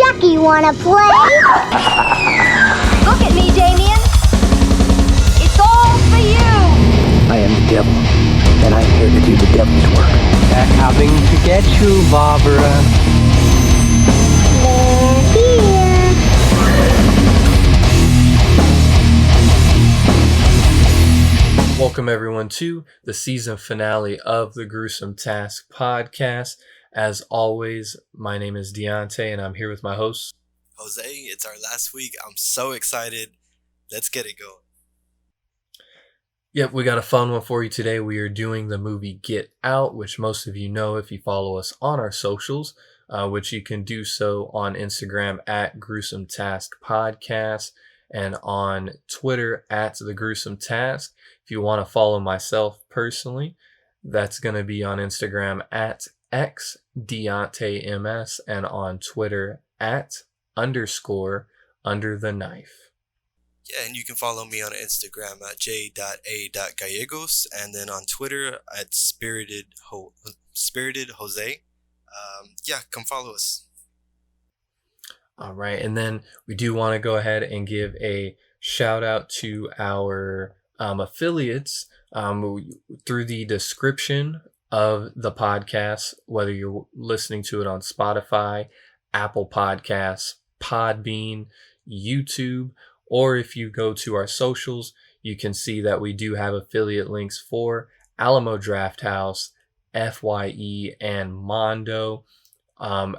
Chucky wanna play? Look at me, Damien. It's all for you. I am the devil, and I'm here to do the devil's work. They're coming to get you, Barbara. They're here. Welcome everyone to the season finale of the Gruesome Task podcast. As always, my name is Deonte and I'm here with my host, Jose. It's our last week. I'm so excited. Let's get it going. Yep, we got a fun one for you today. We are doing the movie Get Out, which most of you know if you follow us on our socials, which you can do so on Instagram at Gruesome Task Podcast and on Twitter at The Gruesome Task. If you want to follow myself personally, that's going to be on Instagram at xdeontems and on Twitter at _under the knife. Yeah, and you can follow me on Instagram at j.a.gallegos and then on Twitter at spirited Jose. Yeah, come follow us. All right, and then we do want to go ahead and give a shout out to our affiliates through the description of the podcast, whether you're listening to it on Spotify, Apple Podcasts, Podbean, YouTube, or if you go to our socials, you can see that we do have affiliate links for Alamo Drafthouse, FYE, and Mondo,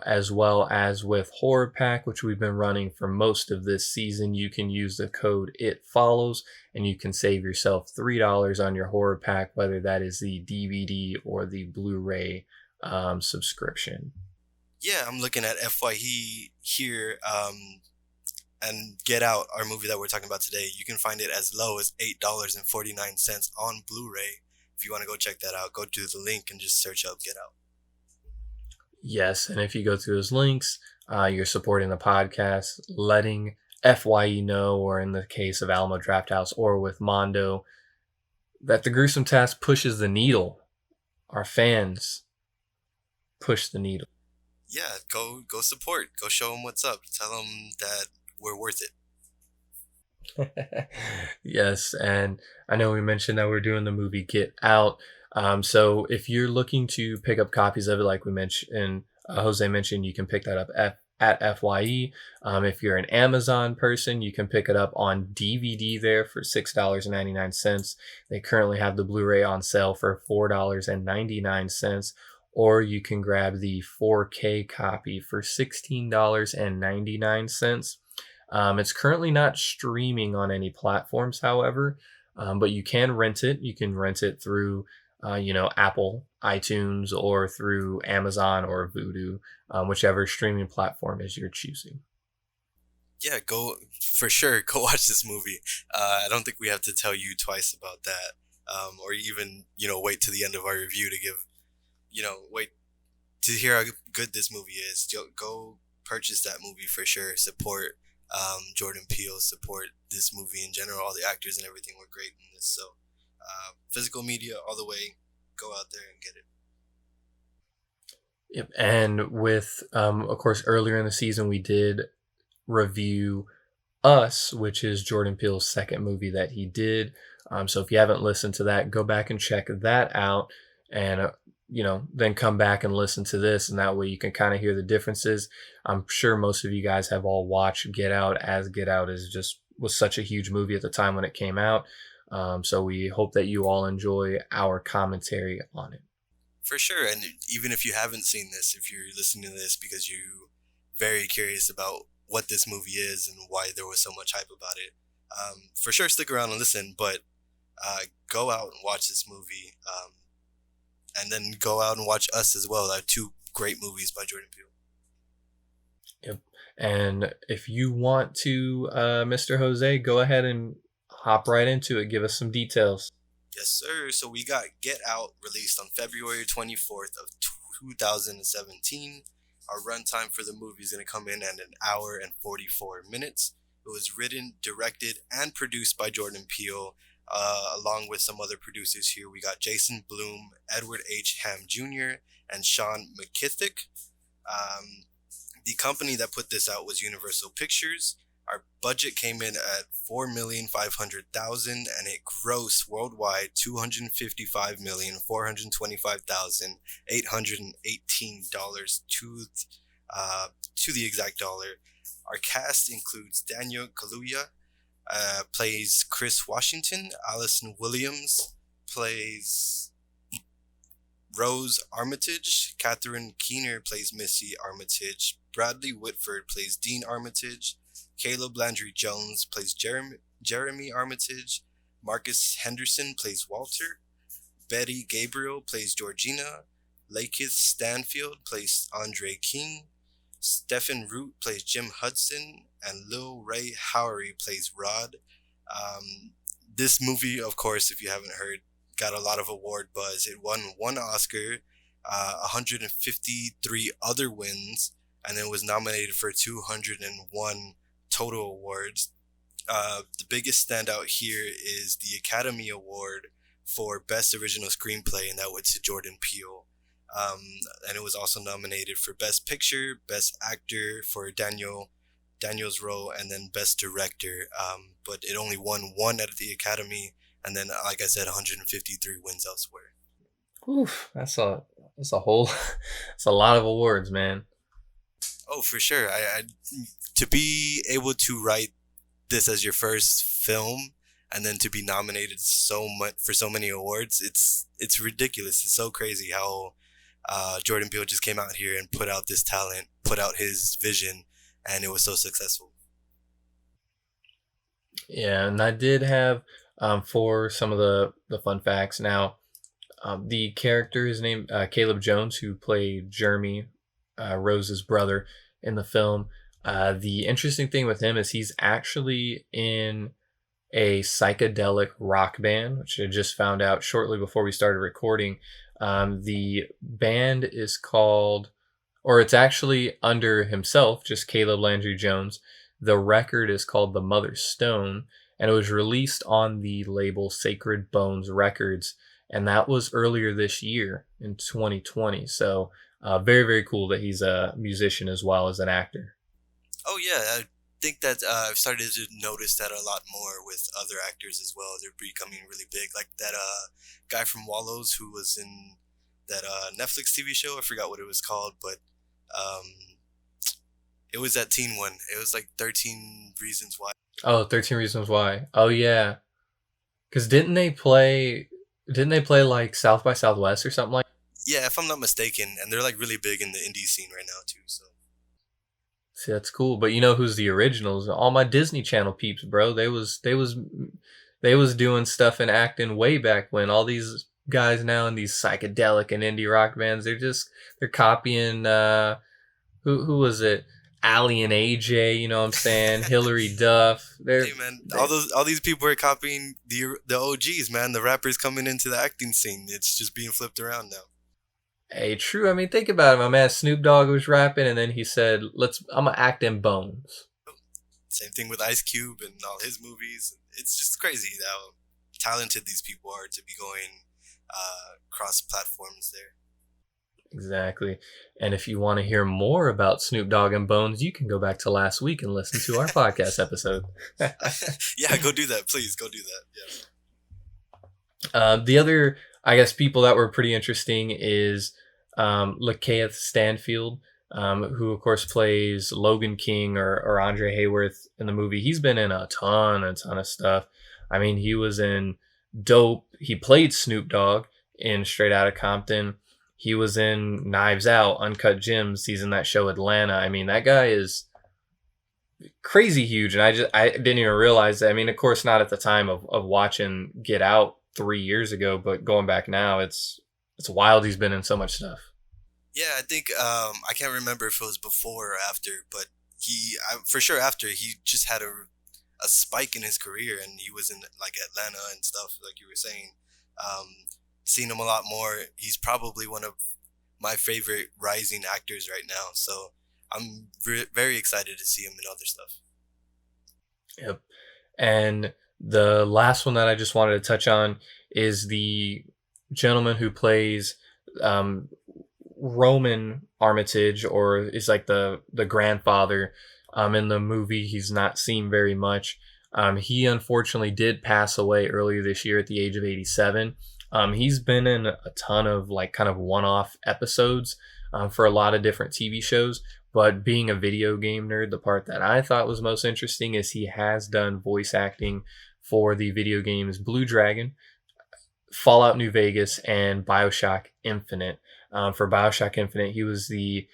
as well as with Horror Pack, which we've been running for most of this season. You can use the code ITFOLLOWS and you can save yourself $3 on your Horror Pack, whether that is the DVD or the Blu-ray subscription. Yeah, I'm looking at FYE here, and Get Out, our movie that we're talking about today. You can find it as low as $8.49 on Blu-ray. If you want to go check that out, go to the link and just search up Get Out. Yes, and if you go through those links, you're supporting the podcast, letting FYE know, or in the case of Alamo Drafthouse or with Mondo, that the Gruesome Task pushes the needle. Our fans push the needle. Yeah, go support. Go show them what's up. Tell them that we're worth it. Yes, and I know we mentioned that we're doing the movie Get Out. So if you're looking to pick up copies of it, like we mentioned, Jose mentioned, you can pick that up at FYE. If you're an Amazon person, you can pick it up on DVD there for $6.99. They currently have the Blu-ray on sale for $4.99, or you can grab the 4K copy for $16.99. It's currently not streaming on any platforms, however, but you can rent it. You can rent it through Apple, iTunes, or through Amazon or Vudu, whichever streaming platform is you're choosing. Yeah, go watch this movie. I don't think we have to tell you twice about that, or even, wait to the end of our review to give, wait to hear how good this movie is. Go purchase that movie for sure. Support Jordan Peele, support this movie in general. All the actors and everything were great in this, so physical media all the way. Go out there and get it. Yep. And with, of course, earlier in the season, we did review Us, which is Jordan Peele's second movie that he did. So if you haven't listened to that, go back and check that out, and then come back and listen to this, and that way you can kind of hear the differences. I'm sure most of you guys have all watched Get Out, as Get Out was such a huge movie at the time when it came out. So we hope that you all enjoy our commentary on it. For sure, and even if you haven't seen this, if you're listening to this because you're very curious about what this movie is and why there was so much hype about it, for sure stick around and listen, but go out and watch this movie, and then go out and watch Us as well. They're two great movies by Jordan Peele. Yep. And if you want to, Mr. Jose, go ahead and hop right into it. Give us some details. Yes, sir. So we got Get Out released on February 24th of 2017. Our runtime for the movie is going to come in at 1 hour and 44 minutes. It was written, directed, and produced by Jordan Peele, along with some other producers here. We got Jason Blum, Edward H. Ham Jr., and Sean McKithick. The company that put this out was Universal Pictures. Our budget came in at $4,500,000, and it grossed worldwide $255,425,818 to the exact dollar. Our cast includes Daniel Kaluuya, plays Chris Washington. Allison Williams plays Rose Armitage. Catherine Keener plays Missy Armitage. Bradley Whitford plays Dean Armitage. Caleb Landry Jones plays Jeremy Armitage. Marcus Henderson plays Walter. Betty Gabriel plays Georgina. Lakeith Stanfield plays Andre King. Stephen Root plays Jim Hudson. And Lil Ray Howery plays Rod. This movie, of course, if you haven't heard, got a lot of award buzz. It won 1 Oscar, 153 other wins, and then was nominated for 201 total awards. The biggest standout here is the Academy Award for Best Original Screenplay, and that went to Jordan Peele. And it was also nominated for Best Picture, Best Actor for Daniel's role, and then Best Director. But it only won 1 at the Academy, and then, like I said, 153 wins elsewhere. Oof, that's a whole, that's a lot of awards, man. Oh, for sure. I to be able to write this as your first film, and then to be nominated so much for so many awards, it's ridiculous. It's so crazy how Jordan Peele just came out here and put out this talent, put out his vision, and it was so successful. Yeah, and I did have for some of the fun facts. Now, the character is named Caleb Jones, who played Jeremy, Rose's brother, in the film. The interesting thing with him is he's actually in a psychedelic rock band, which I just found out shortly before we started recording. The band is called, or it's actually under himself, just Caleb Landry Jones. The record is called The Mother's Stone, and it was released on the label Sacred Bones Records, and that was earlier this year in 2020. So very, very cool that he's a musician as well as an actor. Oh yeah, I think that I've started to notice that a lot more with other actors as well. They're becoming really big, like that guy from Wallows who was in that Netflix TV show. I forgot what it was called, but it was that teen one. It was like 13 Reasons Why. Oh, 13 Reasons Why. Oh yeah, because didn't they play like South by Southwest or something like? Yeah, if I'm not mistaken, and they're like really big in the indie scene right now too. So. See, that's cool. But you know who's the originals? All my Disney Channel peeps, bro. They was doing stuff and acting way back when. All these guys now in these psychedelic and indie rock bands, they're copying who was it? Allie and AJ, you know what I'm saying? Hillary Duff. Hey man, all these people are copying the OGs, man. The rappers coming into the acting scene. It's just being flipped around now. Hey, true. I mean, think about it, my man. Snoop Dogg was rapping, and then he said, I'm gonna act in Bones." Same thing with Ice Cube and all his movies. It's just crazy how talented these people are to be going cross platforms there. Exactly. And if you want to hear more about Snoop Dogg and Bones, you can go back to last week and listen to our podcast episode. Yeah, go do that. Please go do that. Yeah. The other, I guess, people that were pretty interesting is Lakeith Stanfield, who, of course, plays Logan King or Andre Hayworth in the movie. He's been in a ton of stuff. I mean, he was in Dope. He played Snoop Dogg in Straight Outta Compton. He was in Knives Out, Uncut Gems. He's in that show Atlanta. I mean, that guy is crazy huge, and I didn't even realize that. I mean, of course, not at the time of watching Get Out 3 years ago, but going back now, it's wild. He's been in so much stuff. Yeah, I think I can't remember if it was before or after, but for sure after, he just had a spike in his career, and he was in like Atlanta and stuff, like you were saying. Seen him a lot more. He's probably one of my favorite rising actors right now, so I'm very excited to see him in other stuff. Yep. And the last one that I just wanted to touch on is the gentleman who plays Roman Armitage, or is like the grandfather. In the movie, he's not seen very much. He unfortunately did pass away earlier this year at the age of 87. He's been in a ton of like kind of one-off episodes for a lot of different TV shows. But being a video game nerd, the part that I thought was most interesting is he has done voice acting for the video games Blue Dragon, Fallout New Vegas, and BioShock Infinite. For BioShock Infinite, he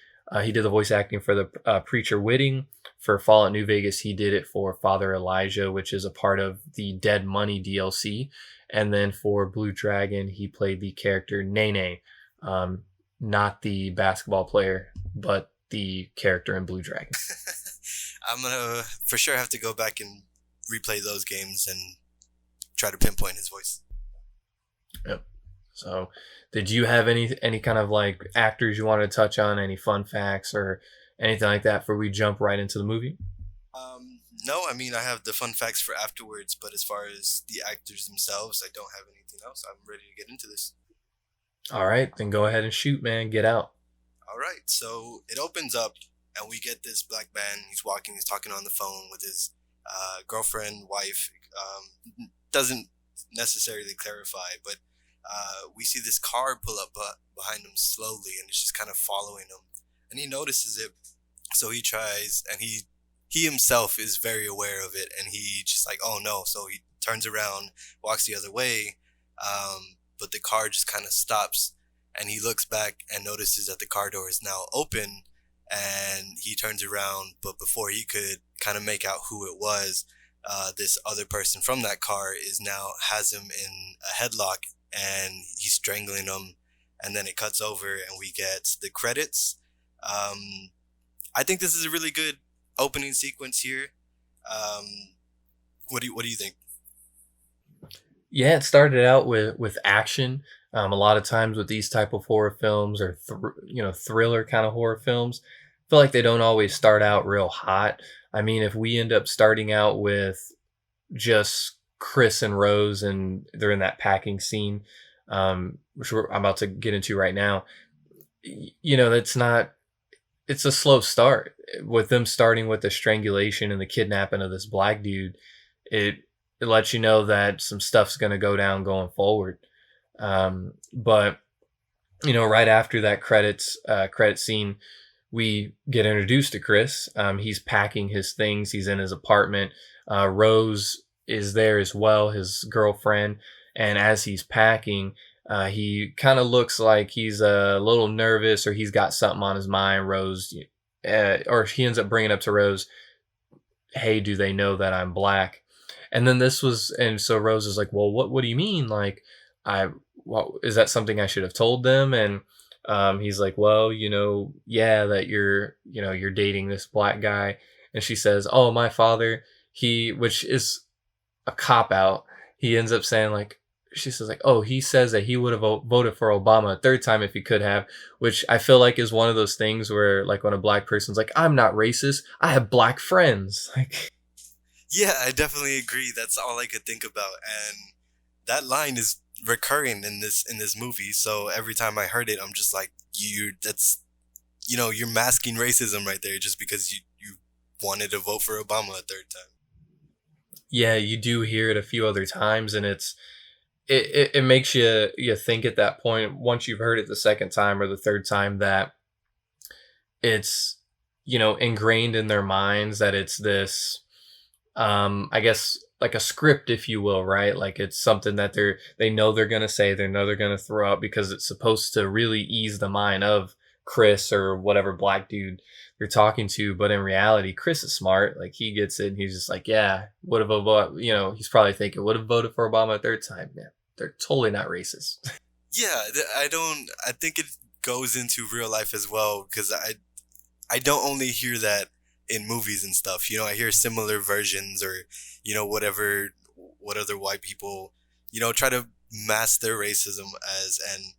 did the voice acting for the Preacher Whitting. For Fallout New Vegas, he did it for Father Elijah, which is a part of the Dead Money DLC. And then for Blue Dragon, he played the character Nene, not the basketball player, but the character in Blue Dragon. I'm gonna for sure have to go back and replay those games and try to pinpoint his voice. Yep. So, did you have any kind of like actors you wanted to touch on? Any fun facts or anything like that before we jump right into the movie? No, I mean I have the fun facts for afterwards, but as far as the actors themselves, I don't have anything else. I'm ready to get into this. All right, then go ahead and shoot, man. Get out. All right, so it opens up, and we get this black man. He's walking, he's talking on the phone with his girlfriend, wife. Doesn't necessarily clarify, but we see this car pull up behind him slowly, and it's just kind of following him. And he notices it, so he tries, and he himself is very aware of it, and he just like, oh no, so he turns around, walks the other way, but the car just kind of stops, and he looks back and notices that the car door is now open, and he turns around, but before he could kind of make out who it was, this other person from that car has him in a headlock, and he's strangling him, and then it cuts over, and we get the credits. I think this is a really good opening sequence here. What do you think? Yeah, it started out with action. A lot of times with these type of horror films or thriller kind of horror films, I feel like they don't always start out real hot. I mean, if we end up starting out with just Chris and Rose and they're in that packing scene, which I'm about to get into right now, it's a slow start. With them starting with the strangulation and the kidnapping of this black dude, it lets you know that some stuff's going to go down going forward. But right after that credit scene, we get introduced to Chris. He's packing his things. He's in his apartment. Rose is there as well, his girlfriend. And as he's packing, he kind of looks like he's a little nervous, or he's got something on his mind. Rose, or he ends up bringing up to Rose, hey, do they know that I'm black? And then and so Rose is like, well, what do you mean? Like, is that something I should have told them? And he's like, well, yeah, that you're dating this black guy. And she says, oh, my father, which is a cop out. He ends up saying like, she says like, oh, he says that he would have voted for Obama a third time if he could have, which I feel like is one of those things where like when a black person's like, I'm not racist, I have black friends. Like, yeah, I definitely agree. That's all I could think about. And that line is recurring in this movie. So every time I heard it, I'm just like, you're masking racism right there just because you wanted to vote for Obama a third time. Yeah, you do hear it a few other times, and it makes you think at that point, once you've heard it the second time or the third time, that it's ingrained in their minds that it's this I guess like a script, if you will, right? Like it's something that they know they're gonna say, they know they're gonna throw out because it's supposed to really ease the mind of Chris or whatever black dude you're talking to. But in reality, Chris is smart. Like he gets it, and he's just like, yeah, would have voted. He's probably thinking, would have voted for Obama a third time. Yeah, they're totally not racist. Yeah, I think it goes into real life as well, because I don't only hear that in movies and stuff. I hear similar versions, or what other white people try to mask their racism as, and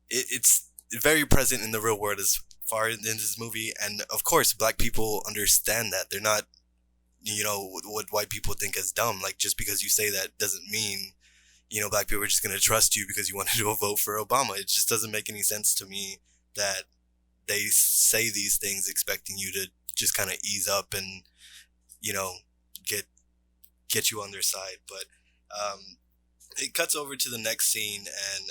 it's very present in the real world as far in this movie. And of course, black people understand that. They're not what white people think as dumb. Like, just because you say that doesn't mean black people are just going to trust you because you wanted to vote for Obama. It just doesn't make any sense to me that they say these things expecting you to just kind of ease up and, you know, get you on their side. But it cuts over to the next scene, and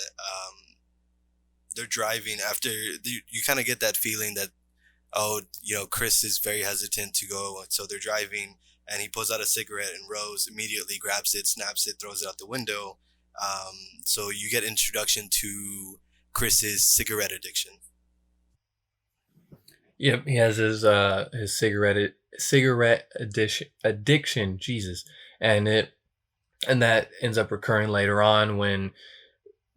they're driving after you kind of get that feeling that, oh, you know, Chris is very hesitant to go. So they're driving, and he pulls out a cigarette, and Rose immediately grabs it, snaps it, throws it out the window. So you get introduction to Chris's cigarette addiction. Yep, he has his cigarette addiction, Jesus, and that ends up recurring later on when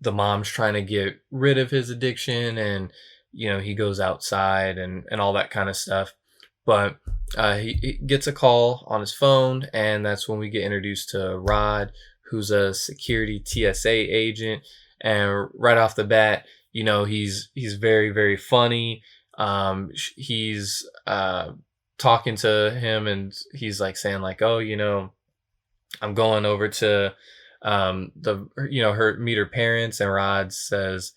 the mom's trying to get rid of his addiction, and he goes outside and all that kind of stuff. But he gets a call on his phone, and that's when we get introduced to Rod, who's a security TSA agent. And right off the bat, he's very, very funny. He's talking to him, and he's like saying like, oh, I'm going over to meet her parents. And Rod says,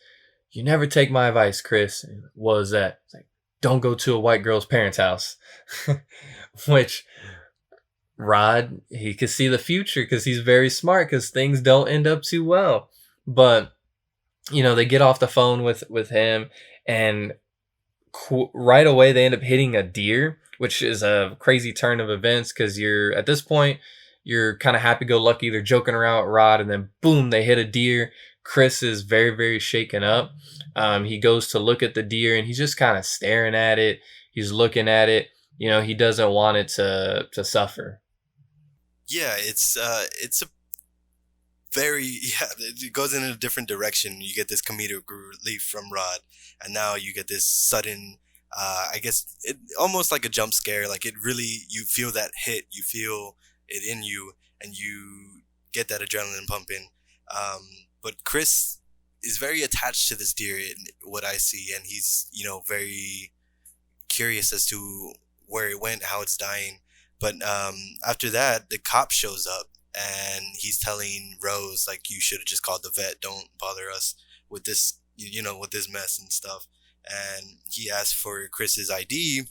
you never take my advice, Chris. What was that? It's like, don't go to a white girl's parents' house. Which Rod, he could see the future because he's very smart, because things don't end up too well. But they get off the phone with him, and right away they end up hitting a deer, which is a crazy turn of events, because at this point you're kind of happy-go-lucky, they're joking around with Rod, and then boom, they hit a deer. Chris is very, very shaken up. He goes to look at the deer, and he's just kind of staring at it. He's looking at it. He doesn't want it to suffer. Yeah, it's a it goes in a different direction. You get this comedic relief from Rod, and now you get this sudden, I guess, almost like a jump scare. Like, it really, you feel that hit, you feel it in you, and you get that adrenaline pumping. But Chris is very attached to this deer, in what I see, and he's, very curious as to where it went, how it's dying. But after that, the cop shows up, and he's telling Rose, like, you should have just called the vet. Don't bother us with this, with this mess and stuff. And he asks for Chris's ID,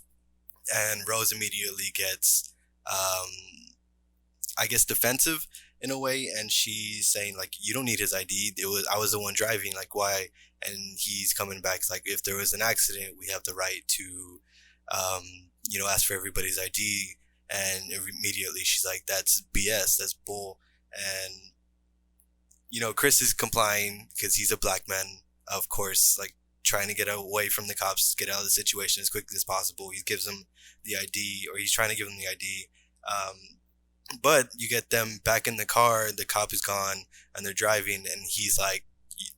and Rose immediately gets, I guess, defensive in a way, and she's saying like, you don't need his ID. I was the one driving. Like, why? And he's coming back. It's like, if there was an accident, we have the right to, ask for everybody's ID. And immediately she's like, that's BS. That's bull. And Chris is complying because he's a black man, of course, like trying to get away from the cops, get out of the situation as quickly as possible. He gives him the ID, or he's trying to give him the ID. But you get them back in the car, the cop is gone, and they're driving, and he's like,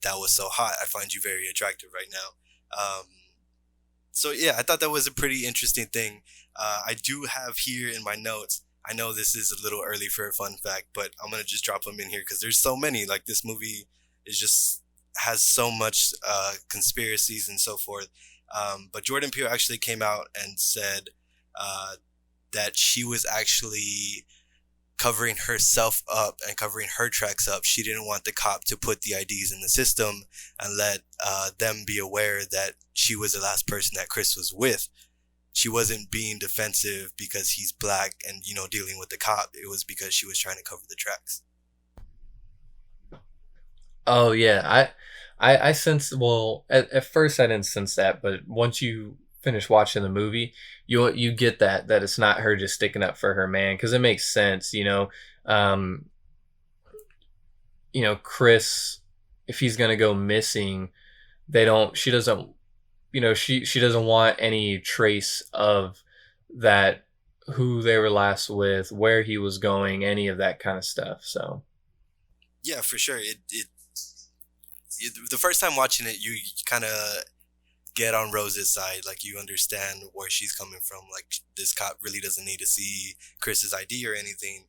that was so hot, I find you very attractive right now. So yeah, I thought that was a pretty interesting thing. I do have here in my notes, I know this is a little early for a fun fact, but I'm going to just drop them in here because there's so many. Like, this movie has so much conspiracies and so forth. But Jordan Peele actually came out and said that she was actually covering herself up and covering her tracks up. She didn't want the cop to put the IDs in the system and let them be aware that she was the last person that Chris was with. She wasn't being defensive because he's black and, dealing with the cop. It was because she was trying to cover the tracks. Oh yeah, I sensed. Well, at first I didn't sense that, but once you finish watching the movie, you get that it's not her just sticking up for her man, because it makes sense. Chris, if he's gonna go missing, she doesn't want any trace of that, who they were last with, where he was going, any of that kind of stuff. So yeah, for sure. The first time watching it, you kind of get on Rose's side. Like, you understand where she's coming from. Like, this cop really doesn't need to see Chris's ID or anything.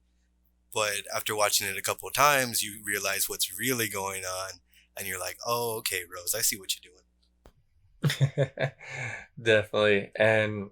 But after watching it a couple of times, you realize what's really going on, and you're like, oh, okay, Rose, I see what you're doing. Definitely. And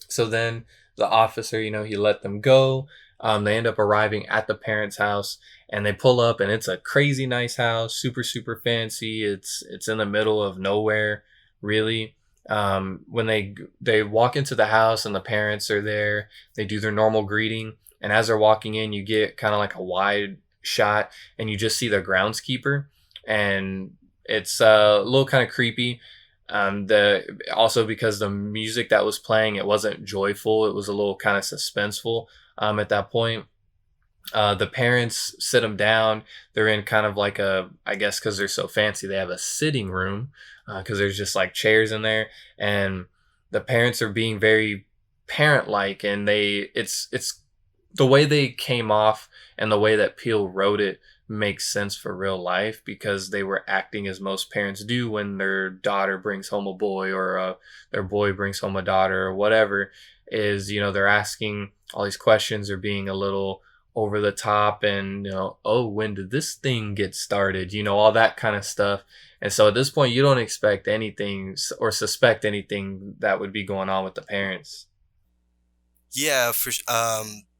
so then the officer, he let them go. They end up arriving at the parents' house, and they pull up, and it's a crazy nice house, super, super fancy. It's in the middle of nowhere, really. When they walk into the house and the parents are there, they do their normal greeting, and as they're walking in, you get kind of like a wide shot, and you just see the groundskeeper, and it's a little kind of creepy. The Also because the music that was playing, it wasn't joyful; it was a little kind of suspenseful. At that point, the parents sit them down. They're in kind of like a, I guess because they're so fancy, they have a sitting room because there's just like chairs in there, and the parents are being very parent-like, and it's the way they came off and the way that Peele wrote it makes sense for real life because they were acting as most parents do when their daughter brings home a boy or their boy brings home a daughter or whatever. Is, they're asking all these questions, they're being a little over the top, and oh, when did this thing get started, all that kind of stuff. And so at this point you don't expect anything or suspect anything that would be going on with the parents. Yeah,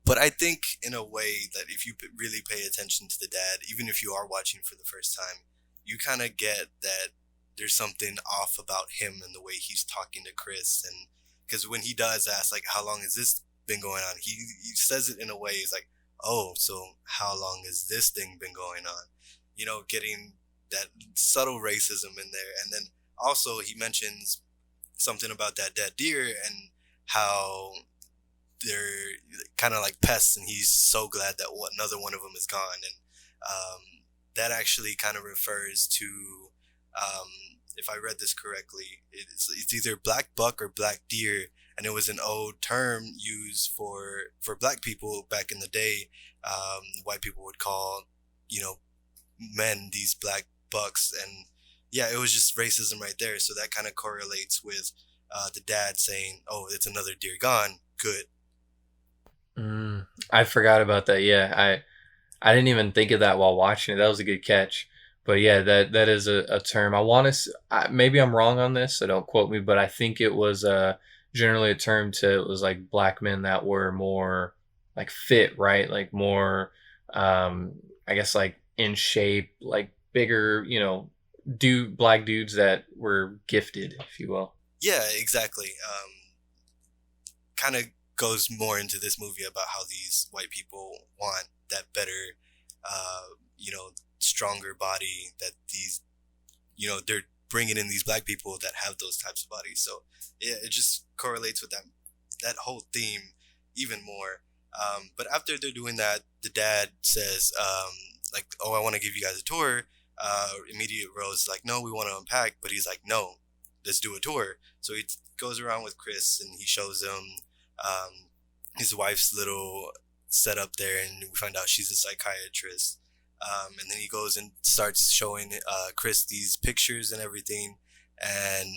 but I think in a way that if you really pay attention to the dad, even if you are watching for the first time, you kind of get that there's something off about him and the way he's talking to Chris. And because when he does ask, like, how long has this been going on? He says it in a way, he's like, oh, so how long has this thing been going on? Getting that subtle racism in there. And then also he mentions something about that dead deer and how they're kind of like pests, and he's so glad that another one of them is gone. And that actually kind of refers to, if I read this correctly, it's either black buck or black deer, and it was an old term used for black people back in the day. White people would call, men these black bucks, and yeah, it was just racism right there. So that kind of correlates with the dad saying, "Oh, it's another deer gone. Good." I forgot about that. Yeah, I didn't even think of that while watching it. That was a good catch. But yeah, that is a term. I want to. Maybe I'm wrong on this, so don't quote me. But I think it was generally a term to, it was like black men that were more like fit, right? Like more, I guess like in shape, like bigger, black dudes that were gifted, if you will. Yeah, exactly. Kind of goes more into this movie about how these white people want that better, stronger body, that these, they're bringing in these black people that have those types of bodies. So yeah, it just correlates with that whole theme even more. But after they're doing that, the dad says, like, oh, I want to give you guys a tour. Immediate Rose is like, no, we want to unpack. But he's like, no, let's do a tour. So he goes around with Chris and he shows him his wife's little setup there, and we find out she's a psychiatrist. And then he goes and starts showing Chris these pictures and everything, and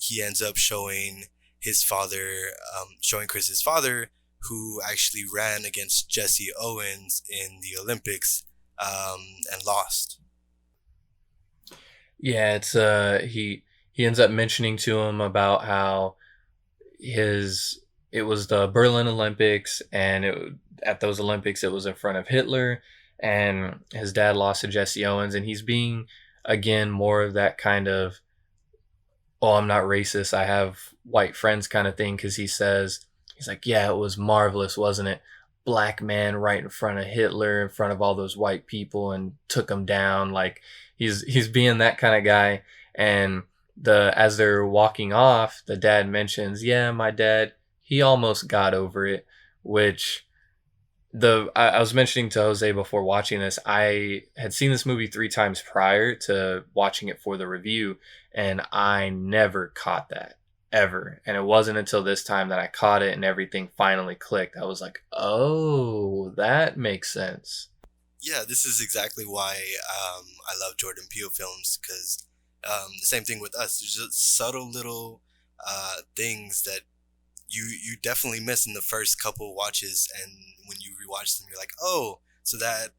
he ends up showing his father, showing Chris his father, who actually ran against Jesse Owens in the Olympics and lost. Yeah, it's he ends up mentioning to him about how it was the Berlin Olympics, and at those Olympics it was in front of Hitler, and his dad lost to Jesse Owens, and he's being again more of that kind of, oh, I'm not racist, I have white friends kind of thing, because he's like, yeah, it was marvelous, wasn't it? Black man right in front of Hitler, in front of all those white people, and took them down. Like he's being that kind of guy. And as they're walking off, the dad mentions, yeah, my dad, he almost got over it, which I was mentioning to Jose before watching this, I had seen this movie 3 times prior to watching it for the review, and I never caught that, ever. And it wasn't until this time that I caught it and everything finally clicked. I was like, oh, that makes sense. Yeah, this is exactly why I love Jordan Peele films, because the same thing with us. There's just subtle little things that you definitely miss in the first couple watches, and when you rewatch them, you're like, oh, so that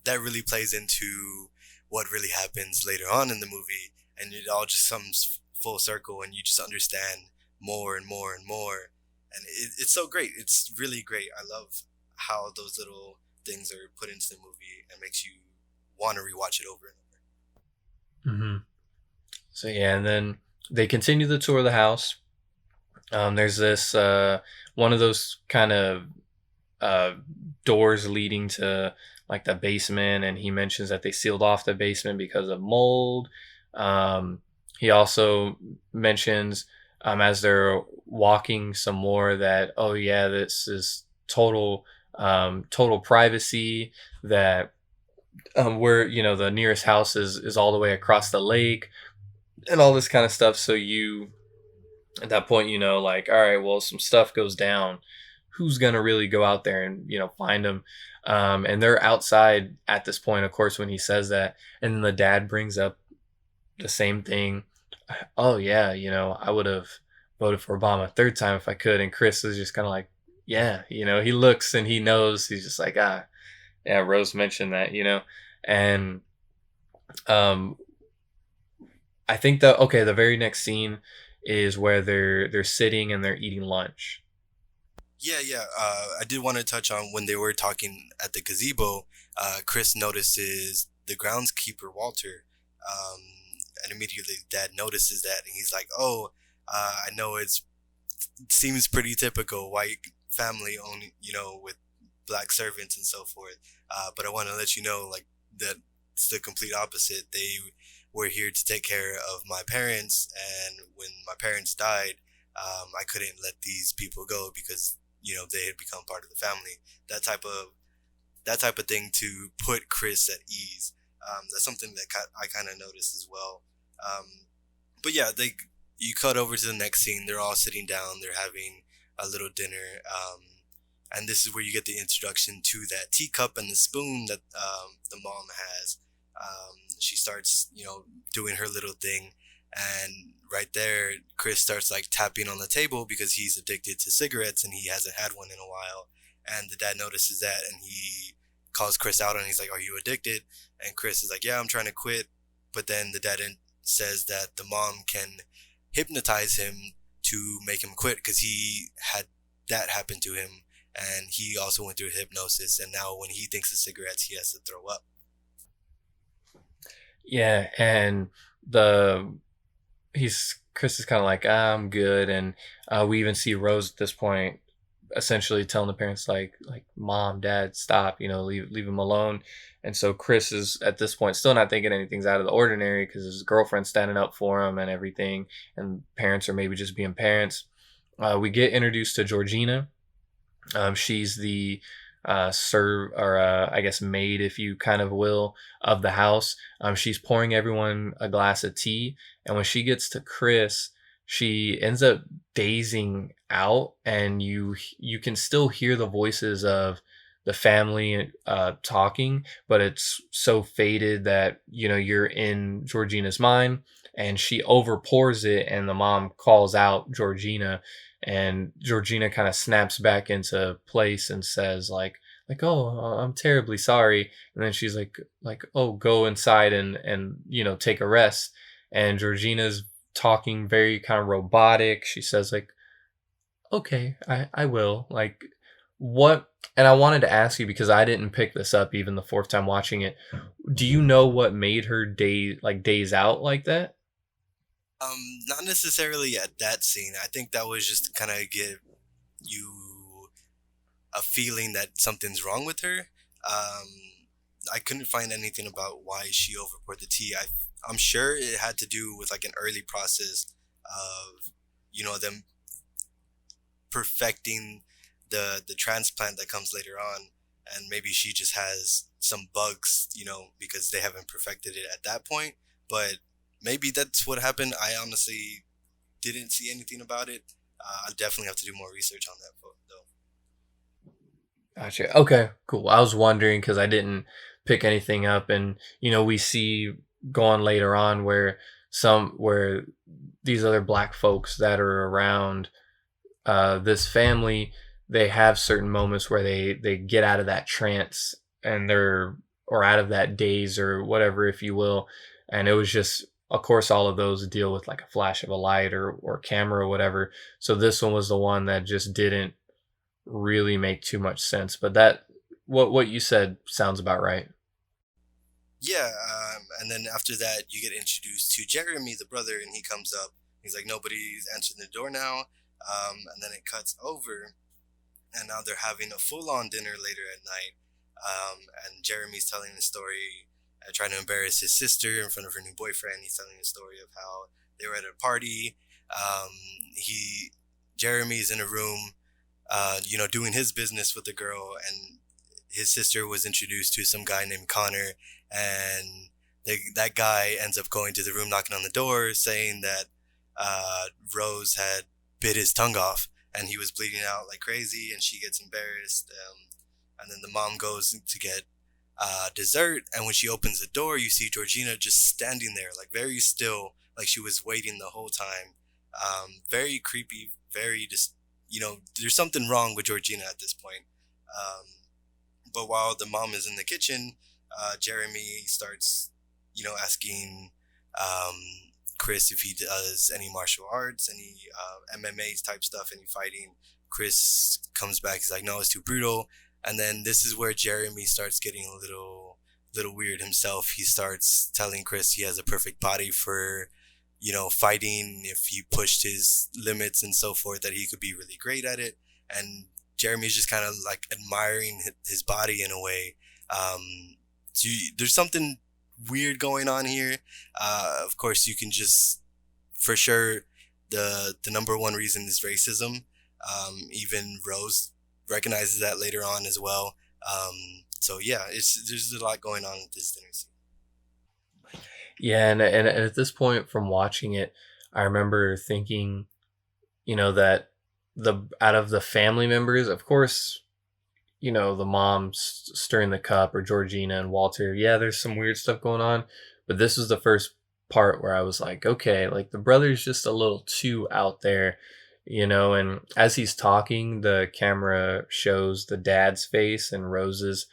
really plays into what really happens later on in the movie, and it all just comes full circle, and you just understand more and more and more, and it's so great. It's really great. I love how those little things are put into the movie and makes you want to rewatch it over and over. Mm-hmm. So yeah, and then they continue the tour of the house. There's this one of those kind of uh, doors leading to like the basement, and he mentions that they sealed off the basement because of mold. He also mentions as they're walking some more that, oh yeah, this is total privacy, that where the nearest house is all the way across the lake, and all this kind of stuff. So you at that point, like, all right, well, some stuff goes down, who's gonna really go out there and find them? And they're outside at this point, of course, when he says that. And then the dad brings up the same thing. Oh yeah, I would have voted for Obama a third time if I could. And Chris is just kind of like, yeah, he looks and he knows. He's just like, yeah, Rose mentioned that, and um I think that, okay, the very next scene is where they're sitting and they're eating lunch. Yeah, yeah. I did want to touch on when they were talking at the gazebo. Chris notices the groundskeeper Walter, um, and immediately Dad notices that, and he's like, "Oh, I know it seems pretty typical white family only, with black servants and so forth. But I want to let you know, like, that it's the complete opposite. They were here to take care of my parents, and when my parents died, I couldn't let these people go because they had become part of the family. That type of thing to put Chris at ease. That's something that I kind of noticed as well. Um, but yeah, you cut over to the next scene. They're all sitting down. They're having a little dinner. And this is where you get the introduction to that teacup and the spoon that the mom has. She starts, doing her little thing, and right there, Chris starts like tapping on the table because he's addicted to cigarettes and he hasn't had one in a while. And the dad notices that, and he calls Chris out, and he's like, "Are you addicted?" And Chris is like, "Yeah, I'm trying to quit." But then the dad says that the mom can hypnotize him to make him quit because he had that happen to him, and he also went through hypnosis, and now when he thinks of cigarettes, he has to throw up. Yeah, and the he's Chris is kind of like, I'm good, and we even see Rose at this point essentially telling the parents like Mom, Dad, stop, leave him alone. And so Chris is at this point still not thinking anything's out of the ordinary because his girlfriend's standing up for him and everything, and parents are maybe just being parents. We get introduced to Georgina. She's the serve, or I guess maid, if you kind of will, of the house. She's pouring everyone a glass of tea, and when she gets to Chris, she ends up dazing out, and you can still hear the voices of the family talking, but it's so faded that you're in Georgina's mind, and she overpours it, and the mom calls out Georgina, and Georgina kind of snaps back into place and says oh, I'm terribly sorry. And then she's like, oh, go inside and take a rest. And Georgina's talking very kind of robotic. She says okay, I will. Like, what? And I wanted to ask you, because I didn't pick this up even the fourth time watching it. Do you know what made her daze out like that? Not necessarily at that scene. I think that was just to kind of give you a feeling that something's wrong with her. Um, I couldn't find anything about why she overpoured the tea. I'm sure it had to do with like an early process of, them perfecting the transplant that comes later on, and maybe she just has some bugs, because they haven't perfected it at that point. But maybe that's what happened. I honestly didn't see anything about it. I definitely have to do more research on that though. Gotcha. Okay, cool. I was wondering because I didn't pick anything up, and we see going later on where these other black folks that are around this family, they have certain moments where they get out of that trance, and or out of that daze or whatever, if you will. And it was just, of course, all of those deal with like a flash of a light or camera or whatever. So this one was the one that just didn't really make too much sense. But what you said sounds about right. Yeah, and then after that, you get introduced to Jeremy, the brother, and he comes up, He's like, nobody's answering the door now. And then it cuts over, and now they're having a full-on dinner later at night. And Jeremy's telling the story, trying to embarrass his sister in front of her new boyfriend. He's telling the story of how they were at a party. Um, he Jeremy's in a room, doing his business with the girl, and his sister was introduced to some guy named Connor, and that guy ends up going to the room, knocking on the door, saying that Rose had bit his tongue off, and he was bleeding out like crazy, and she gets embarrassed. And then the mom goes to get dessert, and when she opens the door, you see Georgina just standing there, like very still, like she was waiting the whole time. Very creepy, very just, there's something wrong with Georgina at this point. But while the mom is in the kitchen, Jeremy starts, asking Chris if he does any martial arts, any MMA type stuff, any fighting. Chris comes back. He's like, no, it's too brutal. And then this is where Jeremy starts getting a little weird himself. He starts telling Chris he has a perfect body for, fighting. If he pushed his limits and so forth, that he could be really great at it. And Jeremy's just kind of like admiring his body in a way. There's something weird going on here. Of course, you can just, for sure, the number one reason is racism. Even Rose recognizes that later on as well. So yeah, there's a lot going on with this dinner scene. Yeah, and at this point from watching it, I remember thinking, that out of the family members, of course, the mom stirring the cup, or Georgina and Walter, yeah, there's some weird stuff going on, but this was the first part where I was like, okay, like the brother's just a little too out there, and as he's talking, the camera shows the dad's face and Rose's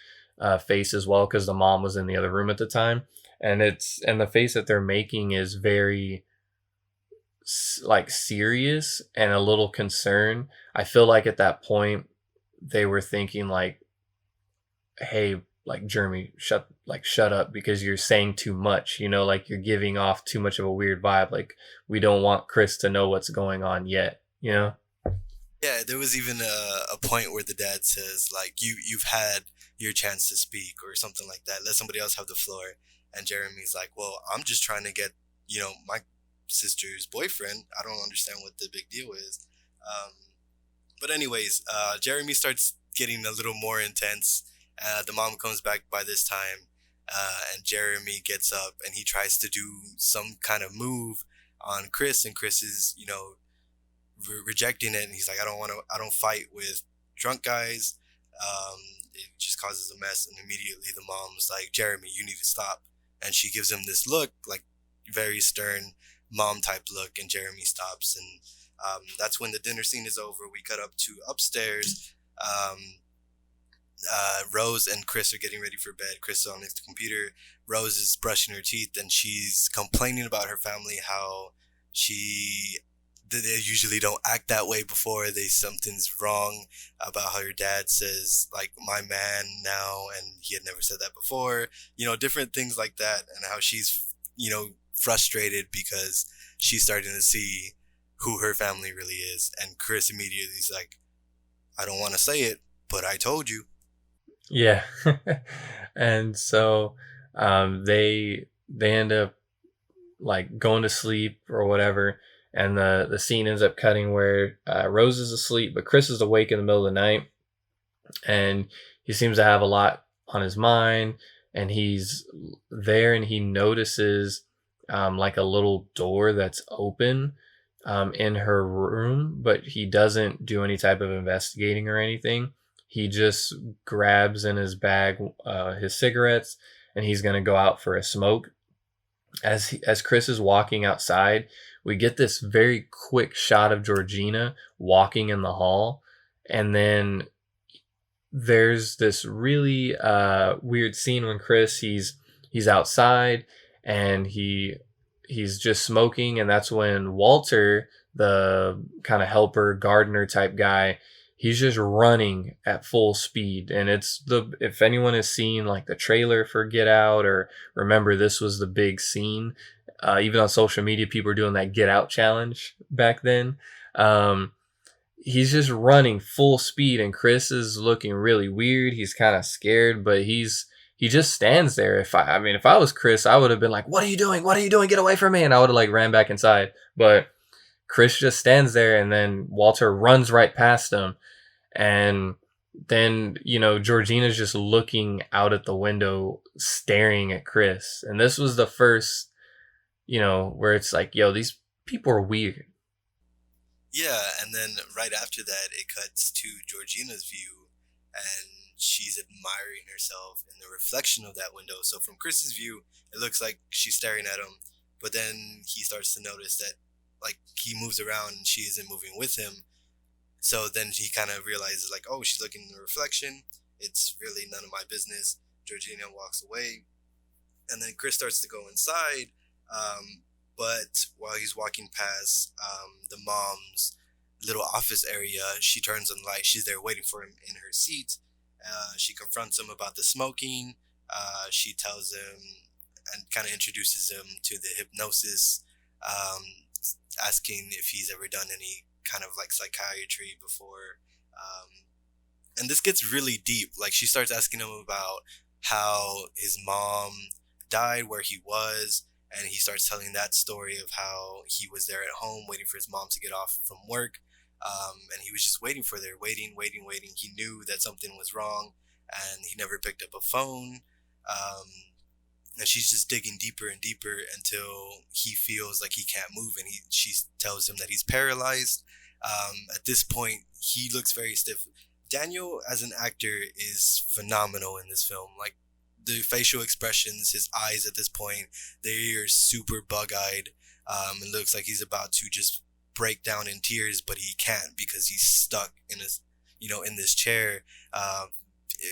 face as well, because the mom was in the other room at the time, and the face that they're making is very like serious and a little concerned. I feel like at that point they were thinking like, hey, like, Jeremy, shut up, because you're saying too much, like you're giving off too much of a weird vibe. Like, we don't want Chris to know what's going on yet, Yeah, there was even a point where the dad says, like, you've had your chance to speak, or something like that. Let somebody else have the floor. And Jeremy's like, well, I'm just trying to get, my sister's boyfriend. I don't understand what the big deal is. But anyways, Jeremy starts getting a little more intense. The mom comes back by this time, and Jeremy gets up and he tries to do some kind of move on Chris, and Chris is, rejecting it, and he's like, I don't fight with drunk guys. It just causes a mess, and immediately the mom's like, Jeremy, you need to stop. And she gives him this look, like very stern mom type look, and Jeremy stops. And that's when the dinner scene is over. We cut up to upstairs. Rose and Chris are getting ready for bed. Chris is on his computer. Rose is brushing her teeth, and she's complaining about her family, how they usually don't act that way before something's wrong, about how her dad says, like, my man now, and he had never said that before, different things like that, and how she's, frustrated because she's starting to see who her family really is. And Chris immediately is like, I don't want to say it, but I told you. Yeah. And so they end up like going to sleep or whatever, and the scene ends up cutting where Rose is asleep, but Chris is awake in the middle of the night, and he seems to have a lot on his mind, and he's there, and he notices like a little door that's open in her room, but he doesn't do any type of investigating or anything. He just grabs in his bag his cigarettes, and he's going to go out for a smoke. As Chris is walking outside, we get this very quick shot of Georgina walking in the hall, and then there's this really weird scene when Chris he's outside, and he's just smoking, and that's when Walter, the kind of helper gardener type guy, he's just running at full speed. And if anyone has seen like the trailer for Get Out, or remember, this was the big scene Even on social media, people were doing that get out challenge back then. Um, he's just running full speed, and Chris is looking really weird. He's kind of scared, but he just stands there. I mean, if I was Chris, I would have been like, "What are you doing? What are you doing? Get away from me!" And I would have like ran back inside. But Chris just stands there, and then Walter runs right past him, and then Georgina's just looking out at the window, staring at Chris. And this was the first, where it's like, yo, these people are weird. Yeah, and then right after that, it cuts to Georgina's view, and she's admiring herself in the reflection of that window. So from Chris's view, it looks like she's staring at him, but then he starts to notice that, like, he moves around and she isn't moving with him. So then he kind of realizes, like, oh, she's looking in the reflection. It's really none of my business. Georgina walks away, and then Chris starts to go inside. But while he's walking past the mom's little office area, she turns on the light. She's there waiting for him in her seat. She confronts him about the smoking. She tells him and kind of introduces him to the hypnosis, asking if he's ever done any kind of like psychiatry before. And this gets really deep. Like, she starts asking him about how his mom died, where he was, and he starts telling that story of how he was there at home waiting for his mom to get off from work. And he was just waiting for her, waiting. He knew that something was wrong, and he never picked up a phone. And she's just digging deeper and deeper until he feels like he can't move, and she tells him that he's paralyzed. At this point, he looks very stiff. Daniel, as an actor, is phenomenal in this film. Like, the facial expressions, his eyes at this point, they are super bug-eyed. It looks like he's about to just break down in tears, but he can't because he's stuck in in this chair,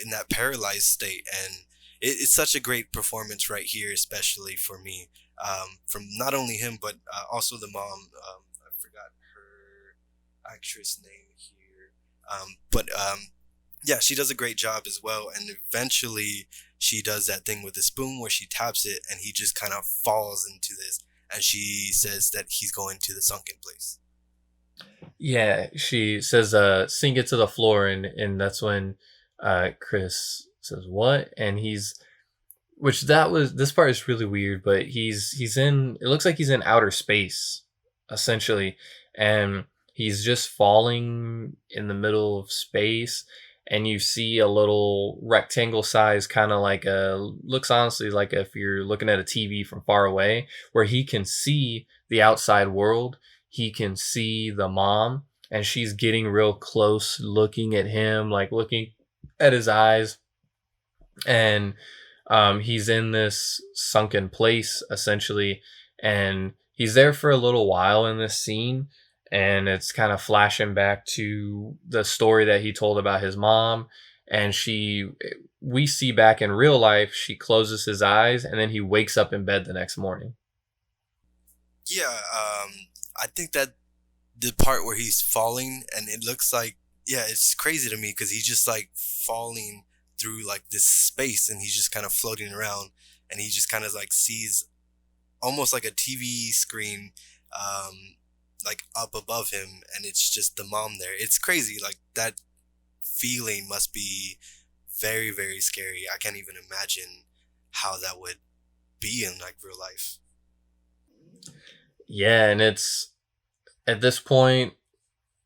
in that paralyzed state. And it's such a great performance right here, especially for me, from not only him but also the mom. I forgot her actress name here, but yeah, she does a great job as well. And eventually, she does that thing with the spoon where she taps it, and he just kind of falls into this. And she says that he's going to the sunken place. Yeah, she says, sink it to the floor, and that's when Chris says, what? And this part is really weird, but he's in, it looks like he's in outer space, essentially, and he's just falling in the middle of space, and you see a little rectangle size, kind of like looks honestly like if you're looking at a TV from far away, where he can see the outside world. He can see the mom, and she's getting real close, looking at him, like looking at his eyes. And he's in this sunken place, essentially, and he's there for a little while in this scene. And it's kind of flashing back to the story that he told about his mom. And we see back in real life, she closes his eyes, and then he wakes up in bed the next morning. Yeah, I think that the part where he's falling, and it looks like, yeah, it's crazy to me because he's just like falling through like this space, and he's just kind of floating around, and he just kind of like sees almost like a TV screen, like up above him, and it's just the mom there. It's crazy. Like, that feeling must be very, very scary. I can't even imagine how that would be in like real life. Yeah, and it's at this point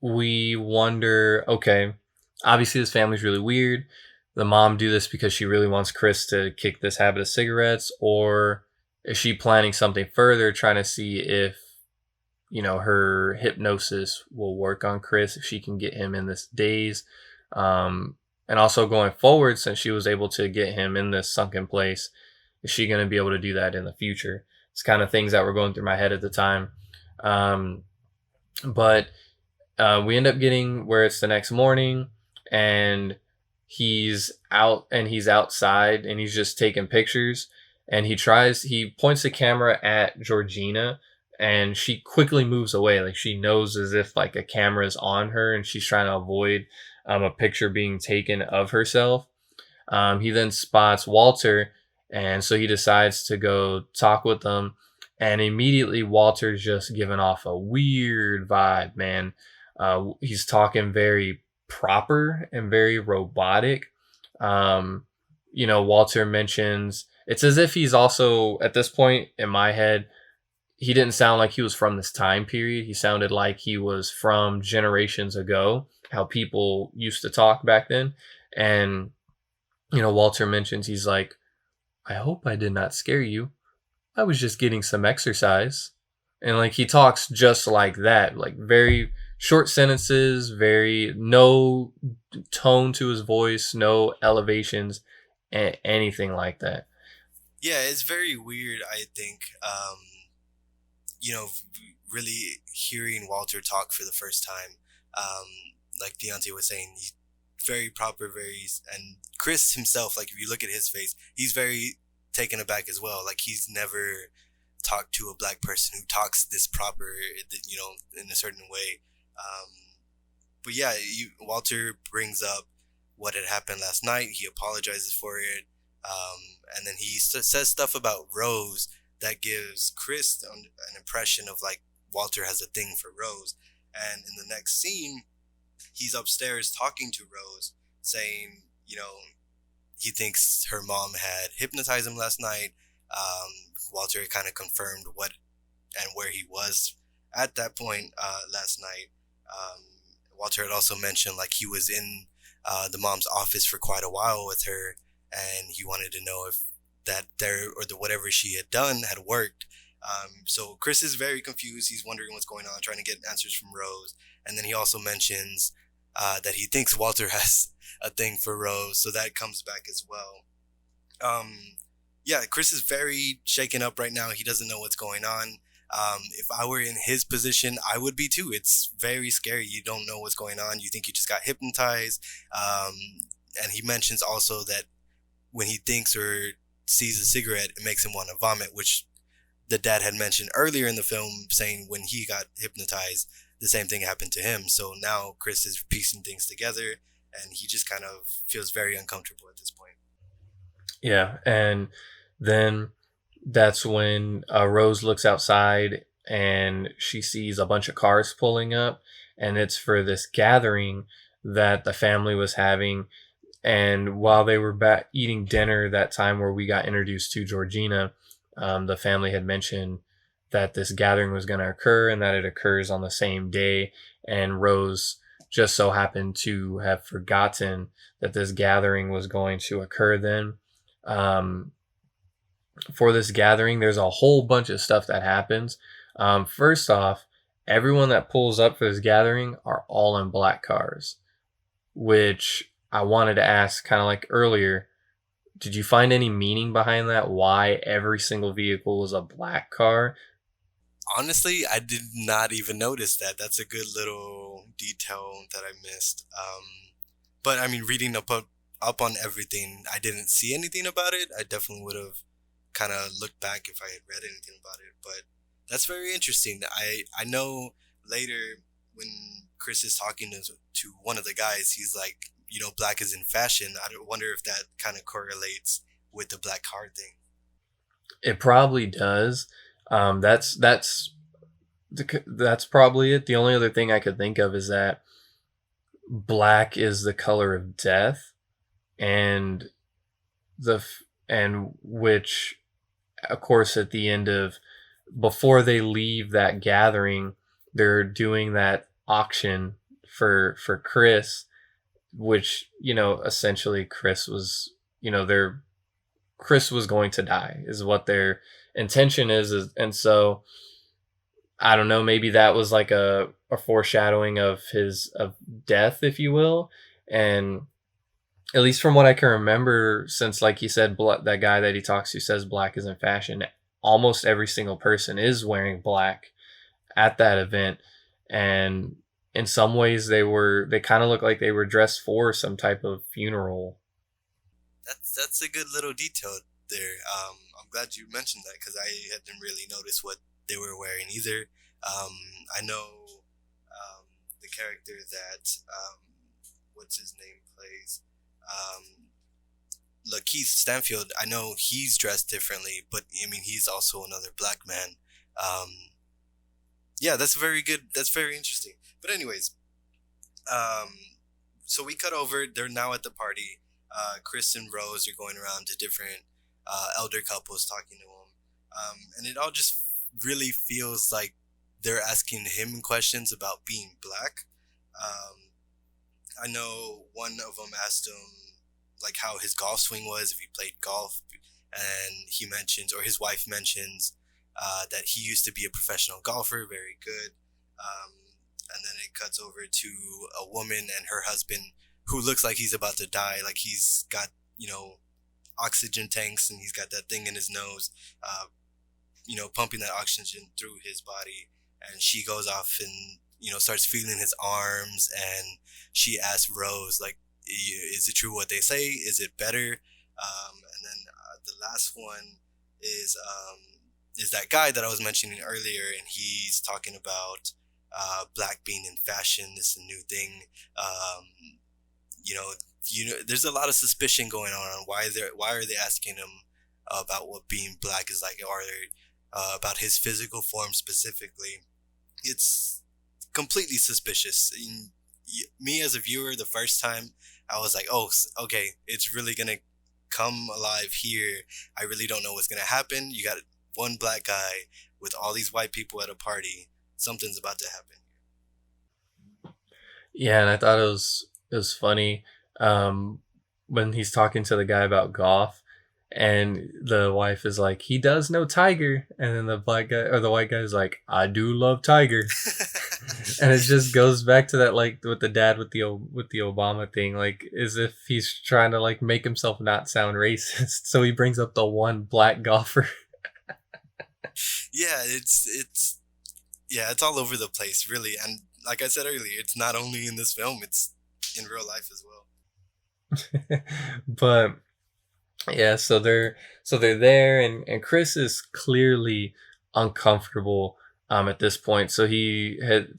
we wonder, okay, obviously this family's really weird. The mom do this because she really wants Chris to kick this habit of cigarettes, or is she planning something further, trying to see if her hypnosis will work on Chris, if she can get him in this daze. And also going forward, since she was able to get him in this sunken place, is she going to be able to do that in the future? It's kind of things that were going through my head at the time. But we end up getting where it's the next morning, and he's out, and he's outside, and he's just taking pictures, and he points the camera at Georgina, and she quickly moves away. Like, she knows as if like a camera is on her, and she's trying to avoid a picture being taken of herself. He then spots Walter, and so he decides to go talk with them. And immediately Walter's just giving off a weird vibe, man. He's talking very proper and very robotic. Walter mentions it's as if he's also at this point in my head, he didn't sound like he was from this time period. He sounded like he was from generations ago, how people used to talk back then. And, Walter mentions he's like, I hope I did not scare you. I was just getting some exercise. And like he talks just like that, like very short sentences, very no tone to his voice, no elevations, anything like that. Yeah, it's very weird, I think. Really hearing Walter talk for the first time, like Deonte was saying, he's very proper, and Chris himself, like if you look at his face, he's very taken aback as well. Like he's never talked to a black person who talks this proper, in a certain way. But yeah, Walter brings up what had happened last night. He apologizes for it. And then he says stuff about Rose that gives Chris an impression of like Walter has a thing for Rose. And in the next scene, he's upstairs talking to Rose, saying, he thinks her mom had hypnotized him last night. Walter kind of confirmed what and where he was at that point last night. Walter had also mentioned like he was in the mom's office for quite a while with her, and he wanted to know if whatever she had done had worked. So Chris is very confused. He's wondering what's going on, trying to get answers from Rose. And then he also mentions that he thinks Walter has a thing for Rose, so that comes back as well. Chris is very shaken up right now. He doesn't know what's going on. If I were in his position, I would be too. It's very scary. You don't know what's going on. You think you just got hypnotized. And he mentions also that when he thinks or sees a cigarette, it makes him want to vomit, which the dad had mentioned earlier in the film, saying when he got hypnotized, the same thing happened to him. So now Chris is piecing things together, and he just kind of feels very uncomfortable at this point. Yeah, and then that's when Rose looks outside and she sees a bunch of cars pulling up, and it's for this gathering that the family was having. And while they were eating dinner that time where we got introduced to Georgina, the family had mentioned that this gathering was going to occur and that it occurs on the same day. And Rose just so happened to have forgotten that this gathering was going to occur then. For this gathering, there's a whole bunch of stuff that happens. First off, everyone that pulls up for this gathering are all in black cars, which I wanted to ask kind of like earlier, did you find any meaning behind that? Why every single vehicle was a black car? Honestly, I did not even notice that. That's a good little detail that I missed. But I mean, reading up on everything, I didn't see anything about it. I definitely would have kind of looked back if I had read anything about it. But that's very interesting. I know later when Chris is talking to one of the guys, he's like, black is in fashion. I wonder if that kind of correlates with the black card thing. It probably does. That's probably it. The only other thing I could think of is that black is the color of death, and which, of course, at the end of before they leave that gathering, they're doing that auction for Chris, which essentially Chris was going to die is what their intention is, and so I don't know, maybe that was like a foreshadowing of death, if you will. And at least from what I can remember, since like he said, that guy that he talks to says black is in fashion, almost every single person is wearing black at that event. And in some ways they kind of look like they were dressed for some type of funeral. That's a good little detail there. I'm glad you mentioned that because I hadn't really noticed what they were wearing either. I know the character that what's his name plays, Lakeith Stanfield. I know he's dressed differently, but I mean he's also another black man. Um, yeah, that's very good. That's very interesting. But anyways, um, so we cut over. They're now at the party. Chris and Rose are going around to different elder couples talking to him, and it all just really feels like they're asking him questions about being black. Um, I know one of them asked him like how his golf swing was, if he played golf, and he mentions, or his wife mentions, that he used to be a professional golfer, very good. Um, and then it cuts over to a woman and her husband who looks like he's about to die, like he's got oxygen tanks and he's got that thing in his nose, uh, pumping that oxygen through his body. And she goes off and starts feeling his arms, and she asks Rose like, "Is it true what they say? Is it better?" And then the last one is that guy that I was mentioning earlier, and he's talking about black being in fashion. This is a new thing. There's a lot of suspicion going on why are they asking him about what being black is like, or about his physical form specifically. It's completely suspicious. Me as a viewer, the first time I was like, oh, okay, it's really gonna come alive here. I really don't know what's gonna happen. You got one black guy with all these white people at a party. Something's about to happen. Yeah, and I thought it was funny when he's talking to the guy about golf, and the wife is like, he does know Tiger, and then the black guy or the white guy is like, I do love Tiger. And it just goes back to that, like with the dad with the Obama thing, like as if he's trying to like make himself not sound racist, so he brings up the one black golfer. Yeah, it's all over the place, really. And like I said earlier, it's not only in this film; it's in real life as well. But yeah, so they're there, and Chris is clearly uncomfortable at this point. So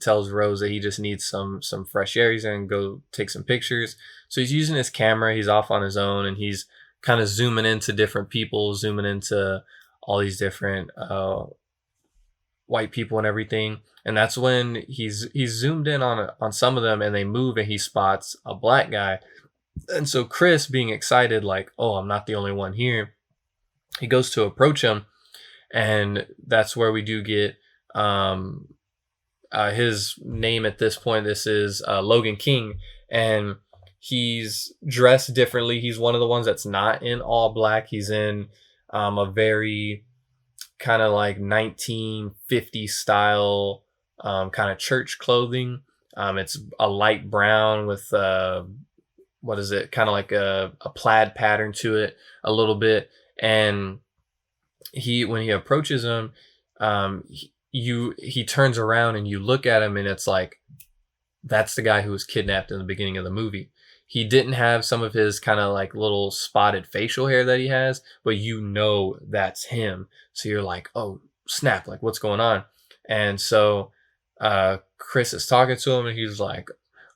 tells Rose that he just needs some fresh air. He's gonna go take some pictures. So he's using his camera. He's off on his own, and he's kind of zooming into different people, zooming into all these different white people and everything. And that's when he's zoomed in on some of them, and they move, and he spots a black guy. And so Chris, being excited, like, oh, I'm not the only one here, he goes to approach him, and that's where we do get his name at this point. This is Logan King, and he's dressed differently. He's one of the ones that's not in all black. He's in a very kind of like 1950s style kind of church clothing. It's a light brown with what is it? Kind of like a plaid pattern to it a little bit. And when he approaches him, he turns around and you look at him, and it's like, that's the guy who was kidnapped in the beginning of the movie. He didn't have some of his kind of like little spotted facial hair that he has, but that's him. So you're like, oh snap, like what's going on? And so Chris is talking to him, and he's like,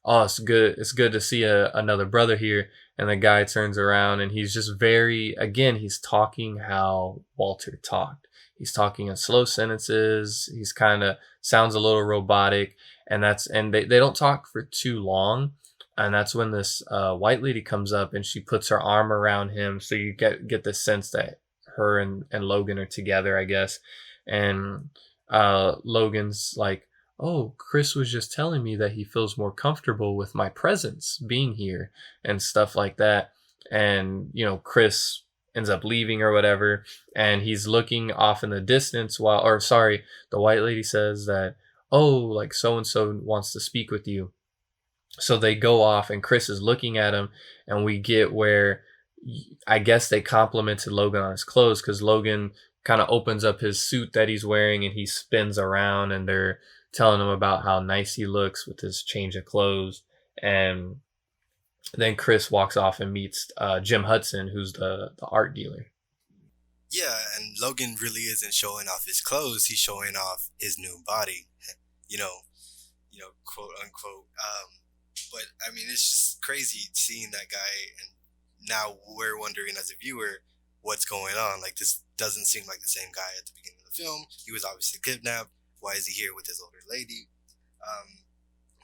oh, it's good to see another brother here. And the guy turns around, and he's just he's talking how Walter talked. He's talking in slow sentences. He's kind of sounds a little robotic, and they don't talk for too long. And that's when this white lady comes up, and she puts her arm around him. So you get the sense that her and Logan are together, I guess. And Logan's like, oh, Chris was just telling me that he feels more comfortable with my presence being here and stuff like that. And, Chris ends up leaving or whatever. And he's looking off in the distance the white lady says that, oh, like so-and-so wants to speak with you. So they go off, and Chris is looking at him, and we get where I guess they complimented Logan on his clothes, because Logan kind of opens up his suit that he's wearing, and he spins around, and they're telling him about how nice he looks with his change of clothes. And then Chris walks off and meets Jim Hudson, who's the art dealer. Yeah, and Logan really isn't showing off his clothes. He's showing off his new body, quote unquote. But I mean, it's just crazy seeing that guy, and now we're wondering as a viewer what's going on. Like, this doesn't seem like the same guy at the beginning of the film. He was obviously kidnapped. Why is he here with his older lady?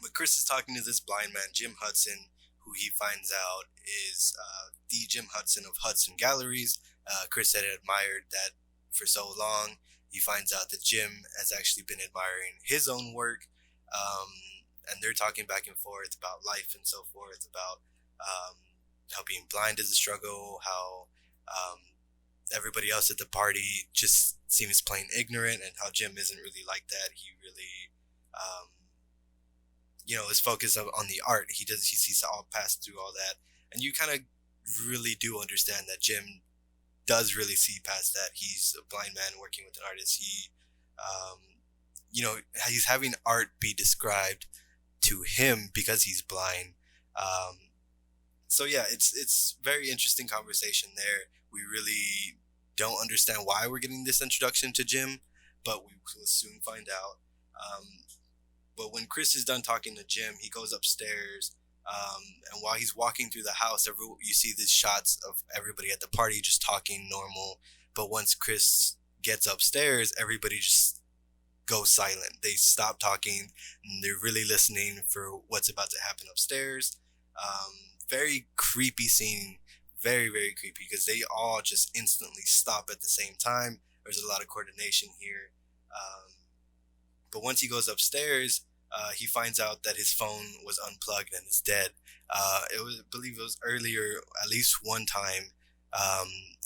But Chris is talking to this blind man, Jim Hudson, who he finds out is the Jim Hudson of Hudson Galleries. Chris had admired that for so long. He finds out that Jim has actually been admiring his own work. And they're talking back and forth about life and so forth, about how being blind is a struggle, how everybody else at the party just seems plain ignorant, and how Jim isn't really like that. He really, is focused on the art. He sees all pass through all that, and you kind of really do understand that Jim does really see past that. He's a blind man working with an artist. He's having art be described to him because he's blind. So yeah, it's very interesting conversation there. We really don't understand why we're getting this introduction to Jim, but we will soon find out. But when Chris is done talking to Jim, he goes upstairs. And while he's walking through the house, you see these shots of everybody at the party just talking normal. But once Chris gets upstairs, everybody just goes silent. They stop talking, and they're really listening for what's about to happen upstairs. Very creepy scene. Very, very creepy, because they all just instantly stop at the same time. There's a lot of coordination here. But once he goes upstairs, he finds out that his phone was unplugged and it's dead. I believe it was earlier, at least one time,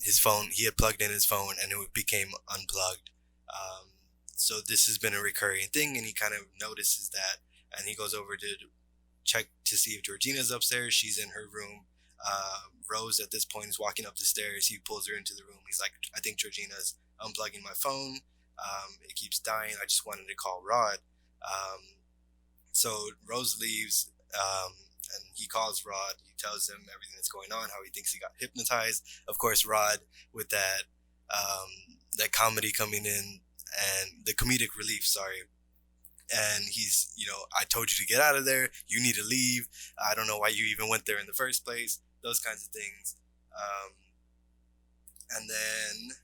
he had plugged in his phone and it became unplugged. So this has been a recurring thing, and he kind of notices that, and he goes over to check to see if Georgina's upstairs. She's in her room. Rose at this point is walking up the stairs. He pulls her into the room. He's like, I think Georgina's unplugging my phone. It keeps dying. I just wanted to call Rod. So Rose leaves, and he calls Rod. He tells him everything that's going on, how he thinks he got hypnotized. Of course, Rod, with that comedy coming in, and the comedic relief, sorry. And he's, I told you to get out of there. You need to leave. I don't know why you even went there in the first place. Those kinds of things. And then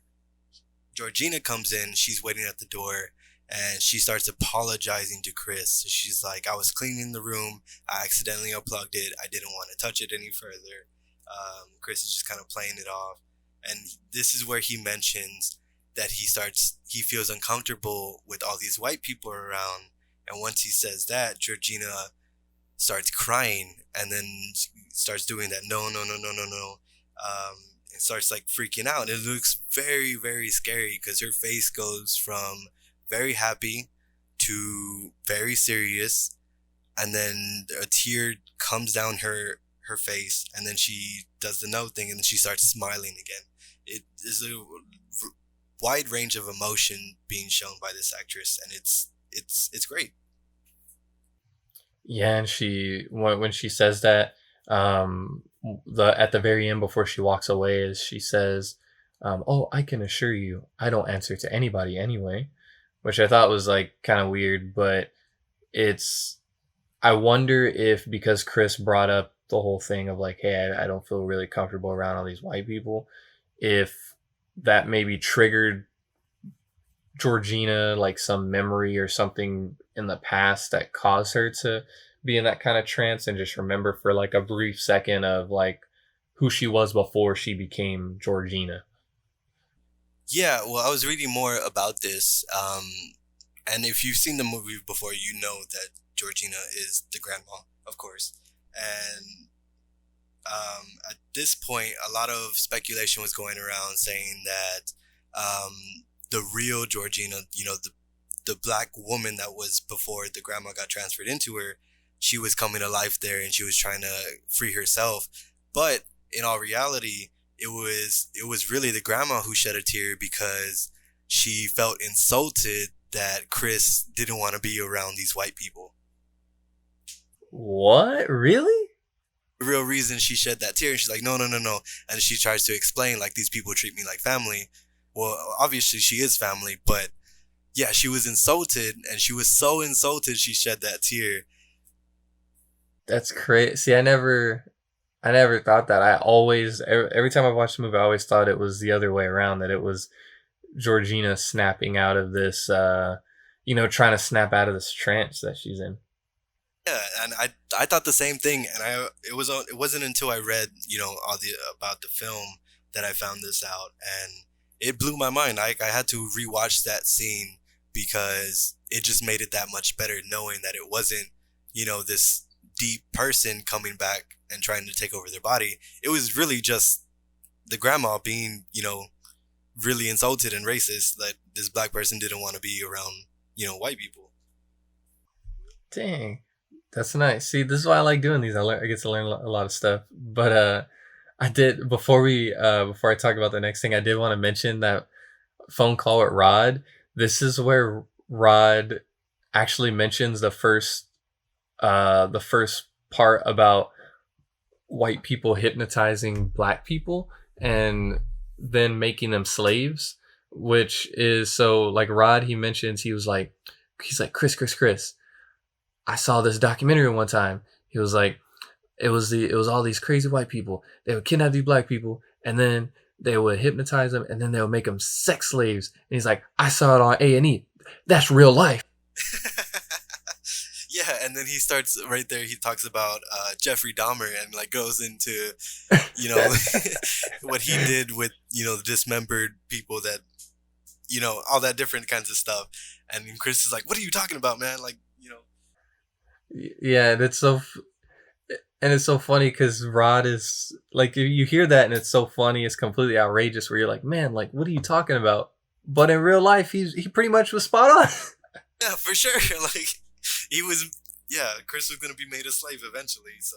Georgina comes in. She's waiting at the door, and she starts apologizing to Chris. She's like, I was cleaning the room. I accidentally unplugged it. I didn't want to touch it any further. Chris is just kind of playing it off. And this is where he mentions that he feels uncomfortable with all these white people around. And once he says that, Georgina starts crying, and then starts doing that no, and starts like freaking out. It looks very, very scary, because her face goes from very happy to very serious, and then a tear comes down her face, and then she does the no thing, and then she starts smiling again. It is a wide range of emotion being shown by this actress, and it's great. Yeah, and when she says that, at the very end before she walks away, is she says, "Oh, I can assure you, I don't answer to anybody anyway," which I thought was like kind of weird, but I wonder if, because Chris brought up the whole thing of like, hey, I don't feel really comfortable around all these white people, if that maybe triggered Georgina like some memory or something in the past that caused her to be in that kind of trance, and just remember for like a brief second of like who she was before she became Georgina. Yeah, well, I was reading more about this, and if you've seen the movie before, you know that Georgina is the grandma, of course. And at this point, a lot of speculation was going around saying that the real Georgina, the black woman that was before the grandma got transferred into her, she was coming to life there, and she was trying to free herself. But in all reality, it was really the grandma who shed a tear, because she felt insulted that Chris didn't want to be around these white people. What? Really? The real reason she shed that tear, and she's like, no. And she tries to explain, like, these people treat me like family. Well, obviously she is family, but yeah, she was insulted, and she was so insulted she shed that tear. That's crazy. See, I never thought that. I always, every time I watched the movie, I always thought it was the other way around, that it was Georgina snapping out of this, trying to snap out of this trance that she's in. Yeah, and I thought the same thing, and it wasn't until I read all the about the film that I found this out, and it blew my mind. I had to rewatch that scene because it just made it that much better, knowing that it wasn't this deep person coming back and trying to take over their body. It was really just the grandma being really insulted and racist that this black person didn't want to be around white people. Dang, that's nice. See, this is why I like doing these. I get to learn a lot of stuff. But I did before I talk about the next thing. I did want to mention that phone call with Rod. This is where Rod actually mentions the first part about white people hypnotizing black people and then making them slaves, which is so like Rod, he mentions he's like, Chris, I saw this documentary one time. He was like, it was all these crazy white people. They would kidnap these black people and then they would hypnotize them and then they would make them sex slaves. And he's like, I saw it on A&E. That's real life. Yeah, and then he starts right there. He talks about Jeffrey Dahmer and like goes into what he did with dismembered people, that all that different kinds of stuff. And then Chris is like, "What are you talking about, man?" Like Yeah, and it's so funny because Rod is like, you hear that and it's so funny. It's completely outrageous. Where you're like, man, like, what are you talking about? But in real life, he pretty much was spot on. Yeah, for sure. Like he was. Yeah, Chris was gonna be made a slave eventually. So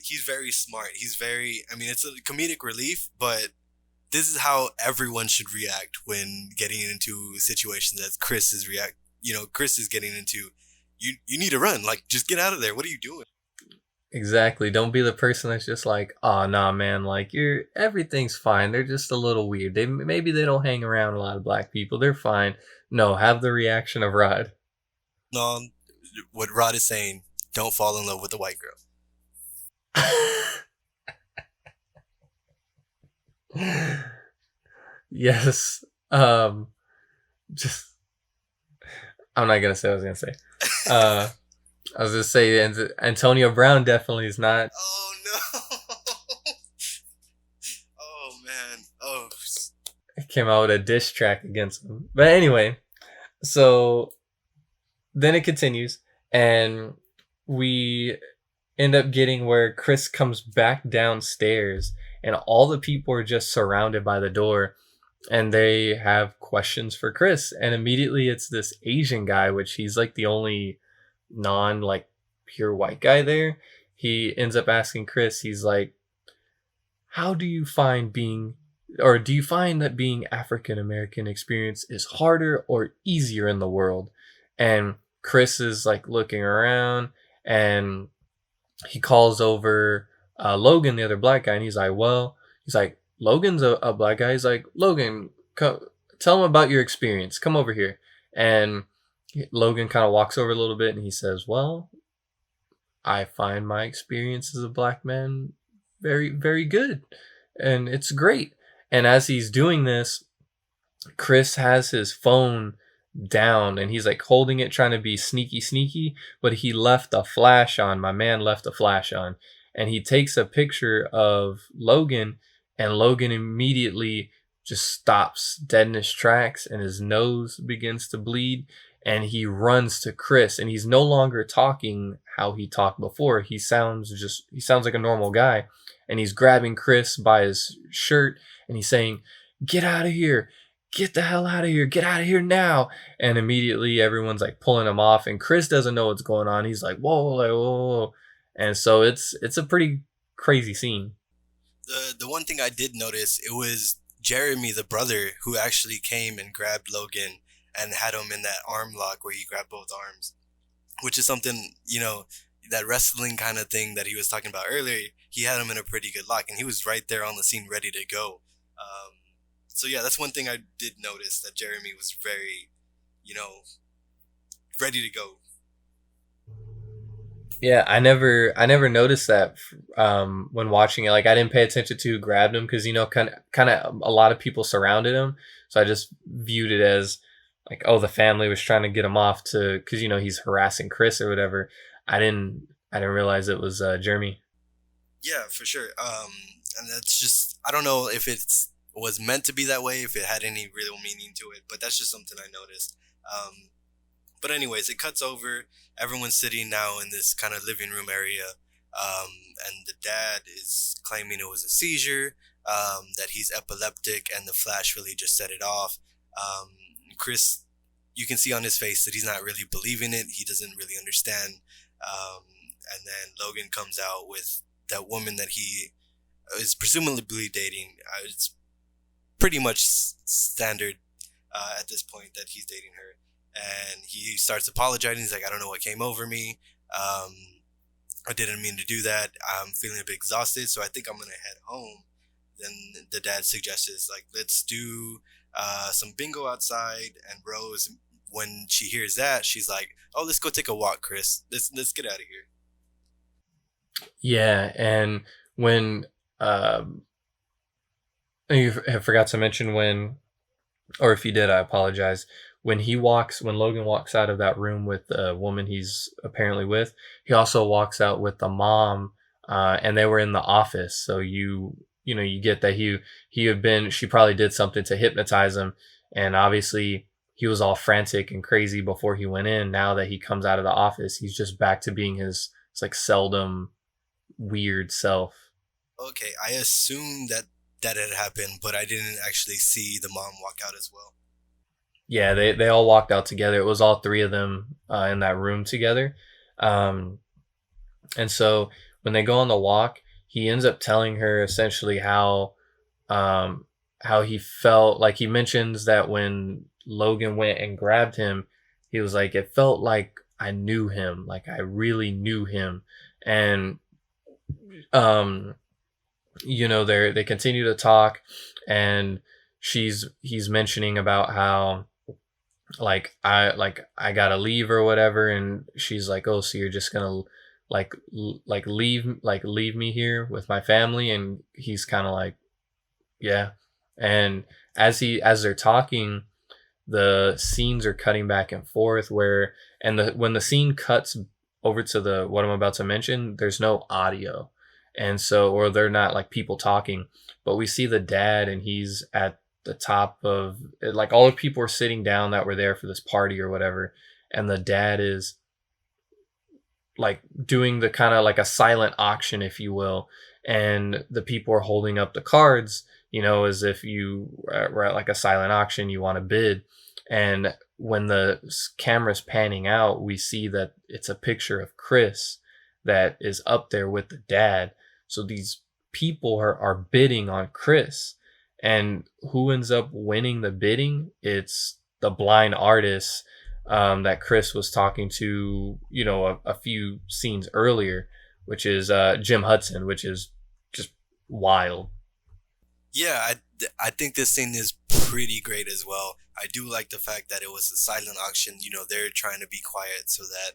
he's very smart. He's very. I mean, it's a comedic relief, but this is how everyone should react when getting into situations that Chris is Chris is getting into. You need to run. Like, just get out of there. What are you doing? Exactly. Don't be the person that's just like, oh nah, man, like everything's fine. They're just a little weird. Maybe they don't hang around a lot of black people. They're fine. No, have the reaction of Rod. No, what Rod is saying, don't fall in love with a white girl. Yes. Just I'm not gonna say what I was gonna say. I was gonna say Antonio Brown definitely is not. Oh no! Oh man! Oh. Came out with a diss track against him. But anyway, so then it continues, and we end up getting where Chris comes back downstairs, and all the people are just surrounded by the door, and they have questions for Chris, and immediately it's this Asian guy, which he's like the only non like pure white guy there. He ends up asking Chris, he's like, how do you find do you find that being African American experience is harder or easier in the world? And Chris is like looking around, and he calls over Logan, the other black guy, and he's like, Logan's a black guy. He's like, Logan, tell him about your experience. Come over here. And Logan kind of walks over a little bit and he says, well, I find my experience as a black man very, very good. And it's great. And as he's doing this, Chris has his phone down and he's like holding it, trying to be sneaky, but he left a flash on. My man left a flash on. And he takes a picture of Logan, and Logan immediately just stops dead in his tracks and his nose begins to bleed. And he runs to Chris, and he's no longer talking how he talked before. He sounds like a normal guy. And he's grabbing Chris by his shirt and he's saying, get out of here. Get the hell out of here. Get out of here now. And immediately everyone's like pulling him off, and Chris doesn't know what's going on. He's like, whoa. And so it's a pretty crazy scene. The one thing I did notice, it was Jeremy, the brother, who actually came and grabbed Logan and had him in that arm lock where he grabbed both arms, which is something, that wrestling kind of thing that he was talking about earlier. He had him in a pretty good lock, and he was right there on the scene ready to go. So yeah, that's one thing I did notice, that Jeremy was very, ready to go. Yeah, I never noticed that when watching it. Like I didn't pay attention to who grabbed him because kind of a lot of people surrounded him, so I just viewed it as like, oh, the family was trying to get him off to because he's harassing Chris or whatever. I didn't realize it was Jeremy. Yeah, for sure. And that's just I don't know if it's was meant to be that way, if it had any real meaning to it, but that's just something I noticed. But anyways, it cuts over. Everyone's sitting now in this kind of living room area, and the dad is claiming it was a seizure, that he's epileptic, and the flash really just set it off. Um, Chris, you can see on his face that he's not really believing it. He doesn't really understand. Um, and then Logan comes out with that woman that he is presumably dating. It's pretty much standard at this point that he's dating her. And he starts apologizing. He's like, I don't know what came over me. Um, I didn't mean to do that. I'm feeling a bit exhausted, so I think I'm going to head home. Then the dad suggests, like, let's do some bingo outside. And Rose, when she hears that, she's like, oh, let's go take a walk, Chris. Let's get out of here. Yeah, and when you have forgot to mention when, or if you did, I apologize. When Logan walks out of that room with the woman he's apparently with, he also walks out with the mom, and they were in the office. So you get that she probably did something to hypnotize him, and obviously he was all frantic and crazy before he went in. Now that he comes out of the office, he's just back to being his like seldom weird self. Okay, I assumed that had happened, but I didn't actually see the mom walk out as well. Yeah, they all walked out together. It was all three of them in that room together. Um, and so when they go on the walk, he ends up telling her essentially how he felt. Like he mentions that when Logan went and grabbed him, he was like, it felt like I knew him, like I really knew him. And um, they continue to talk, and he's mentioning about how I gotta leave or whatever, and she's like, oh, so you're just gonna leave me here with my family? And he's kind of like, yeah. And as they're talking, the scenes are cutting back and forth when the scene cuts over to the what I'm about to mention, there's no audio. And so, or they're not like people talking, but we see the dad, and he's at the top of, like, all the people are sitting down that were there for this party or whatever, and the dad is like doing the kind of like a silent auction, if you will, and the people are holding up the cards, as if you were at like a silent auction, you want to bid. And when the camera's panning out, we see that it's a picture of Chris that is up there with the dad. So these people are bidding on Chris. And who ends up winning the bidding? It's the blind artist that Chris was talking to, a few scenes earlier, which is Jim Hudson, which is just wild. Yeah, I think this scene is pretty great as well. I do like the fact that it was a silent auction. They're trying to be quiet so that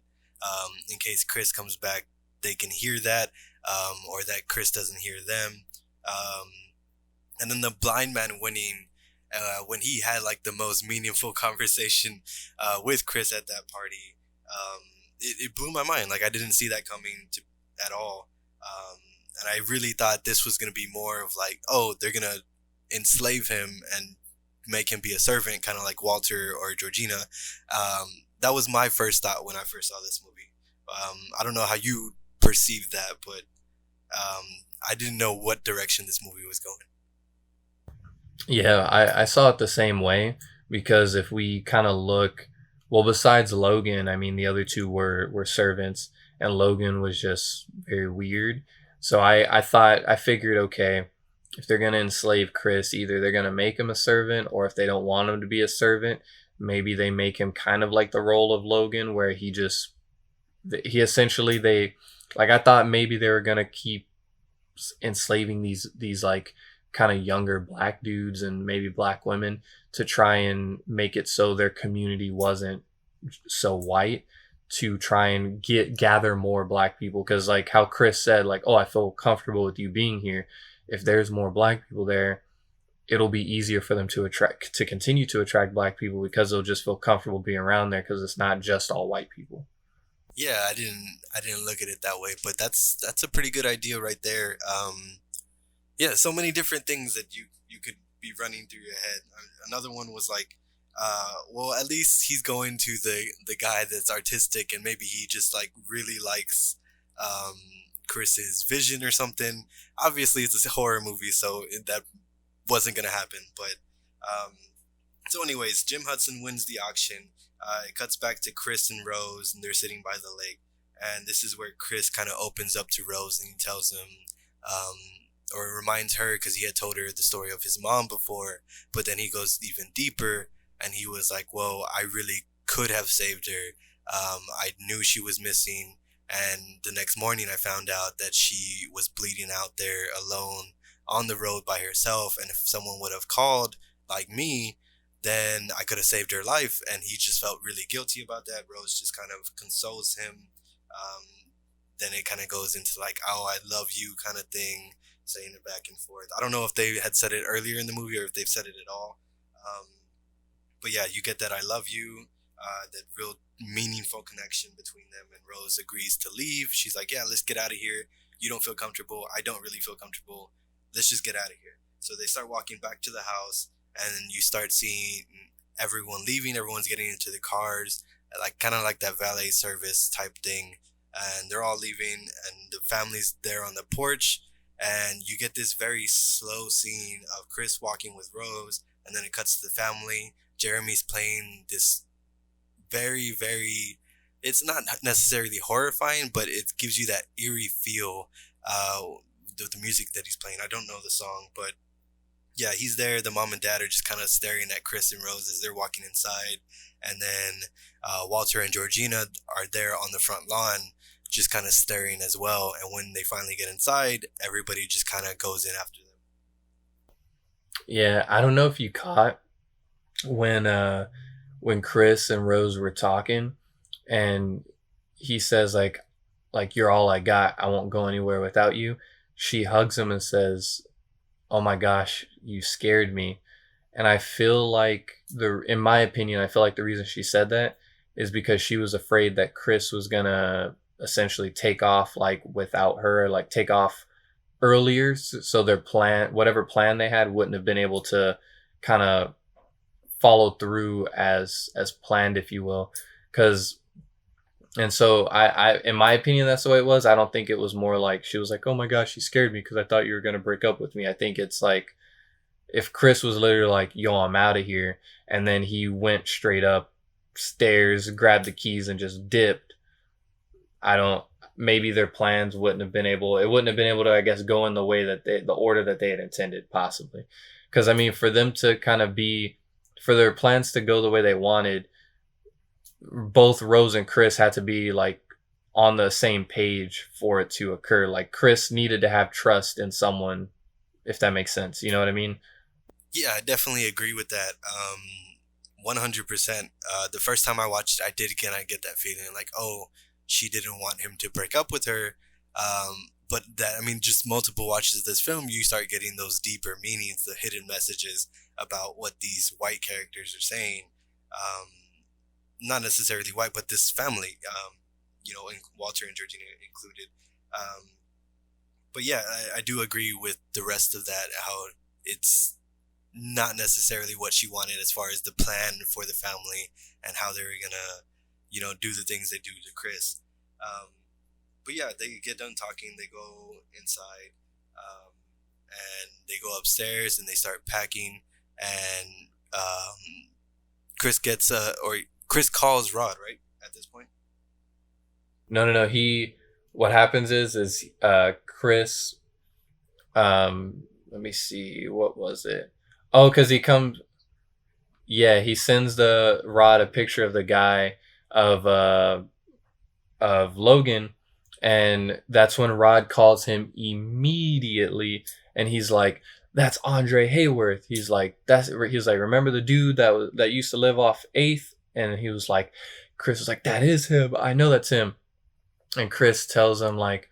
in case Chris comes back, they can hear that, or that Chris doesn't hear them. And then the blind man winning, when he had like the most meaningful conversation with Chris at that party, it blew my mind. Like I didn't see that coming at all. And I really thought this was going to be more of like, oh, they're going to enslave him and make him be a servant, kind of like Walter or Georgina. That was my first thought when I first saw this movie. I don't know how you perceived that, but I didn't know what direction this movie was going. Yeah, I saw it the same way, because if we kind of look, well, besides Logan, I mean, the other two were servants, and Logan was just very weird. So I figured, okay, if they're going to enslave Chris, either they're going to make him a servant, or if they don't want him to be a servant, maybe they make him kind of like the role of Logan, where he essentially, I thought maybe they were going to keep enslaving these like kind of younger black dudes and maybe black women to try and make it so their community wasn't so white, to try and gather more black people, because like how Chris said, like, oh, I feel comfortable with you being here. If there's more black people there, it'll be easier for them to continue to attract black people, because they'll just feel comfortable being around there, because it's not just all white people. Yeah, I didn't look at it that way, but that's a pretty good idea right there. Yeah, so many different things that you could be running through your head. Another one was like, well, at least he's going to the guy that's artistic, and maybe he just like really likes Chris's vision or something. Obviously, it's a horror movie, so that wasn't gonna happen. But so, anyways, Jim Hudson wins the auction. It cuts back to Chris and Rose, and they're sitting by the lake. And this is where Chris kind of opens up to Rose, and he tells him, or reminds her, because he had told her the story of his mom before, but then he goes even deeper, and he was like, well, I really could have saved her. I knew she was missing, and the next morning I found out that she was bleeding out there alone on the road by herself, and if someone would have called, like me, then I could have saved her life. And he just felt really guilty about that. Rose just kind of consoles him. Then it kind of goes into like, oh, I love you kind of thing, saying it back and forth. I don't know if they had said it earlier in the movie or if they've said it at all. But yeah, you get that I love you, that real meaningful connection between them. And Rose agrees to leave. She's like, yeah, let's get out of here. You don't feel comfortable. I don't really feel comfortable. Let's just get out of here. So they start walking back to the house, and you start seeing everyone leaving. Everyone's getting into the cars, like kind of like that valet service type thing. And they're all leaving, and the family's there on the porch. And you get this very slow scene of Chris walking with Rose, and then it cuts to the family. Jeremy's playing this very, very, it's not necessarily horrifying, but it gives you that eerie feel, the music that he's playing. I don't know the song, but yeah, he's there. The mom and dad are just kind of staring at Chris and Rose as they're walking inside. And then Walter and Georgina are there on the front lawn, just kind of staring as well. And when they finally get inside, everybody just kind of goes in after them. Yeah, I don't know if you caught when Chris and Rose were talking, and he says like you're all I got. I won't go anywhere without you. She hugs him and says, oh my gosh, you scared me. And I feel like in my opinion, I feel like the reason she said that is because she was afraid that Chris was gonna essentially take off like without her, like take off earlier, so their plan, whatever plan they had, wouldn't have been able to kind of follow through as planned, if you will. And so I in my opinion, that's the way it was. I don't think it was more like she was like, oh my gosh, she scared me because I thought you were going to break up with me. I think it's like if Chris was literally like, yo, I'm out of here, and then he went straight up stairs, grabbed the keys, and just dipped, maybe their plans wouldn't have been able to, I guess, go in the way that the order that they had intended, possibly. Because I mean, for their plans to go the way they wanted, both Rose and Chris had to be like on the same page for it to occur. Like Chris needed to have trust in someone, if that makes sense. You know what I mean? Yeah, I definitely agree with that. 100%. The first time I watched it, I get that feeling like, oh, she didn't want him to break up with her. But just multiple watches of this film, you start getting those deeper meanings, the hidden messages about what these white characters are saying. Not necessarily white, but this family, and Walter and Georgina included. But yeah, I do agree with the rest of that, how it's not necessarily what she wanted as far as the plan for the family and how they were gonna, do the things they do to Chris. But yeah, they get done talking, they go inside, and they go upstairs and they start packing, and Chris calls Rod, right, at this point? No. What happens is Chris, let me see, what was it? Oh, because he comes, yeah, he sends the Rod a picture of the guy of Logan, and that's when Rod calls him immediately, and he's like, that's Andre Hayworth. He's like, remember the dude that used to live off 8th? And he was like, Chris was like, that is him. I know that's him. And Chris tells him like,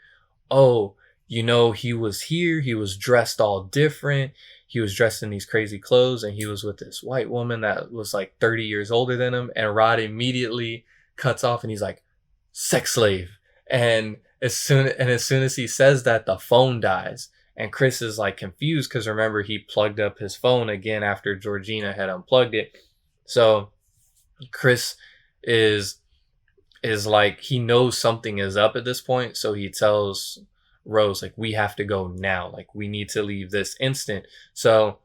oh, he was here. He was dressed all different. He was dressed in these crazy clothes, and he was with this white woman that was like 30 years older than him. And Rod immediately cuts off, and he's like, sex slave. And as soon as he says that, the phone dies. And Chris is like confused because remember, he plugged up his phone again after Georgina had unplugged it. So Chris is like, he knows something is up at this point. So he tells Rose, like, we have to go now. Like, we need to leave this instant. So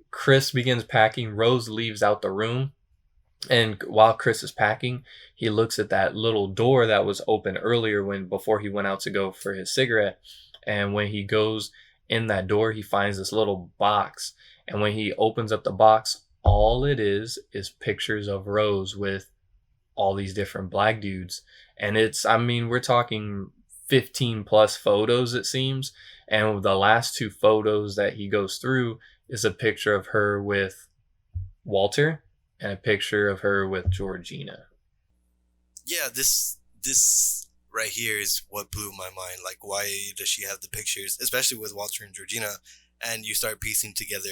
Chris begins packing. Rose leaves out the room. And while Chris is packing, he looks at that little door that was open earlier before he went out to go for his cigarette. And when he goes in that door, he finds this little box. And when he opens up the box, all it is pictures of Rose with all these different black dudes. And we're talking 15 plus photos, it seems. And the last two photos that he goes through is a picture of her with Walter and a picture of her with Georgina. Yeah, this right here is what blew my mind. Like, why does she have the pictures, especially with Walter and Georgina? And you start piecing together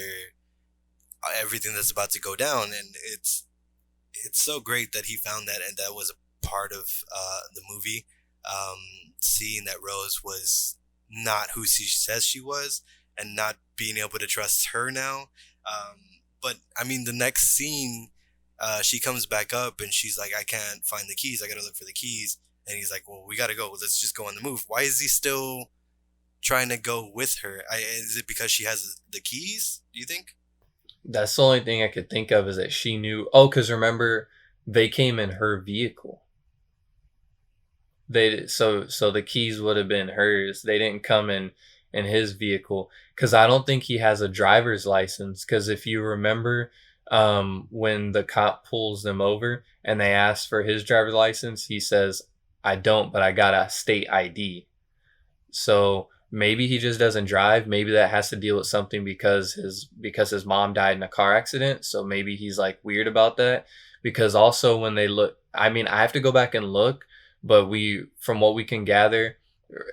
everything that's about to go down, and it's so great that he found that, and that was a part of the movie. Seeing that Rose was not who she says she was, and not being able to trust her now. But I mean, the next scene, she comes back up and she's like, I can't find the keys. I gotta look for the keys. And he's like, well, we gotta go. Let's just go on the move. Why is he still trying to go with her? Is it because she has the keys, do you think? That's the only thing I could think of, is that she knew. Oh, because remember, they came in her vehicle. So the keys would have been hers. They didn't come in his vehicle, because I don't think he has a driver's license. Because if you remember, when the cop pulls them over and they ask for his driver's license, he says, I don't, but I got a state ID. So maybe he just doesn't drive. Maybe that has to deal with something because his mom died in a car accident. So maybe he's like weird about that. Because also when they look, I mean, I have to go back and look, but from what we can gather,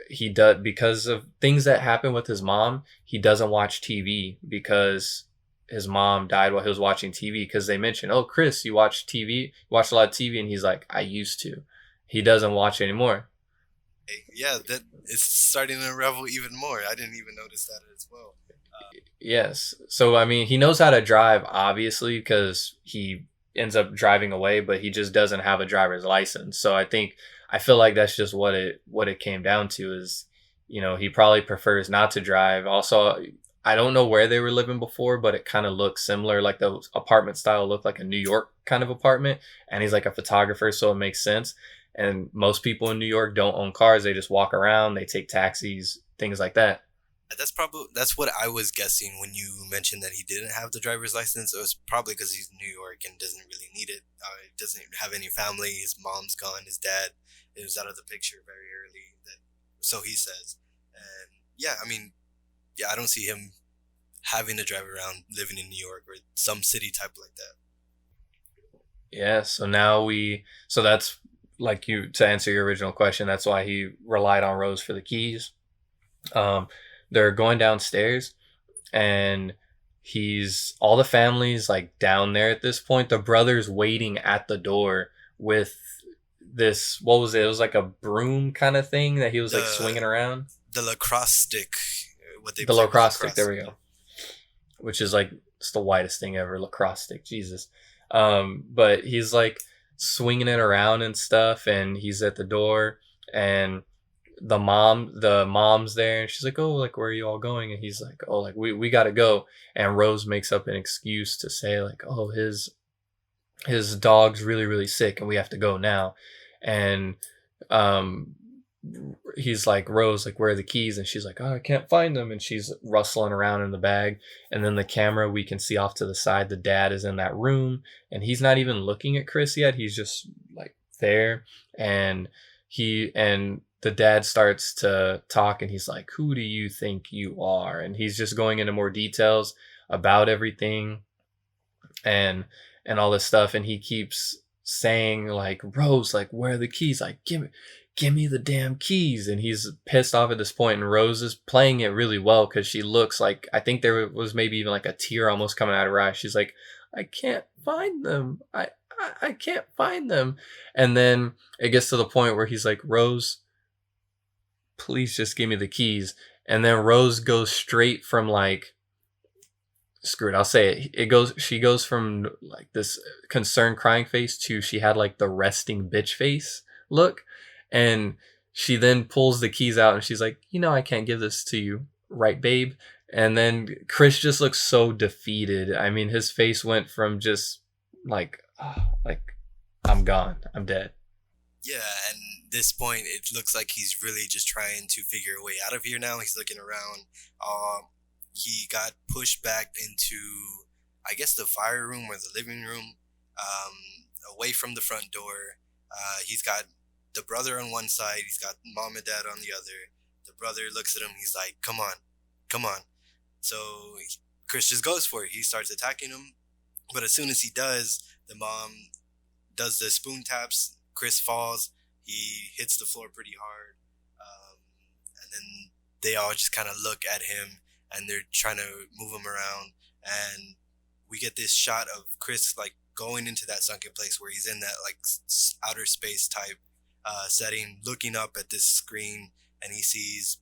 he does, because of things that happen with his mom, he doesn't watch TV because his mom died while he was watching TV. Because they mentioned, oh, Chris, you watch TV, you watch a lot of TV, and he's like, I used to. He doesn't watch anymore. Yeah, that it's starting to unravel even more. I didn't even notice that as well. Yes. So, I mean, he knows how to drive, obviously, because he ends up driving away, but he just doesn't have a driver's license. So I feel like that's just what it came down to, is, he probably prefers not to drive. Also, I don't know where they were living before, but it kind of looks similar. Like the apartment style looked like a New York kind of apartment, and he's like a photographer, so it makes sense. And most people in New York don't own cars. They just walk around, they take taxis, things like that. That's what I was guessing when you mentioned that he didn't have the driver's license. It was probably because he's in New York and doesn't really need it. He doesn't have any family. His mom's gone. His dad is out of the picture very early. So he says. And yeah, I mean, yeah, I don't see him having to drive around living in New York or some city type like that. Yeah, so that's, like, to answer your original question, that's why he relied on Rose for the keys. They're going downstairs, and all the family's like down there at this point. The brother's waiting at the door with this, what was it? It was like a broom kind of thing that he was like swinging around. The lacrosse stick. The lacrosse stick, there we go. Which is like, it's the whitest thing ever, lacrosse stick, Jesus. But he's like swinging it around and stuff, and he's at the door, and the mom's there, and she's like, oh, like, where are you all going? And he's like, oh, like, we gotta go. And Rose makes up an excuse to say, like, oh, his dog's really, really sick and we have to go now. And he's like, Rose, like, where are the keys? And she's like, oh, I can't find them. And she's rustling around in the bag. And then the camera, we can see off to the side, the dad is in that room, and he's not even looking at Chris yet. He's just like there. And the dad starts to talk, and he's like, who do you think you are? And he's just going into more details about everything and all this stuff. And he keeps saying like, Rose, like, where are the keys? Like, give me the damn keys. And he's pissed off at this point, and Rose is playing it really well because she looks like, I think there was maybe even like a tear almost coming out of her eye. She's like, I can't find them. I can't find them. And then it gets to the point where he's like, Rose, please just give me the keys. And then Rose goes straight from like, screw it, I'll say it. She goes from like this concerned crying face to she had like the resting bitch face look. And she then pulls the keys out and she's like, I can't give this to you. Right, babe? And then Chris just looks so defeated. I mean, his face went from just like, like, I'm gone. I'm dead. Yeah, and this point, it looks like he's really just trying to figure a way out of here now. He's looking around. He got pushed back into, I guess, the fire room or the living room, away from the front door. He's got the brother on one side. He's got mom and dad on the other. The brother looks at him. He's like, come on, come on. So Chris just goes for it. He starts attacking him. But as soon as he does, the mom does the spoon taps. Chris falls. He hits the floor pretty hard. And then they all just kind of look at him and they're trying to move him around. And we get this shot of Chris like going into that sunken place where he's in that like outer space type setting, looking up at this screen, and he sees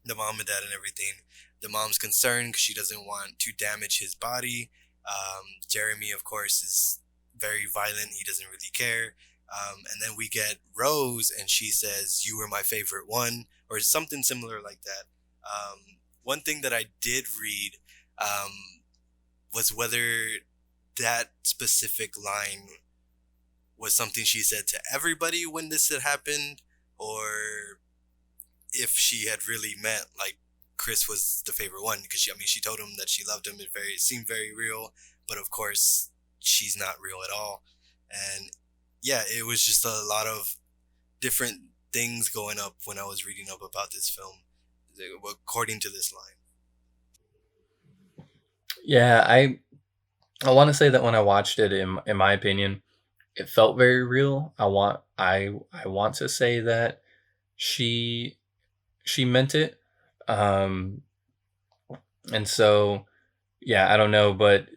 the mom and dad and everything. The mom's concerned because she doesn't want to damage his body. Jeremy, of course, is very violent. He doesn't really care. And then we get Rose, and she says, "You were my favorite one," or something similar like that. One thing that I did read was whether that specific line was something she said to everybody when this had happened, or if she had really meant like Chris was the favorite one, because she told him that she loved him. It seemed very real, but of course she's not real at all. And yeah, it was just a lot of different things going up when I was reading up about this film, according to this line. Yeah, I want to say that when I watched it, in my opinion, it felt very real. I want to say that she meant it. And so yeah, I don't know, but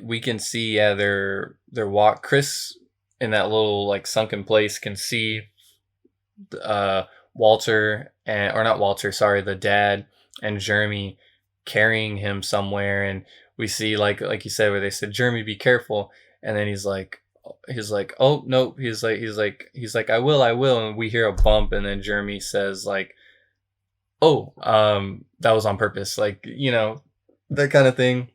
we can see, yeah, their walk. Chris in that little like sunken place can see Walter, or not Walter, sorry, the dad and Jeremy carrying him somewhere, and we see like you said, where they said, Jeremy, be careful, and then he's like, oh no, he's like, I will, and we hear a bump, and then Jeremy says like, oh, that was on purpose, like, that kind of thing.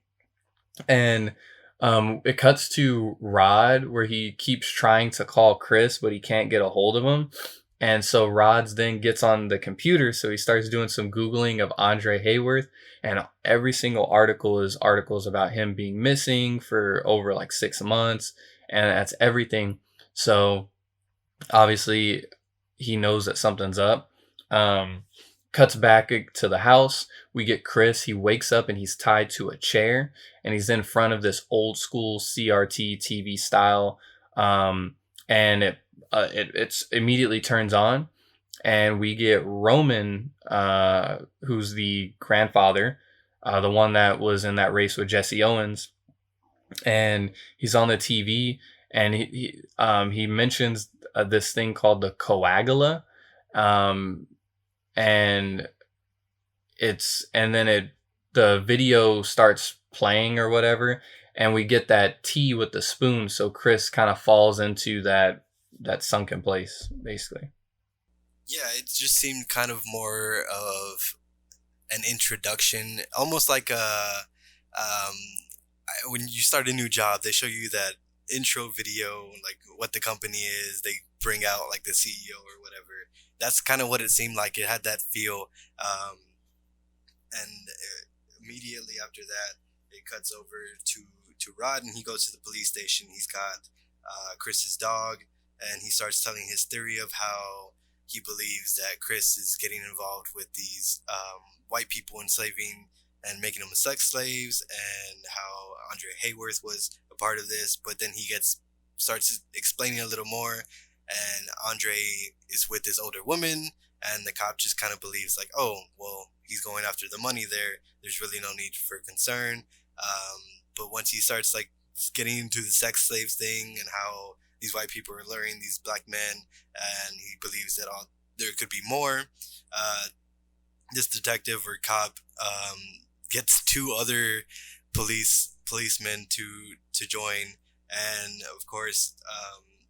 And it cuts to Rod, where he keeps trying to call Chris, but he can't get a hold of him. And so Rod's then gets on the computer, so he starts doing some Googling of Andre Hayworth, and every single article is articles about him being missing for over like 6 months, and that's everything. So obviously he knows that something's up. Cuts back to the house. We get Chris. He wakes up and he's tied to a chair, and he's in front of this old school CRT TV style, and it's immediately turns on, and we get Roman, who's the grandfather, the one that was in that race with Jesse Owens, and he's on the TV, and he mentions this thing called the coagula, and the video starts playing or whatever, and we get that tea with the spoon, so Chris kind of falls into that sunken place, basically. Yeah, it just seemed kind of more of an introduction, almost like when you start a new job, they show you that intro video, like what the company is. They bring out like the CEO or whatever. That's kind of what it seemed like. It had that feel, and immediately after that, it cuts over to Rod, and he goes to the police station. He's got Chris's dog, and he starts telling his theory of how he believes that Chris is getting involved with these white people enslaving and making them sex slaves, and how Andre Hayworth was a part of this. But then he gets starts explaining a little more, and Andre is with this older woman, and the cop just kind of believes like, oh, well, he's going after the money there. There's really no need for concern. But once he starts like getting into the sex slaves thing and how these white people are luring these black men, and he believes that there could be more. This detective or cop gets two other policemen to join, and of course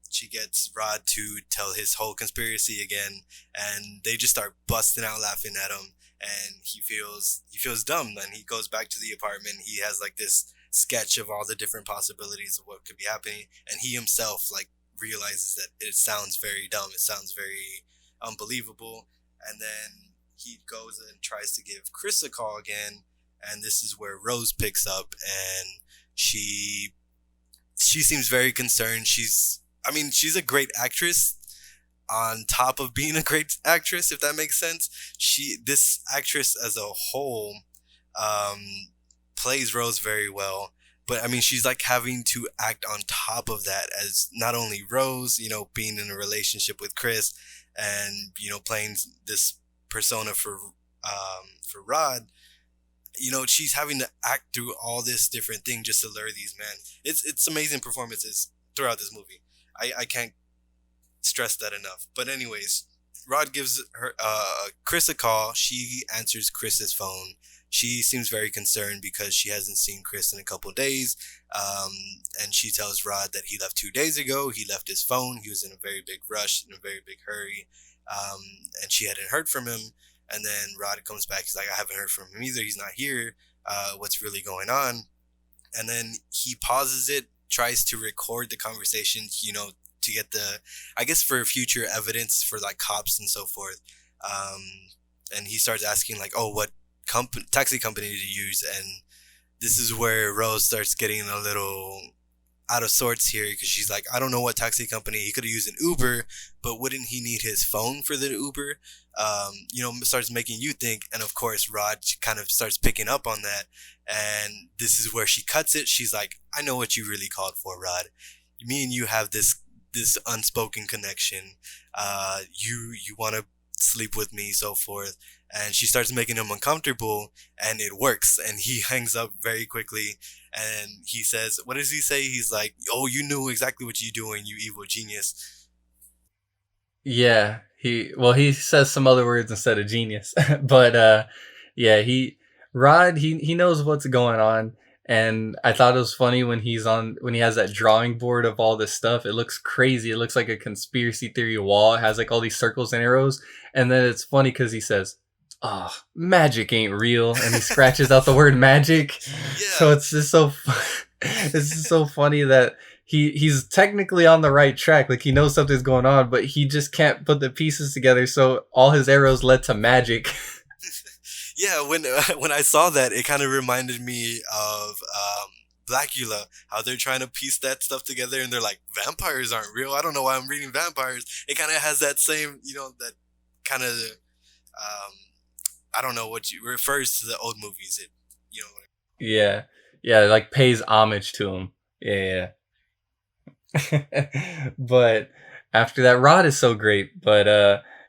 she gets Rod to tell his whole conspiracy again, and they just start busting out laughing at him, and he feels dumb, and he goes back to the apartment. He has like this sketch of all the different possibilities of what could be happening, and he himself like realizes that it sounds very dumb, it sounds very unbelievable, and then he goes and tries to give Chris a call again, and this is where Rose picks up, and she seems very concerned. She's a great actress on top of being a great actress, if that makes sense. This actress as a whole plays Rose very well, but I mean, she's like having to act on top of that as not only Rose, being in a relationship with Chris, and playing this persona for Rod. She's having to act through all this different thing just to lure these men. It's amazing performances throughout this movie. I can't stress that enough. But anyways, Rod gives Chris a call. She answers Chris's phone. She seems very concerned because she hasn't seen Chris in a couple of days. And she tells Rod that he left 2 days ago. He left his phone. He was in a very big rush, in a very big hurry. And she hadn't heard from him. And then Rod comes back. He's like, I haven't heard from him either. He's not here. What's really going on? And then he pauses it, tries to record the conversation, to get for future evidence for like cops and so forth. And he starts asking like, oh, what taxi company did you use? And this is where Rose starts getting a little out of sorts here, because she's like, I don't know what taxi company. He could have used an Uber, but wouldn't he need his phone for the Uber? Starts making you think. And of course, Rod kind of starts picking up on that. And this is where she cuts it. She's like, I know what you really called for, Rod. Me and you have this unspoken connection. You want to sleep with me, so forth. And she starts making him uncomfortable, and it works. And he hangs up very quickly. And he says, what does he say? He's like, oh, you knew exactly what you're doing, you evil genius. Yeah, he says some other words instead of genius. But yeah, Rod knows what's going on. And I thought it was funny when he has that drawing board of all this stuff. It looks crazy. It looks like a conspiracy theory wall. It has like all these circles and arrows. And then it's funny because he says, oh, magic ain't real. And he scratches out the word magic. Yeah. So it's just so funny that he's technically on the right track. Like, he knows something's going on, but he just can't put the pieces together. So all his arrows led to magic. Yeah, when I saw that, it kind of reminded me of Blackula, how they're trying to piece that stuff together, and they're like, vampires aren't real. I don't know why I'm reading vampires. It kind of has that same, that kind of, I don't know what refers to the old movies. Yeah, like pays homage to him. Yeah. But after that, Rod is so great. But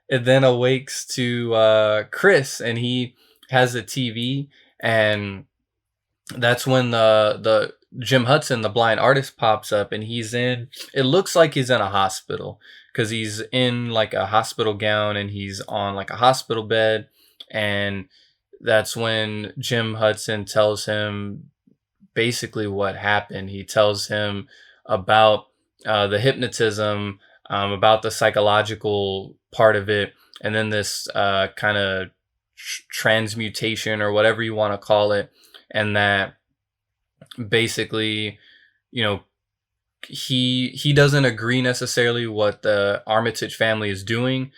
it then awakes to Chris, and he has a TV, and that's when the Jim Hudson, the blind artist, pops up, and it looks like he's in a hospital, because he's in like a hospital gown, and he's on like a hospital bed. And that's when Jim Hudson tells him basically what happened. He tells him about the hypnotism, about the psychological part of it, and then this kind of transmutation, or whatever you want to call it. And that basically, he doesn't agree necessarily what the Armitage family is doing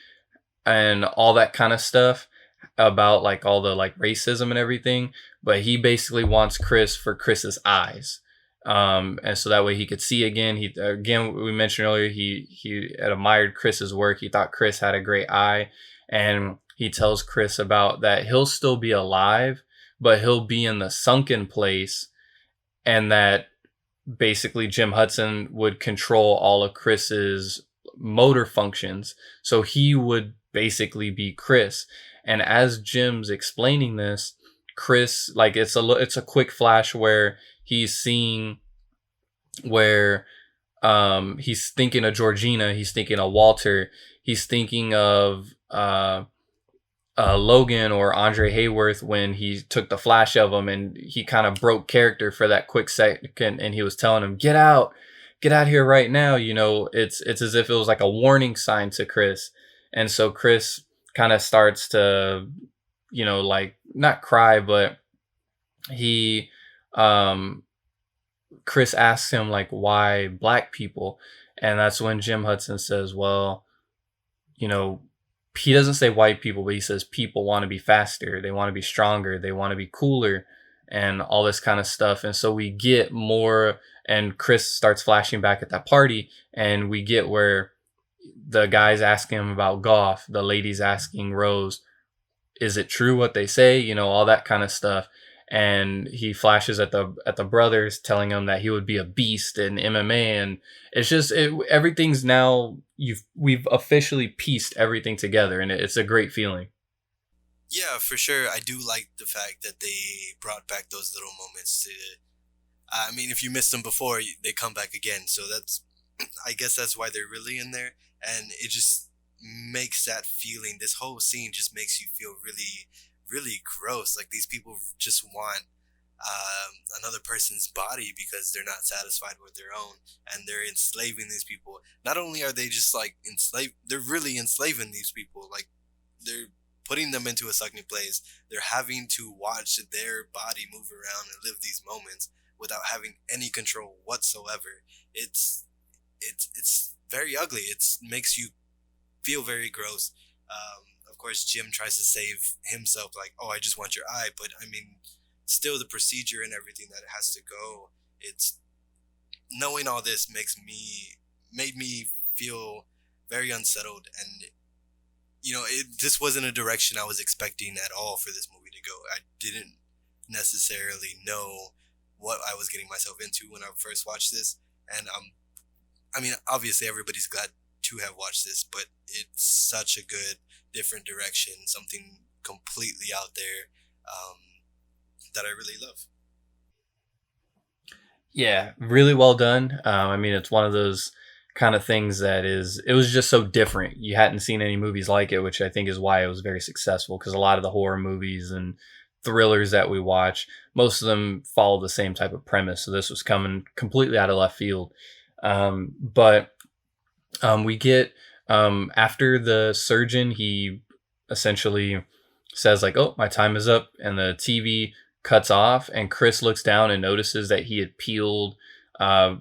and all that kind of stuff about like all the like racism and everything, but he basically wants Chris for Chris's eyes. And so that way he could see again. We mentioned earlier, he had admired Chris's work. He thought Chris had a great eye, and he tells Chris about that he'll still be alive, but he'll be in the sunken place, and that basically Jim Hudson would control all of Chris's motor functions. So he would basically be Chris. And as Jim's explaining this, Chris, like it's a quick flash where he's seeing where he's thinking of Georgina, he's thinking of Walter, he's thinking of Logan or Andre Hayworth when he took the flash of him, and he kind of broke character for that quick second, and he was telling him, get out here right now. You know, it's as if it was like a warning sign to Chris. And so Chris kind of starts to, you know, like not cry, but he Chris asks him like, why black people? And that's when Jim Hudson says, well, you know, he doesn't say white people, but he says people want to be faster, they want to be stronger, they want to be cooler, and all this kind of stuff. And so we get more, and Chris starts flashing back at that party, and we get where the guy's asking him about Goff, the lady's asking Rose, is it true what they say? You know, all that kind of stuff. And he flashes at the brothers, telling them that he would be a beast in MMA, and it's just everything's now we've officially pieced everything together, and it's a great feeling. Yeah, for sure. I do like the fact that they brought back those little moments to. I mean, if you missed them before, they come back again. So that's, I guess that's why they're really in there, and it just makes that feeling. This whole scene just makes you feel really, really gross. Like these people just want another person's body because they're not satisfied with their own, and they're enslaving these people. Not only are they just like enslaved, they're really enslaving these people. Like they're putting them into a sucking place. They're having to watch their body move around and live these moments without having any control whatsoever. It's very ugly. It makes you feel very gross. Of course, Jim tries to save himself, like, oh, I just want your eye. But I mean, still the procedure and everything that it has to go. It's knowing all this made me feel very unsettled, and you know, this wasn't a direction I was expecting at all for this movie to go. I didn't necessarily know what I was getting myself into when I first watched this, and I mean, obviously everybody's glad to have watched this, but it's such a good different direction, something completely out there, that I really love. Yeah, really well done. I mean, it's one of those kind of things that it was just so different. You hadn't seen any movies like it, which I think is why it was very successful, because a lot of the horror movies and thrillers that we watch, most of them follow the same type of premise. So this was coming completely out of left field. But we get, after the surgeon, he essentially says like, oh, my time is up, and the TV cuts off, and Chris looks down and notices that he had peeled,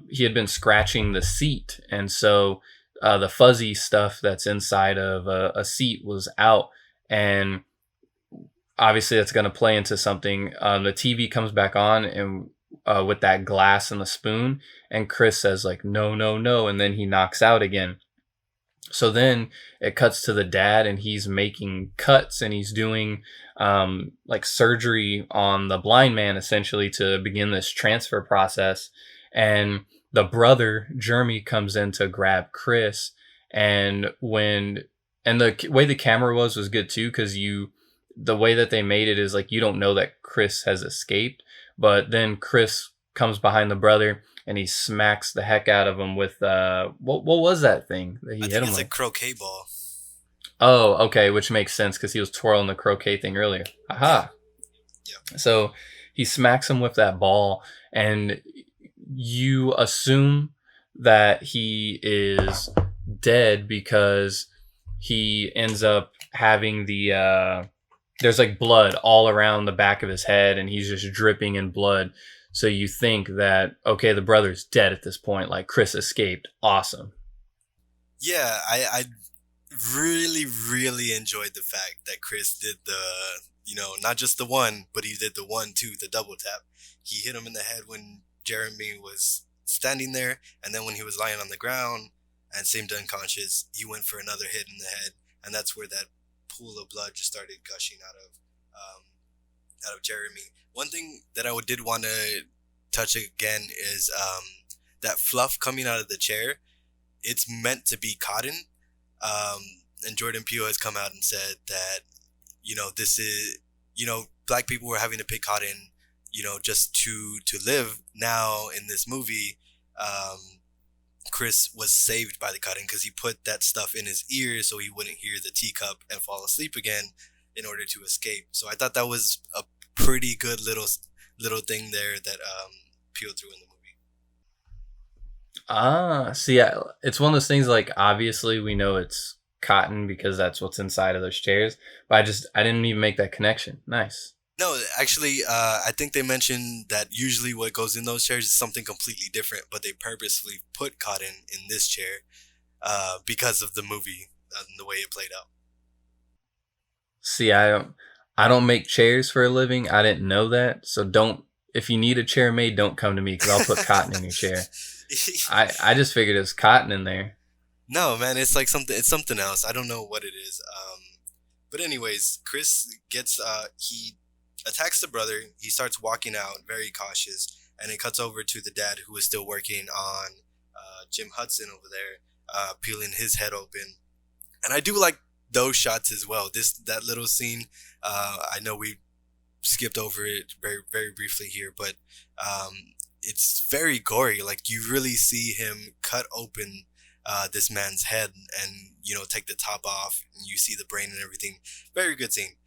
he had been scratching the seat, and so the fuzzy stuff that's inside of a seat was out, and obviously that's going to play into something. The TV comes back on, and with that glass and the spoon, and Chris says like, no, no, no, and then he knocks out again. So then it cuts to the dad, and he's making cuts, and he's doing like surgery on the blind man, essentially, to begin this transfer process. And the brother, Jeremy, comes in to grab Chris. And the way the camera was good too, because the way that they made it is like, you don't know that Chris has escaped, but then Chris comes behind the brother, and he smacks the heck out of him with what was that thing that he hit him with? It's a croquet ball. Oh, okay, which makes sense because he was twirling the croquet thing earlier. Aha. Yeah. So he smacks him with that ball, and you assume that he is dead because he ends up having there's like blood all around the back of his head, and he's just dripping in blood. So you think that, okay, the brother's dead at this point, like Chris escaped. Awesome. Yeah, I really, really enjoyed the fact that Chris did not just the one, but he did the 1, 2, the double tap. He hit him in the head when Jeremy was standing there, and then when he was lying on the ground and seemed unconscious, he went for another hit in the head, and that's where that pool of blood just started gushing out of Jeremy. One thing that I did want to touch again is that fluff coming out of the chair. It's meant to be cotton. And Jordan Peele has come out and said that, this is, black people were having to pick cotton, just to live. Now in this movie, Chris was saved by the cotton because he put that stuff in his ears so he wouldn't hear the teacup and fall asleep again in order to escape. So I thought that was a pretty good little thing there that Peele threw in the movie. See, it's one of those things, like, obviously we know it's cotton because that's what's inside of those chairs, but I didn't even make that connection. Nice. No, actually, I think they mentioned that usually what goes in those chairs is something completely different, but they purposefully put cotton in this chair because of the movie and the way it played out. See, I don't make chairs for a living. I didn't know that. So if you need a chair made, don't come to me because I'll put cotton in your chair. I just figured it was cotton in there. No, man, it's like something else. I don't know what it is. But anyways, Chris he attacks the brother. He starts walking out, very cautious, and it cuts over to the dad, who is still working on Jim Hudson over there, peeling his head open. And I do like those shots as well. That little scene. I know we skipped over it very, very briefly here, but it's very gory. Like, you really see him cut open this man's head and take the top off, and you see the brain and everything. Very good scene.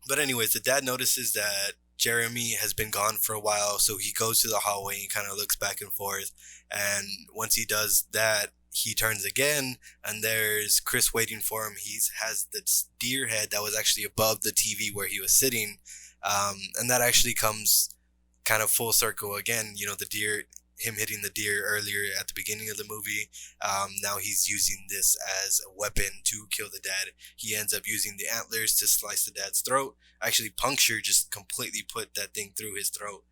But anyways, the dad notices that Jeremy has been gone for a while, so he goes to the hallway and kind of looks back and forth. And once he does that, he turns again, and there's Chris waiting for him. He has this deer head that was actually above the TV where he was sitting, and that actually comes kind of full circle again. The deer, him hitting the deer earlier at the beginning of the movie. Now he's using this as a weapon to kill the dad. He ends up using the antlers to slice the dad's throat. Actually, puncture just completely put that thing through his throat.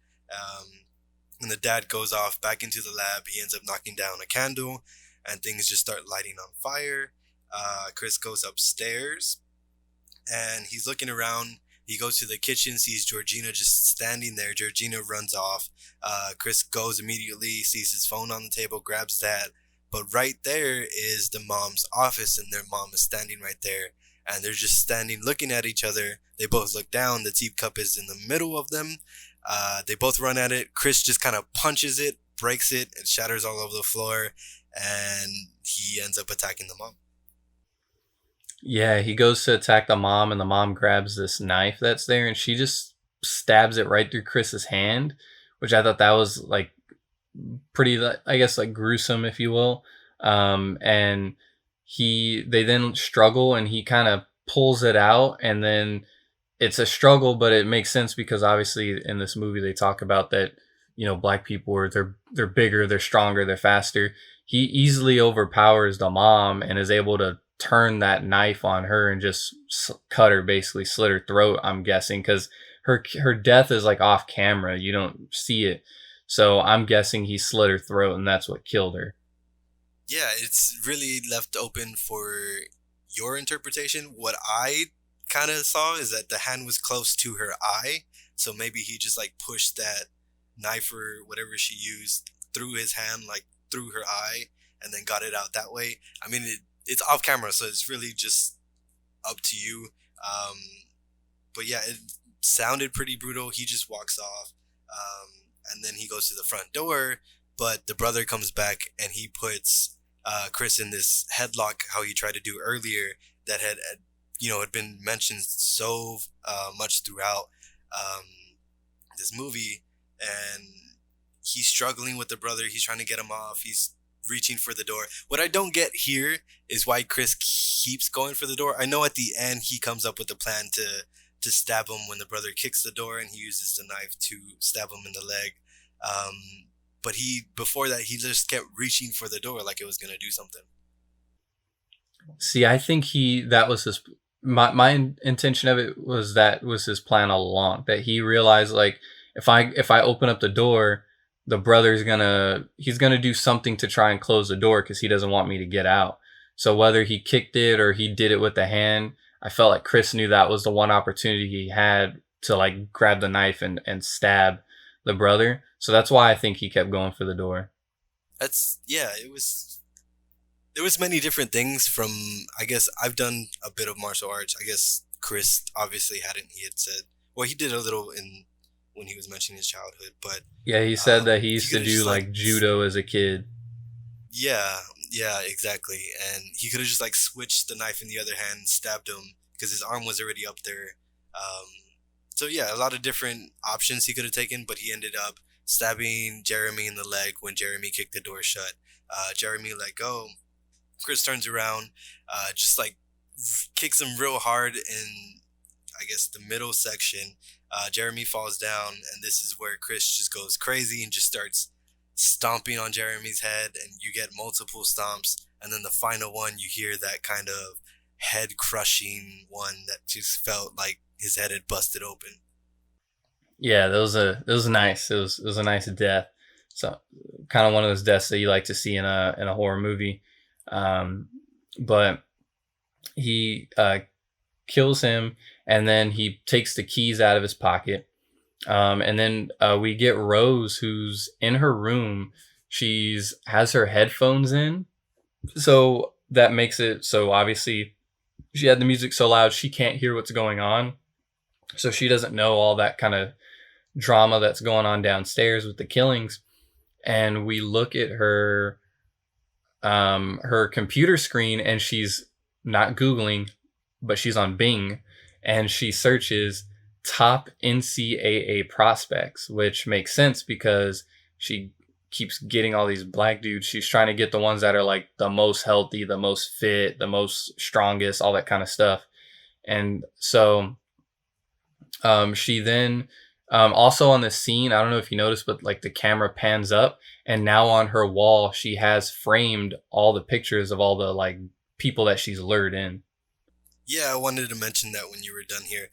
And the dad goes off back into the lab. He ends up knocking down a candle, and things just start lighting on fire. Chris goes upstairs, and he's looking around. He goes to the kitchen, sees Georgina just standing there. Georgina runs off. Chris goes immediately, sees his phone on the table, grabs that. But right there is the mom's office, and their mom is standing right there. And they're just standing looking at each other. They both look down. The teacup is in the middle of them. They both run at it. Chris just kind of punches it, breaks it, and shatters all over the floor. And he ends up attacking the mom. Yeah, he goes to attack the mom, and the mom grabs this knife that's there, and she just stabs it right through Chris's hand, which I thought that was like pretty, I guess, like gruesome, if you will. And they then struggle, and he kind of pulls it out, and then it's a struggle, but it makes sense because obviously in this movie they talk about that, black people they're bigger, they're stronger, they're faster. He easily overpowers the mom and is able to turn that knife on her and just cut her, basically slit her throat, I'm guessing, because her death is like off camera. You don't see it. So I'm guessing he slit her throat, and that's what killed her. Yeah, it's really left open for your interpretation. What I kind of saw is that the hand was close to her eye. So maybe he just like pushed that knife or whatever she used through his hand, like through her eye, and then got it out that way. I mean, it's off camera, so it's really just up to you. But yeah, it sounded pretty brutal. He just walks off, and then he goes to the front door, but the brother comes back and he puts Chris in this headlock, how he tried to do earlier, that had been mentioned so much throughout this movie. And he's struggling with the brother. He's trying to get him off. He's reaching for the door. What I don't get here is why Chris keeps going for the door. I know at the end he comes up with a plan to stab him when the brother kicks the door, and he uses the knife to stab him in the leg. But before that, he just kept reaching for the door like it was going to do something. See, I think that was his. My intention of it was that was his plan all along. That he realized, like, if I open up the door, the brother's he's gonna do something to try and close the door because he doesn't want me to get out. So whether he kicked it or he did it with the hand, I felt like Chris knew that was the one opportunity he had to like grab the knife and stab the brother. So that's why I think he kept going for the door. It was. There was many different things from. I guess I've done a bit of martial arts. I guess Chris obviously hadn't. He had said, well, he did a little in when he was mentioning his childhood, but Yeah, he said that he he used could to have do just like judo as a kid. yeah, yeah, exactly. And he could have just like switched the knife in the other hand, stabbed him because his arm was already up there. Um, so yeah, a lot of different options he could have taken, but he ended up stabbing Jeremy in the leg when Jeremy kicked the door shut. Jeremy let go. Chris turns around, just like kicks him real hard in, I guess, the middle section. Jeremy falls down, and this is where Chris just goes crazy and just starts stomping on Jeremy's head, and you get multiple stomps, and then the final one, you hear that kind of head crushing one that just felt like his head had busted open. Yeah, that was nice. It was a nice death. So kind of one of those deaths that you like to see in a horror movie. But he kills him, and then he takes the keys out of his pocket. And then we get Rose, who's in her room. She's has her headphones in, so that makes it so obviously she had the music so loud she can't hear what's going on. So she doesn't know all that kind of drama that's going on downstairs with the killings. And we look at her her computer screen, and she's not Googling, but she's on Bing, and she searches top NCAA prospects, which makes sense because she keeps getting all these black dudes. She's trying to get the ones that are like the most healthy, the most fit, the most strongest, all that kind of stuff. And so she then also on the scene, I don't know if you noticed, but like the camera pans up, and now on her wall she has framed all the pictures of all the like people that she's lured in. Yeah, I wanted to mention that when you were done here.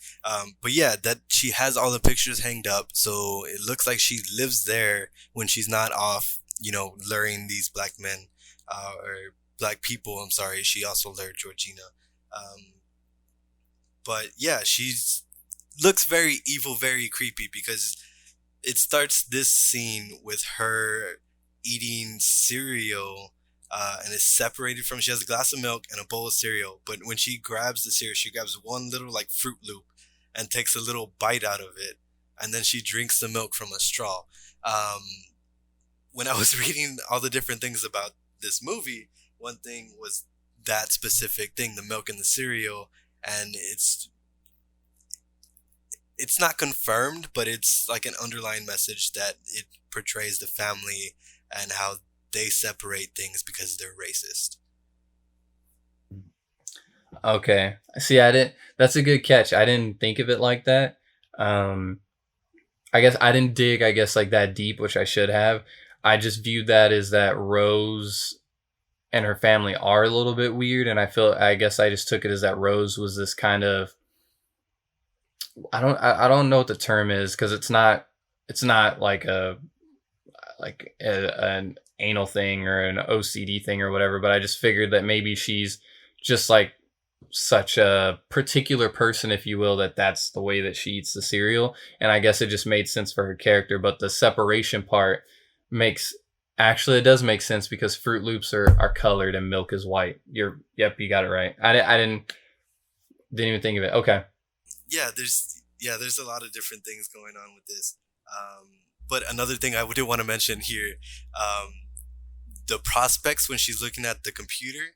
But yeah, that she has all the pictures hanged up, so it looks like she lives there when she's not off, luring these black men, or black people. I'm sorry, she also lured Georgina. But yeah, she's looks very evil, very creepy, because it starts this scene with her eating cereal, and is separated from. She has a glass of milk and a bowl of cereal, but when she grabs the cereal, she grabs one little like Fruit Loop and takes a little bite out of it, and then she drinks the milk from a straw. When I was reading all the different things about this movie, one thing was that specific thing, the milk and the cereal, and it's not confirmed, but it's like an underlying message that it portrays the family and how they separate things because they're racist. Okay. See, that's a good catch. I didn't think of it like that. I guess I didn't dig, like that deep, which I should have. I just viewed that as that Rose and her family are a little bit weird. And I guess I just took it as that Rose was this kind of, I don't know what the term is, because it's not like an anal thing or an OCD thing or whatever, but I just figured that maybe she's just like such a particular person, if you will, that's the way that she eats the cereal. And I guess it just made sense for her character. But the separation part it does make sense, because Fruit Loops are colored and milk is white. You got it right. I didn't even think of it. Okay. There's a lot of different things going on with this. But another thing I did want to mention here, the prospects when she's looking at the computer,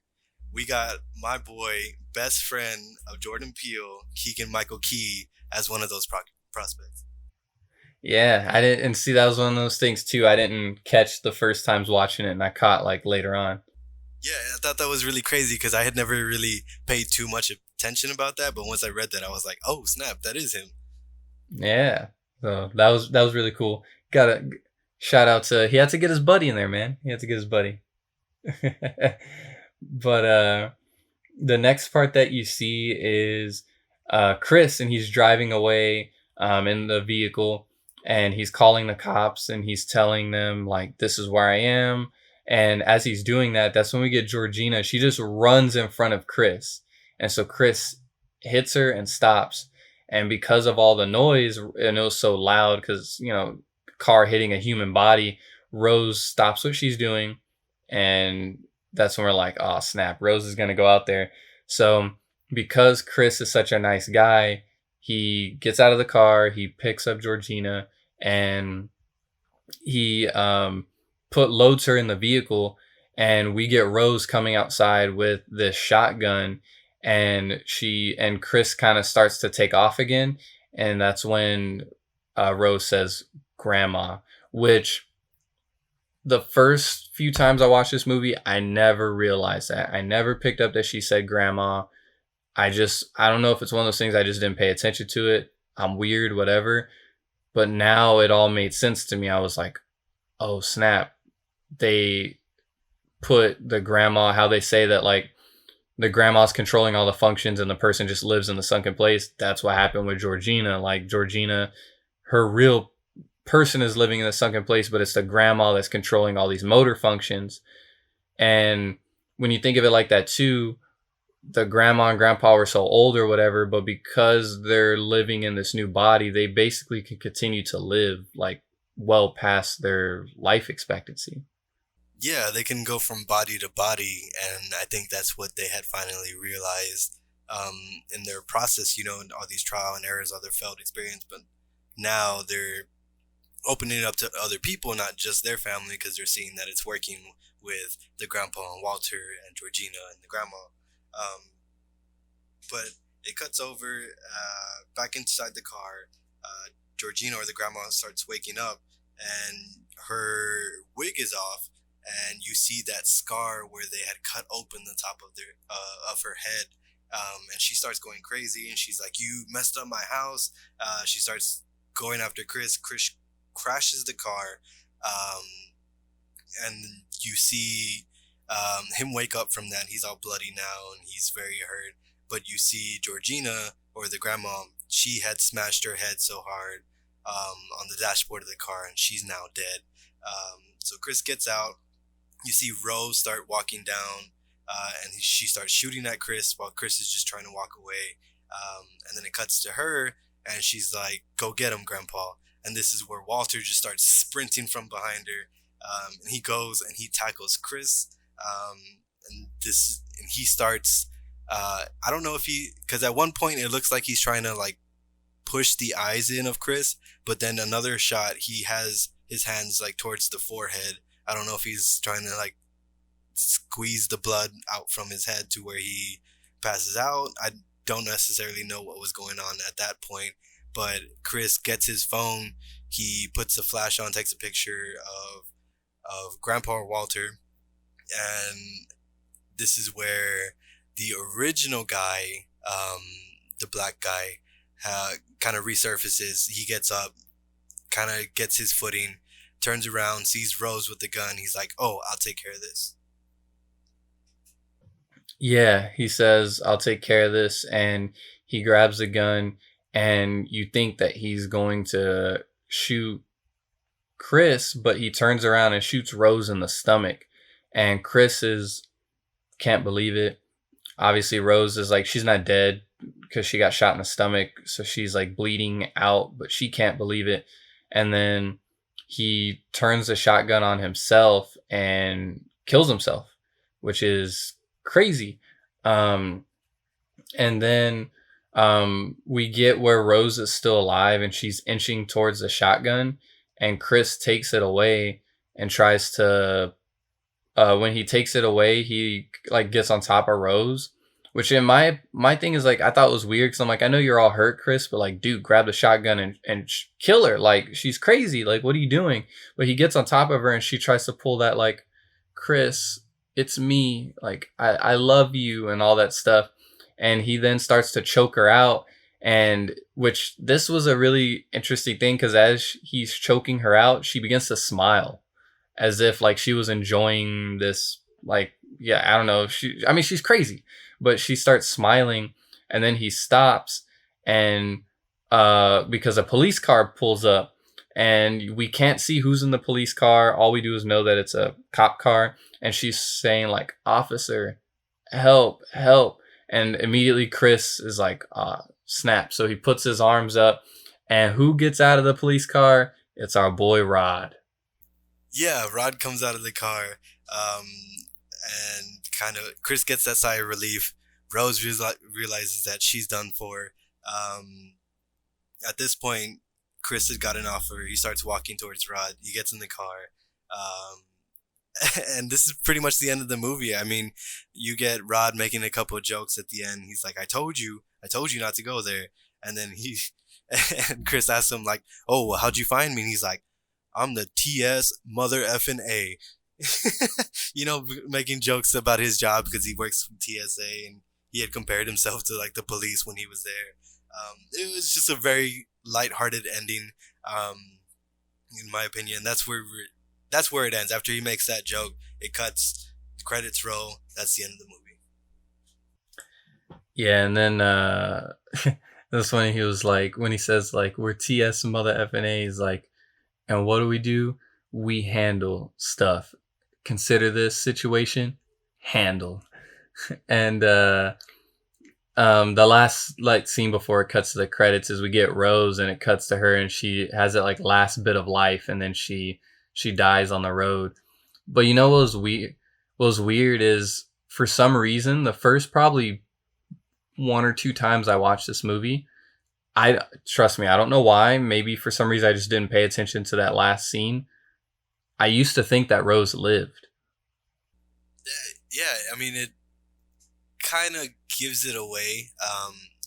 we got my boy, best friend of Jordan Peele, Keegan-Michael Key, as one of those prospects. Yeah, I didn't see, that was one of those things too. I didn't catch the first times watching it, and I caught like later on. Yeah, I thought that was really crazy because I had never really paid too much attention about that. But once I read that, I was like, oh, snap, that is him. Yeah. So that was really cool. Got a shout out to, he had to get his buddy in there, man. He had to get his buddy. But the next part that you see is Chris, and he's driving away in the vehicle, and he's calling the cops, and he's telling them like, this is where I am. And as he's doing that, that's when we get Georgina. She just runs in front of Chris. And so Chris hits her and stops. And because of all the noise, and it was so loud, because, car hitting a human body, Rose stops what she's doing, and that's when we're like, oh snap, Rose is gonna go out there. So because Chris is such a nice guy, he gets out of the car, he picks up Georgina, and he loads her in the vehicle, and we get Rose coming outside with this shotgun, and Chris kind of starts to take off again, and that's when Rose says grandma, which the first few times I watched this movie, I never realized that. I never picked up that she said grandma. I don't know if it's one of those things, I just didn't pay attention to it. I'm weird, whatever. But now it all made sense to me. I was like, oh snap. They put the grandma, how they say that like the grandma's controlling all the functions and the person just lives in the sunken place. That's what happened with Georgina. Like Georgina, her real person is living in the sunken place, but it's the grandma that's controlling all these motor functions. And when you think of it like that too, the grandma and grandpa were so old or whatever, but because they're living in this new body, they basically can continue to live like well past their life expectancy. Yeah, they can go from body to body, and I think that's what they had finally realized in their process, and all these trial and errors, all their failed experience. But now they're opening it up to other people, not just their family, because they're seeing that it's working with the grandpa and Walter and Georgina and the grandma. But it cuts over back inside the car. Georgina, or the grandma, starts waking up, and her wig is off, and you see that scar where they had cut open the top of her head. And she starts going crazy, and she's like, "You messed up my house." She starts going after Chris. Chris crashes the car, and you see him wake up from that. He's all bloody now, and he's very hurt. But you see Georgina, or the grandma, she had smashed her head so hard on the dashboard of the car, and she's now dead. So Chris gets out. You see Rose start walking down, and she starts shooting at Chris while Chris is just trying to walk away. And then it cuts to her, and she's like, "Go get him, Grandpa." And this is where Walter just starts sprinting from behind her. And he goes and he tackles Chris. And he starts, I don't know if because at one point it looks like he's trying to like push the eyes in of Chris, but then another shot, he has his hands like towards the forehead. I don't know if he's trying to like squeeze the blood out from his head to where he passes out. I don't necessarily know what was going on at that point, but Chris gets his phone. He puts the flash on, takes a picture of Grandpa Walter, and this is where the original guy, the black guy, kind of resurfaces. He gets up, kind of gets his footing, turns around, sees Rose with the gun. He's like, "Oh, I'll take care of this." Yeah, he says, "I'll take care of this," and he grabs the gun, and you think that he's going to shoot Chris, but he turns around and shoots Rose in the stomach, and can't believe it. Obviously, Rose is like, she's not dead because she got shot in the stomach, so she's like bleeding out, but she can't believe it. And then he turns the shotgun on himself and kills himself, which is crazy. And then we get where Rose is still alive and she's inching towards the shotgun, and Chris takes it away and tries to when he takes it away, he like gets on top of Rose, which in my thing is like, I thought it was weird because I'm like, I know you're all hurt, Chris, but like, dude, grab the shotgun and kill her. Like, she's crazy. Like, what are you doing? But he gets on top of her and she tries to pull that like, "Chris, it's me. Like, I love you," and all that stuff. And he then starts to choke her out. And which this was a really interesting thing because as he's choking her out, she begins to smile as if like she was enjoying this. Like, yeah, I don't know. She's crazy, but she starts smiling, and then he stops, and because a police car pulls up, and we can't see who's in the police car. All we do is know that it's a cop car, and she's saying like, "Officer, help, help." And immediately Chris is like, snap. So he puts his arms up, and who gets out of the police car? It's our boy Rod. Yeah, Rod comes out of the car, and kind of Chris gets that sigh of relief. Rose realizes that she's done for. Um, at this point, Chris has got an offer. He starts walking towards Rod. He gets in the car. Um, and this is pretty much the end of the movie. I mean, you get Rod making a couple of jokes at the end. He's like, I told you not to go there. And then and Chris asks him like, oh, well, how'd you find me? And he's like, I'm the TS mother effing A. Making jokes about his job because he works for TSA and he had compared himself to like the police when he was there. It was just a very lighthearted ending, in my opinion. That's where it ends. After he makes that joke, it cuts, the credits roll. That's the end of the movie. Yeah, and then it was funny. He was like, when he says like, we're TS mother FNA, he's like, and what do? We handle stuff. Consider this situation handled. And the last like scene before it cuts to the credits is we get Rose, and it cuts to her, and she has that like last bit of life, and then she dies on the road. But you know what was weird? What was weird is, for some reason, the first probably 1 or 2 times I watched this movie, trust me, I don't know why. Maybe for some reason I just didn't pay attention to that last scene. I used to think that Rose lived. Yeah, I mean, it kind of gives it away,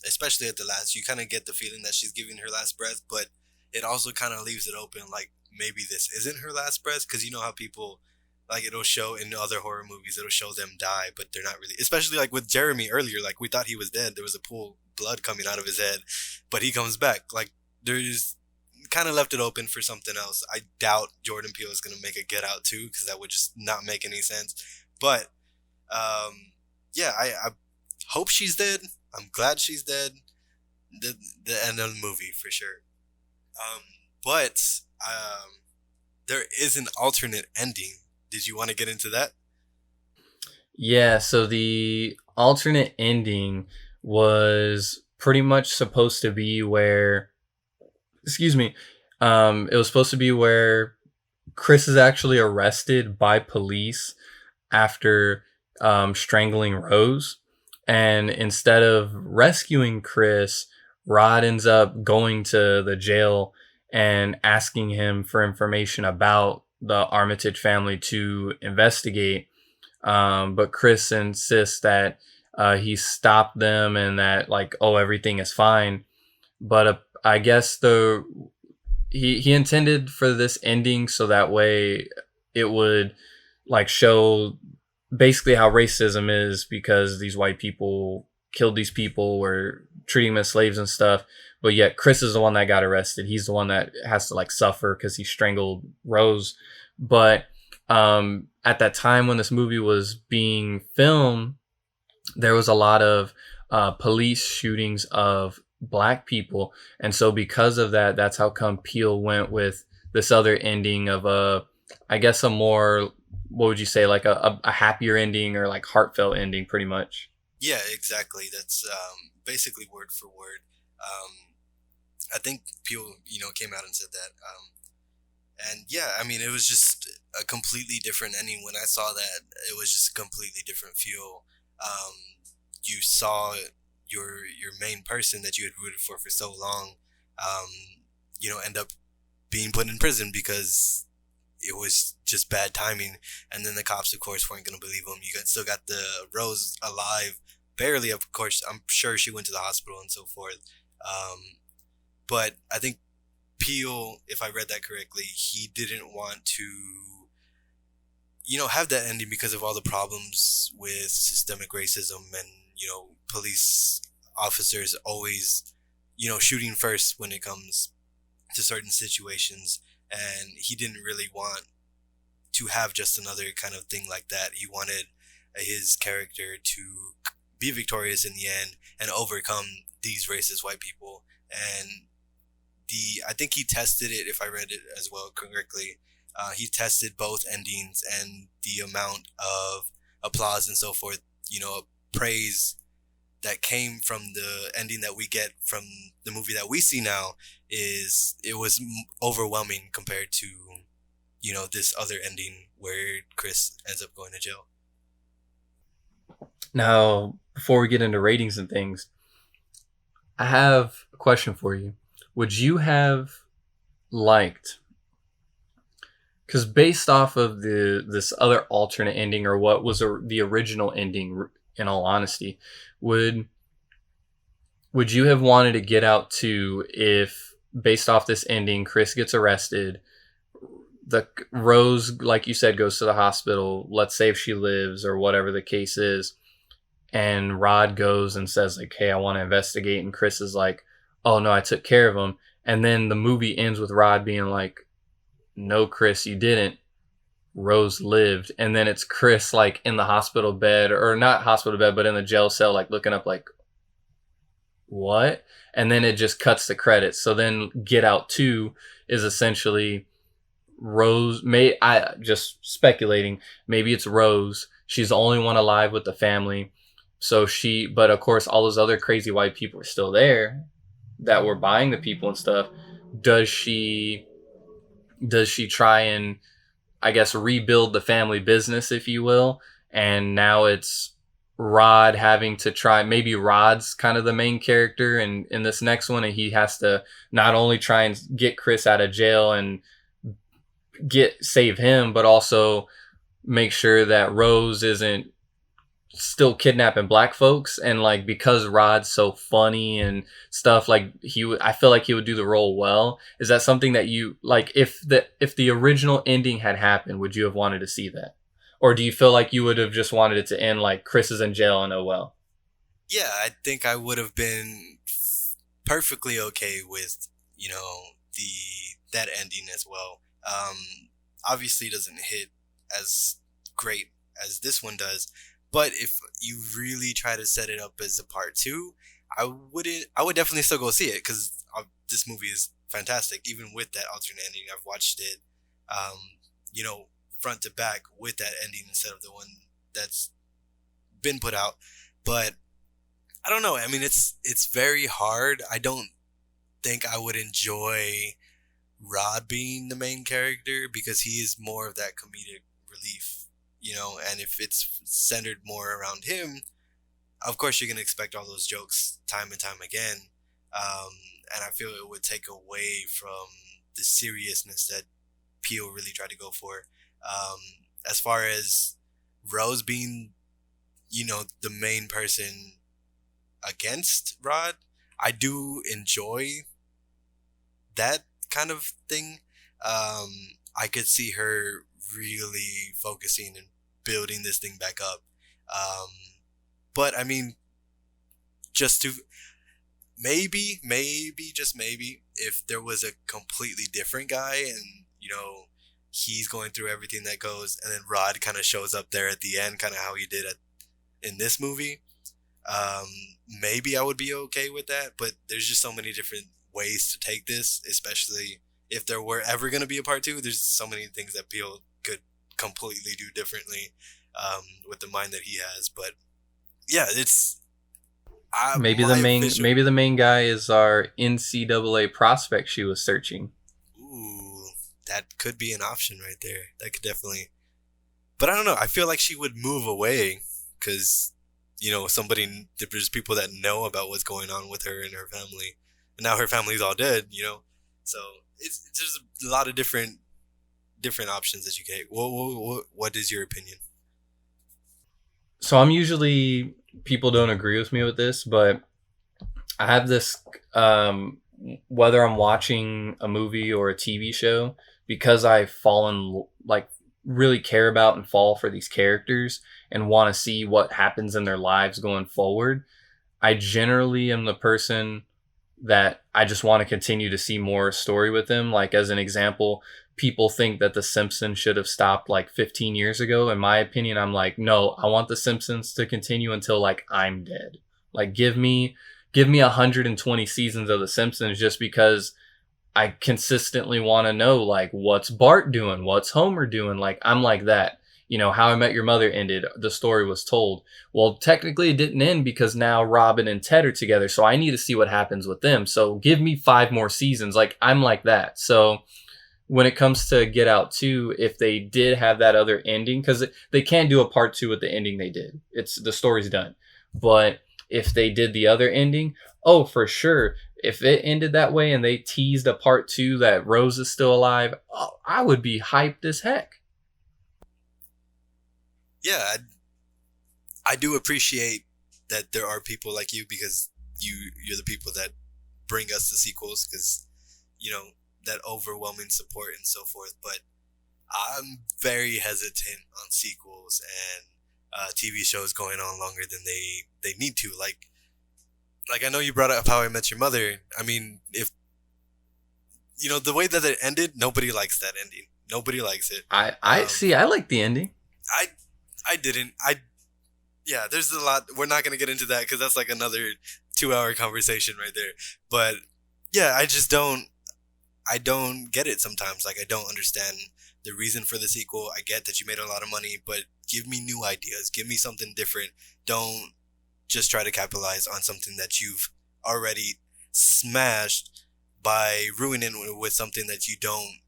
especially at the last. You kind of get the feeling that she's giving her last breath, but it also kind of leaves it open, like maybe this isn't her last breath, because you know how people, like, it'll show in other horror movies, it'll show them die, but they're not really. Especially like with Jeremy earlier, like we thought he was dead. There was a pool of blood coming out of his head, but he comes back. Like, there's kind of left it open for something else. I doubt Jordan Peele is going to make a Get Out 2, because that would just not make any sense. But yeah, I hope she's dead. I'm glad she's dead. The end of the movie for sure. But there is an alternate ending. Did you want to get into that? Yeah, so the alternate ending was pretty much supposed to be where, excuse me, it was supposed to be where Chris is actually arrested by police after strangling Rose. And instead of rescuing Chris, Rod ends up going to the jail and asking him for information about the Armitage family to investigate. But Chris insists that he stopped them and that, like, oh, everything is fine. But I guess he intended for this ending so that way it would like show basically how racism is, because these white people killed these people, were treating them as slaves and stuff. But yet Chris is the one that got arrested. He's the one that has to like suffer because he strangled Rose. But at that time when this movie was being filmed, there was a lot of police shootings of black people. And so because of that, that's how come Peele went with this other ending of I guess a more, what would you say, like a happier ending, or like heartfelt ending, pretty much. Yeah, exactly. That's basically word for word. I think Peele, came out and said that. And yeah, I mean, it was just a completely different ending. When I saw that, it was just a completely different feel. You saw your main person that you had rooted for so long, end up being put in prison because it was just bad timing. And then the cops, of course, weren't going to believe him. Still got the Rose alive, barely, of course. I'm sure she went to the hospital and so forth. But I think Peele, if I read that correctly, he didn't want to, have that ending because of all the problems with systemic racism and, police officers always, shooting first when it comes to certain situations. And he didn't really want to have just another kind of thing like that. He wanted his character to be victorious in the end and overcome these racist white people. And I think he tested it, if I read it as well correctly. He tested both endings, and the amount of applause and so forth, praise that came from the ending that we get from the movie that we see now is it was overwhelming compared to, you know, this other ending where Chris ends up going to jail. Now, before we get into ratings and things, I have a question for you. Would you have liked, because based off of this other alternate ending, or what was the original ending, in all honesty, would you have wanted to Get Out 2 if, based off this ending, Chris gets arrested, the Rose, like you said, goes to the hospital, let's say if she lives or whatever the case is, and Rod goes and says like, hey, I want to investigate, and Chris is like, oh no, I took care of him, and then the movie ends with Rod being like, no, Chris, you didn't, Rose lived, and then it's Chris like in the hospital bed, or not hospital bed, but in the jail cell, like looking up like, what? And then it just cuts the credits. So then Get Out 2 is essentially Rose, I just speculating, maybe it's Rose, she's the only one alive with the family, so but of course all those other crazy white people are still there that were buying the people and stuff. Does she try and, I guess, rebuild the family business, if you will, and now it's Rod having to try, maybe Rod's kind of the main character in this next one, and he has to not only try and get Chris out of jail and save him, but also make sure that Rose isn't still kidnapping black folks. And like, because Rod's so funny and stuff, like I feel like he would do the role well. Is that something that you like, if the original ending had happened, would you have wanted to see that? Or do you feel like you would have just wanted it to end like Chris is in jail and oh well? Yeah, I think I would have been perfectly okay with, you know, that ending as well. Obviously doesn't hit as great as this one does, but if you really try to set it up as a part 2, I would definitely still go see it, because this movie is fantastic, even with that alternate ending. I've watched it, you know, front to back with that ending instead of the one that's been put out. But I don't know. I mean, it's very hard. I don't think I would enjoy Rod being the main character, because he is more of that comedic relief, you know, and if it's centered more around him, of course you're going to expect all those jokes time and time again. And I feel it would take away from the seriousness that Peele really tried to go for. As far as Rose being, you know, the main person against Rod, I do enjoy that kind of thing. I could see her really focusing and building this thing back up. But I mean, just to maybe, just maybe, if there was a completely different guy and, you know, he's going through everything that goes, and then Rod kind of shows up there at the end, kind of how he did in this movie, maybe I would be okay with that. But there's just so many different ways to take this, especially if there were ever going to be a part 2. There's so many things that Peele could completely do differently with the mind that he has. But yeah, it's maybe the main guy is our NCAA prospect she was searching. Ooh, that could be an option right there. That could definitely. But I don't know. I feel like she would move away because, you know, there's people that know about what's going on with her and her family, and now her family's all dead. You know, so there's a lot of different options that you can take. What is your opinion? So people don't agree with me with this, but I have this, whether I'm watching a movie or a TV show, because I've really care about and fall for these characters and want to see what happens in their lives going forward, I generally am the person that I just want to continue to see more story with them. Like, as an example, people think that The Simpsons should have stopped like 15 years ago. In my opinion, I'm like, no, I want The Simpsons to continue until like I'm dead. Like, give me 120 seasons of The Simpsons, just because I consistently want to know, like, what's Bart doing? What's Homer doing? Like, I'm like that. How I Met Your Mother ended, the story was told. Well, technically it didn't end because now Robin and Ted are together, so I need to see what happens with them. So give me 5 more seasons. Like, I'm like that. So when it comes to Get Out 2, if they did have that other ending, because they can't do a part 2 with the ending they did. It's the story's done. But if they did the other ending, oh, for sure. If it ended that way and they teased a part 2 that Rose is still alive, oh, I would be hyped as heck. Yeah, I do appreciate that there are people like you, because you're the people that bring us the sequels, because that overwhelming support and so forth. But I'm very hesitant on sequels and TV shows going on longer than they need to. Like I know you brought up How I Met Your Mother. I mean, if the way that it ended, nobody likes that ending. Nobody likes it. I see. I like the ending. I didn't. Yeah, there's a lot. We're not gonna get into that because that's like another 2-hour conversation right there. But yeah, I don't get it sometimes. Like, I don't understand the reason for the sequel. I get that you made a lot of money, but give me new ideas. Give me something different. Don't just try to capitalize on something that you've already smashed by ruining it with something that you don't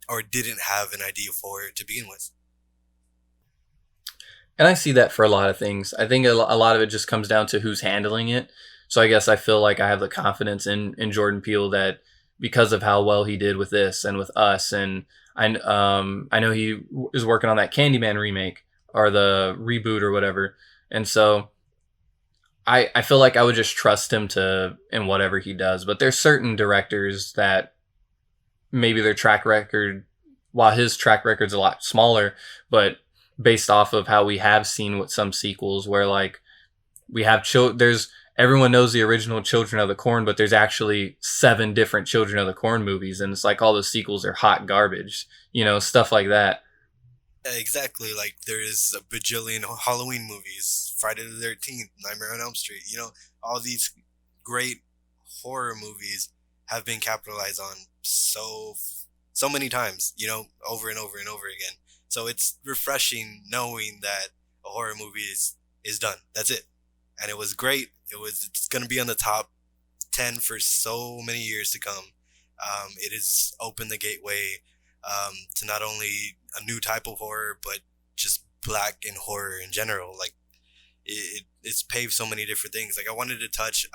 or didn't have an idea for to begin with. And I see that for a lot of things. I think a lot of it just comes down to who's handling it. So I guess I feel like I have the confidence in Jordan Peele that because of how well he did with this and with Us, and I know he is working on that Candyman remake or the reboot or whatever. And so I feel like I would just trust him in whatever he does. But there's certain directors that maybe their track record, while his track record's a lot smaller, but based off of how we have seen with some sequels where like we have there's everyone knows the original Children of the Corn, but there's actually 7 different Children of the Corn movies, and it's like all the sequels are hot garbage, stuff like that. Exactly. Like, there's a bajillion Halloween movies, Friday the 13th, Nightmare on Elm Street. All these great horror movies have been capitalized on so many times, over and over and over again. So it's refreshing knowing that a horror movie is done. That's it. And it was great. It's going to be on the top 10 for so many years to come. It has opened the gateway to not only a new type of horror, but just black and horror in general. Like, it's paved so many different things. Like, I wanted to touch,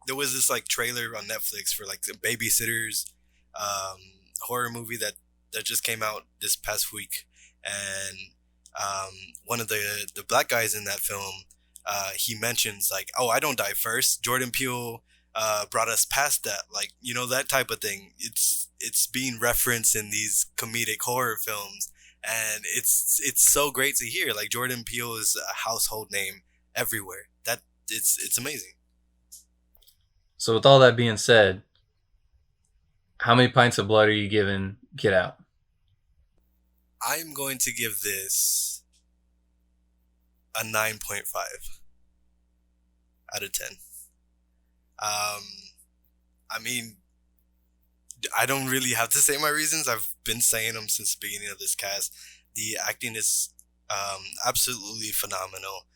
there was this like trailer on Netflix for like the Babysitters horror movie that just came out this past week. And one of the black guys in that film, he mentions like, oh, I don't die first. Jordan Peele brought us past that, like, that type of thing. It's being referenced in these comedic horror films, and it's so great to hear. Like, Jordan Peele is a household name everywhere. That it's amazing. So with all that being said, how many pints of blood are you giving Get Out? I'm going to give this a 9.5 out of 10. I mean, I don't really have to say my reasons. I've been saying them since the beginning of this cast. The acting is absolutely phenomenal.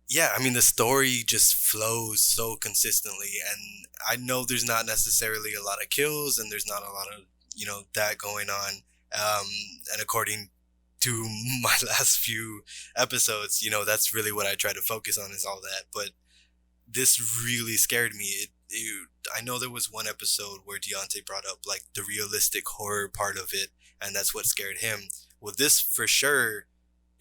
Yeah, I mean, the story just flows so consistently, and I know there's not necessarily a lot of kills, and there's not a lot of that going on. And according to my last few episodes, that's really what I try to focus on, is all that. But this really scared me. I know there was one episode where Deonte brought up like the realistic horror part of it, and that's what scared him. Well, this for sure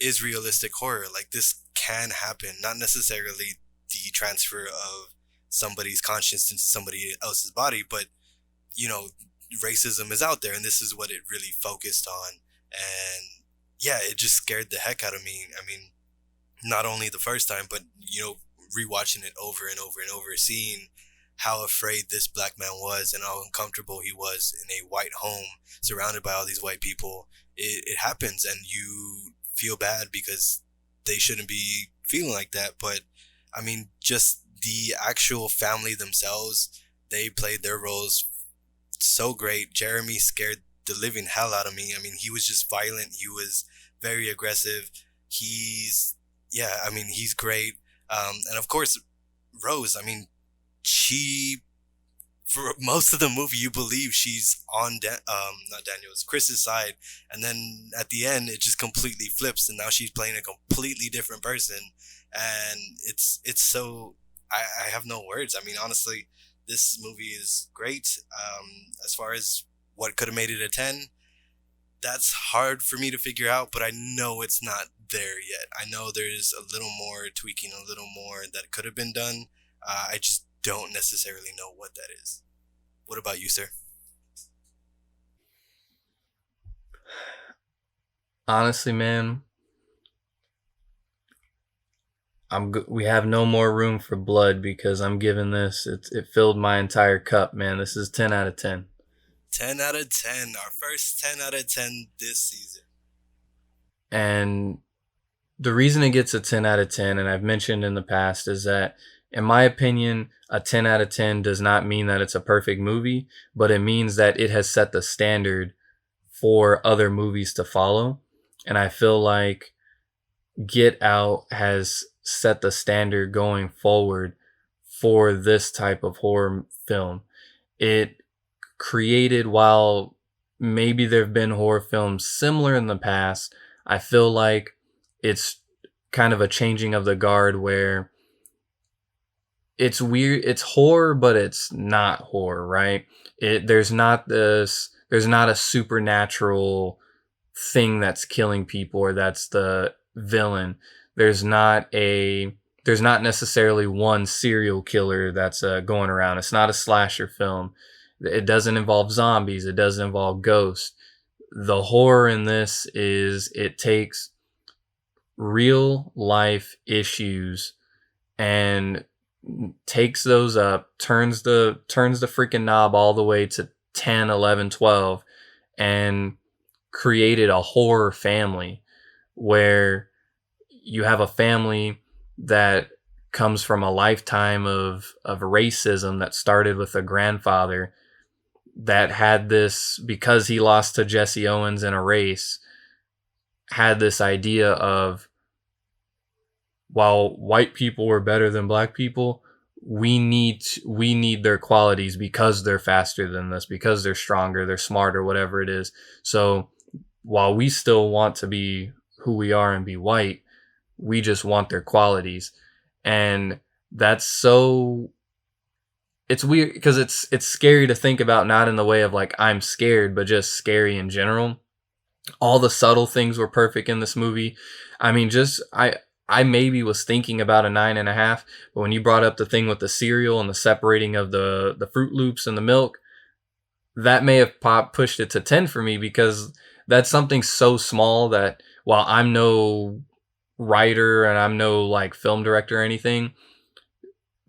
is realistic horror. Like, this can happen, not necessarily the transfer of somebody's conscience into somebody else's body, but racism is out there, and this is what it really focused on. And yeah, it just scared the heck out of me. I mean, not only the first time, but rewatching it over and over and over, seeing how afraid this black man was and how uncomfortable he was in a white home surrounded by all these white people. It happens, and you feel bad because they shouldn't be feeling like that. But I mean, just the actual family themselves, they played their roles so great. Jeremy scared the living hell out of me. I mean, he was just violent. He was very aggressive. He's great. And of course, Rose, I mean, she, for most of the movie, you believe she's on, not Daniel's, Chris's side. And then at the end, it just completely flips. And now she's playing a completely different person. And it's so, I have no words. I mean, honestly, this movie is great. As far as what could have made it a 10, that's hard for me to figure out, but I know it's not there yet. I know there's a little more tweaking, a little more that could have been done. I just don't necessarily know what that is. What about you, sir? Honestly, man, we have no more room for blood because I'm giving this. It filled my entire cup, man. This is 10 out of 10. 10 out of 10. Our first 10 out of 10 this season. And the reason it gets a 10 out of 10, and I've mentioned in the past, is that, in my opinion, a 10 out of 10 does not mean that it's a perfect movie, but it means that it has set the standard for other movies to follow. And I feel like Get Out has set the standard going forward for this type of horror film. It created, while maybe there have been horror films similar in the past, I feel like it's kind of a changing of the guard where it's weird, it's horror, but it's not horror, right? There's not a supernatural thing that's killing people or that's the villain. There's not necessarily one serial killer that's going around. It's not a slasher film. It doesn't involve zombies. It doesn't involve ghosts. The horror in this is it takes real life issues and takes those up, turns the freaking knob all the way to 10, 11, 12, and created a horror family where you have a family that comes from a lifetime of racism that started with a grandfather that had this, because he lost to Jesse Owens in a race, had this idea of, while white people were better than black people, we need their qualities because they're faster than us, because they're stronger, they're smarter, whatever it is. So while we still want to be who we are and be white, we just want their qualities. And that's so, it's weird because it's scary to think about, not in the way of like I'm scared, but just scary in general. All the subtle things were perfect in this movie. I mean, I maybe was thinking about a 9.5, but when you brought up the thing with the cereal and the separating of the Fruit Loops and the milk, that may have pushed it to 10 for me, because that's something so small that, while I'm no writer and I'm no like film director or anything,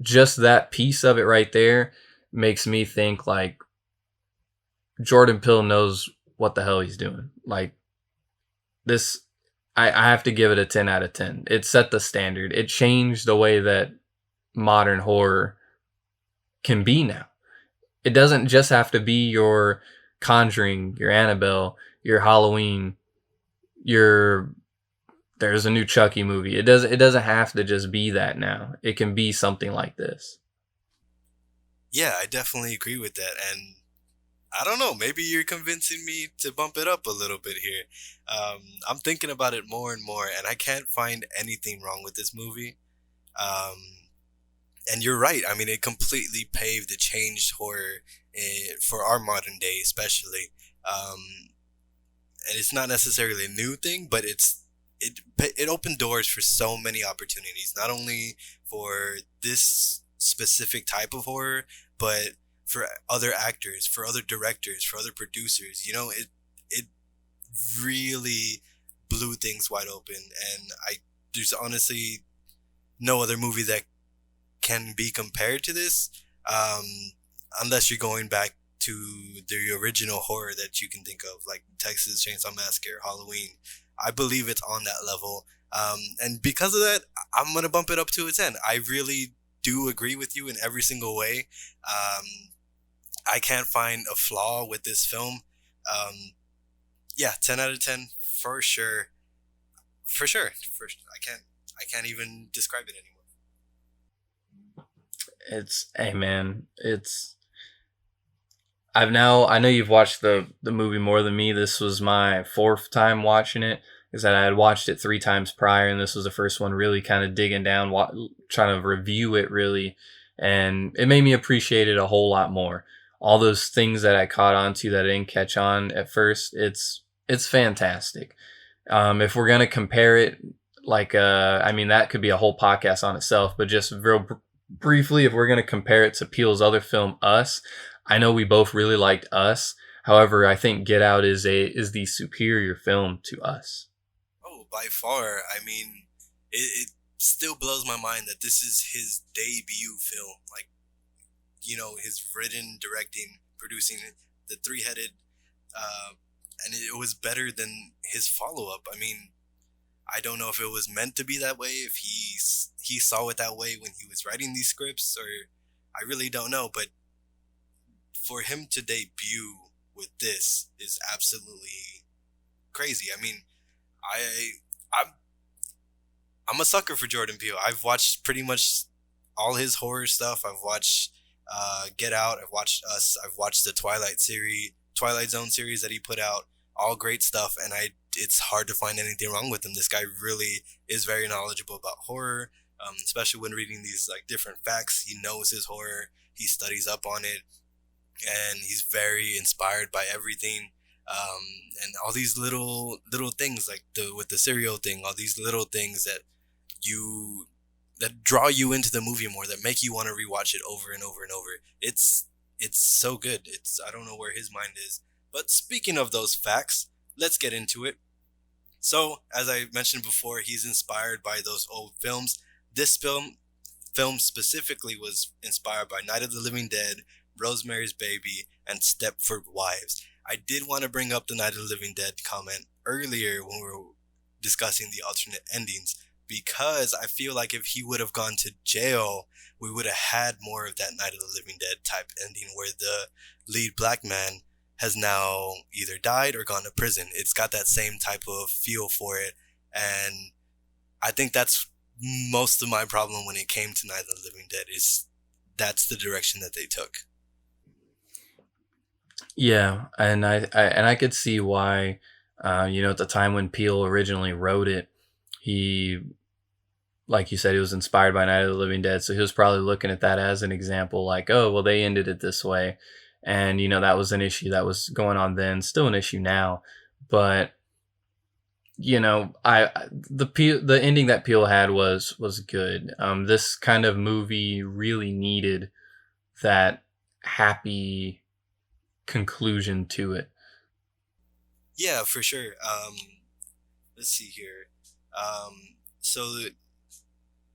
just that piece of it right there makes me think like Jordan Peele knows what the hell he's doing. Like this, I have to give it a 10 out of 10. It set the standard. It changed the way that modern horror can be now. It doesn't just have to be your Conjuring, your Annabelle, your Halloween, there's a new Chucky movie. It doesn't have to just be that now. It can be something like this. Yeah, I definitely agree with that. And I don't know, maybe you're convincing me to bump it up a little bit here. I'm thinking about it more and more, and I can't find anything wrong with this movie. And you're right. I mean, it completely paved the changed horror for our modern day, especially. And it's not necessarily a new thing, but it opened doors for so many opportunities, not only for this specific type of horror, but for other actors, for other directors, for other producers. You know, it really blew things wide open, and there's honestly no other movie that can be compared to this, unless you're going back to the original horror that you can think of, like Texas Chainsaw Massacre, Halloween. I believe it's on that level, and because of that, I'm gonna bump it up to a 10. I really do agree with you in every single way. I can't find a flaw with this film. Yeah, 10 out of 10 for sure. For sure. I can't even describe it anymore. It's hey man, it's I know you've watched the movie more than me. This was my fourth time watching it. Is that I had watched it three times prior, and this was the first one really kind of digging down, trying to review it really, and it made me appreciate it a whole lot more. All those things that I caught on to that I didn't catch on at first, it's fantastic. If we're gonna compare it, like I mean, that could be a whole podcast on itself. But just real briefly, if we're gonna compare it to Peele's other film, Us, I know we both really liked Us. However, I think Get Out is the superior film to Us. Oh, by far. I mean, it still blows my mind that this is his debut film. Like, his written, directing, producing the three-headed, uh, and it was better than his follow-up. I mean, I don't know if it was meant to be that way, if he saw it that way when he was writing these scripts, or I really don't know. But for him to debut with this is absolutely crazy. I mean, I I'm I'm a sucker for Jordan Peele. I've watched pretty much all his horror stuff. I've watched Get Out. I've watched Us. I've watched the Twilight Zone series that he put out. All great stuff, and it's hard to find anything wrong with him. This guy really is very knowledgeable about horror, especially when reading these like different facts. He knows his horror. He studies up on it, and he's very inspired by everything. And all these little things like the serial thing, all these little things you that draw you into the movie more, that make you want to rewatch it over and over and over. It's so good. I don't know where his mind is. But speaking of those facts, let's get into it. So, as I mentioned before, he's inspired by those old films. This film specifically was inspired by Night of the Living Dead, Rosemary's Baby, and Stepford Wives. I did want to bring up the Night of the Living Dead comment earlier when we were discussing the alternate endings, because I feel like if he would have gone to jail, we would have had more of that Night of the Living Dead type ending where the lead black man has now either died or gone to prison. It's got that same type of feel for it, and I think that's most of my problem when it came to Night of the Living Dead, is that's the direction that they took. Yeah, and I could see why. At the time when Peele originally wrote it, he, like you said, he was inspired by Night of the Living Dead, so he was probably looking at that as an example, like, oh, well, they ended it this way, and that was an issue that was going on then, still an issue now, but the ending that Peele had was good. This kind of movie really needed that happy conclusion to it. Yeah, for sure. Let's see here. So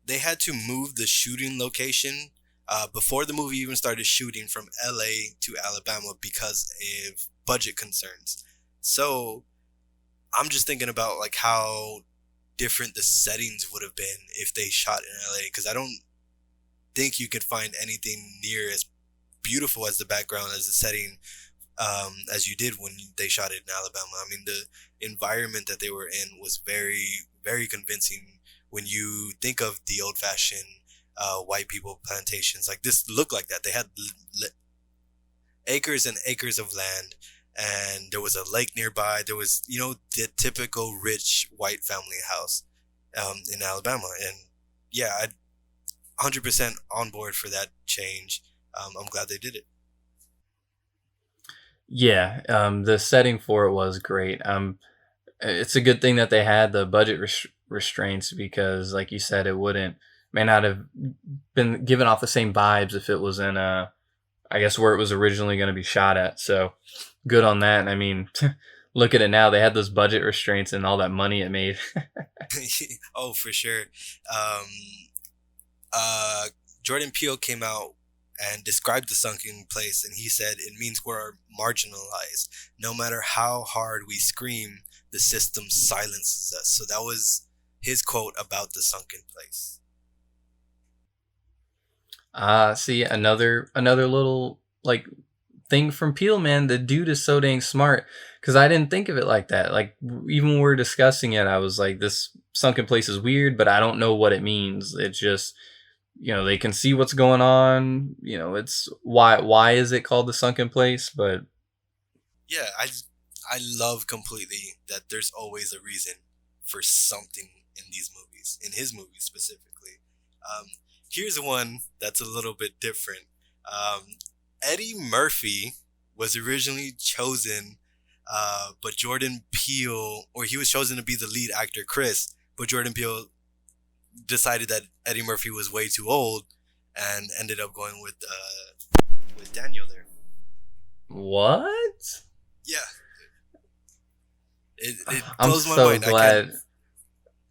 they had to move the shooting location before the movie even started shooting from LA to Alabama because of budget concerns. So I'm just thinking about like how different the settings would have been if they shot in LA, because I don't think you could find anything near as beautiful as the background, as the setting, as you did when they shot it in Alabama. I mean, the environment that they were in was very, very convincing when you think of the old-fashioned white people plantations. Like, this looked like that. They had acres and acres of land, and there was a lake nearby. There was, the typical rich white family house in Alabama. And yeah, I'm 100% on board for that change. I'm glad they did it. Yeah, the setting for it was great. It's a good thing that they had the budget restraints, because, like you said, may not have been given off the same vibes if it was in I guess where it was originally going to be shot at. So good on that. And I mean, look at it now. They had those budget restraints and all that money it made. Oh, for sure. Jordan Peele came out and described the sunken place, and he said it means we're marginalized. No matter how hard we scream, the system silences us. So that was his quote about the sunken place. See, another little like thing from Peele, man. The dude is so dang smart. Because I didn't think of it like that. Like, even when we were discussing it, I was like, this sunken place is weird, but I don't know what it means. It's just, they can see what's going on. It's why is it called the sunken place? But Yeah, I love completely that there's always a reason for something in these movies, in his movies specifically. Um, Here's one that's a little bit different. Um, Eddie Murphy was originally chosen, but Jordan Peele, or he was chosen to be the lead actor, Chris, but Jordan Peele decided that Eddie Murphy was way too old and ended up going with Daniel there. what? Yeah. It I'm blows my so mind. glad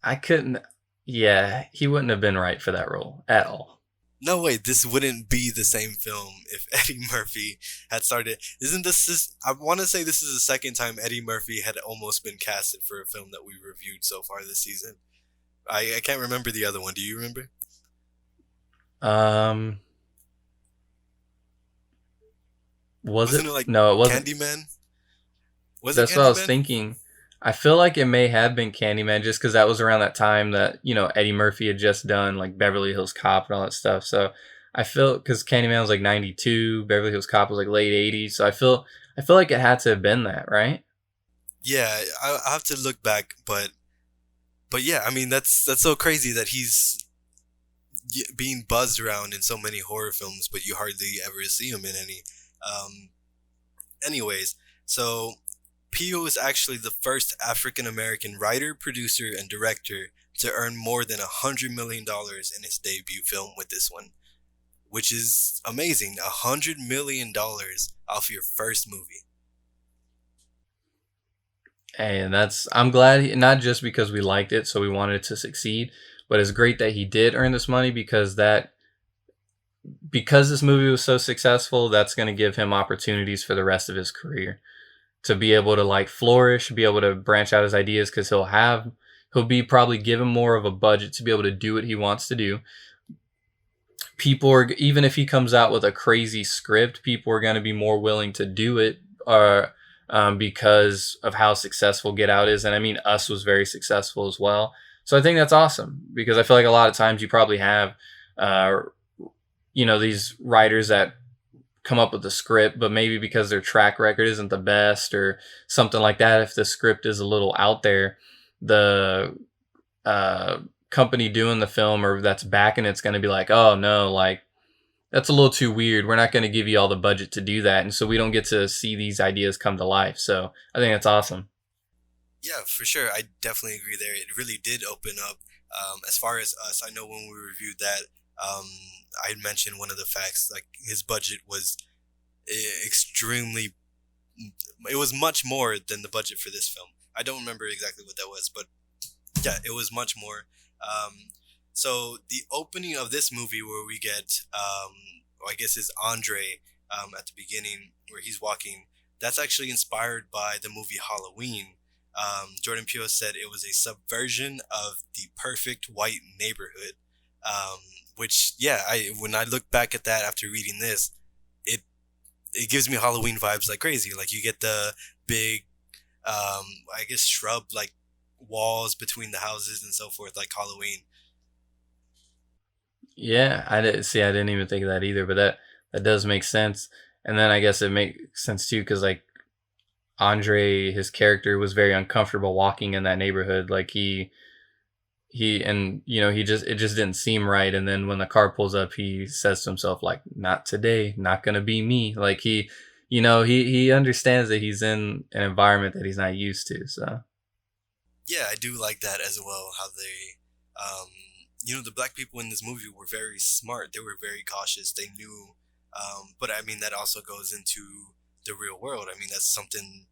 I couldn't. Yeah, he wouldn't have been right for that role at all. No way, this wouldn't be the same film if Eddie Murphy had started. I want to say this is the second time Eddie Murphy had almost been casted for a film that we reviewed so far this season. I can't remember the other one. Do you remember? Wasn't it like No, it wasn't. Candyman? That's what I was thinking. I feel like it may have been Candyman just because that was around that time that, Eddie Murphy had just done like Beverly Hills Cop and all that stuff. So I feel because Candyman was like 92, Beverly Hills Cop was like late 80s. So I feel like it had to have been that, right? Yeah, I have to look back, but yeah, I mean that's so crazy that he's being buzzed around in so many horror films, but you hardly ever see him in any. Um, Anyways, so Peele is actually the first African American writer, producer, and director to earn more than $100 million in his debut film with this one, which is amazing. $100 million off your first movie. And I'm glad, not just because we liked it, so we wanted it to succeed, but it's great that he did earn this money because this movie was so successful, that's going to give him opportunities for the rest of his career to be able to like flourish, be able to branch out his ideas because he'll be probably given more of a budget to be able to do what he wants to do. People are, even if he comes out with a crazy script, people are going to be more willing to do it because of how successful Get Out is. And I mean, Us was very successful as well. So I think that's awesome because I feel like a lot of times you probably have, these writers that come up with the script, but maybe because their track record isn't the best or something like that, if the script is a little out there, the company doing the film or that's backing it's going to be like, oh no, like that's a little too weird. We're not going to give you all the budget to do that. And so we don't get to see these ideas come to life. So I think that's awesome. Yeah, for sure. I definitely agree there. It really did open up. As far as Us, I know when we reviewed that, I had mentioned one of the facts, like his budget was extremely, it was much more than the budget for this film. I don't remember exactly what that was, but yeah, it was much more. So the opening of this movie where we get, I guess is Andre at the beginning where he's walking, that's actually inspired by the movie Halloween. Jordan Peele said it was a subversion of the perfect white neighborhood. Which, yeah, when I look back at that after reading this, it gives me Halloween vibes like crazy. Like you get the big, I guess shrub like walls between the houses and so forth, like Halloween. Yeah, I didn't even think of that either, but that does make sense. And then I guess it makes sense too because like Andre, his character was very uncomfortable walking in that neighborhood. Like he and it just didn't seem right. And then when the car pulls up, he says to himself like, not today, not gonna be me. Like he understands that he's in an environment that he's not used to. So Yeah, I do like that as well, how they the black people in this movie were very smart. They were very cautious. They knew but I mean that also goes into the real world. I mean that's something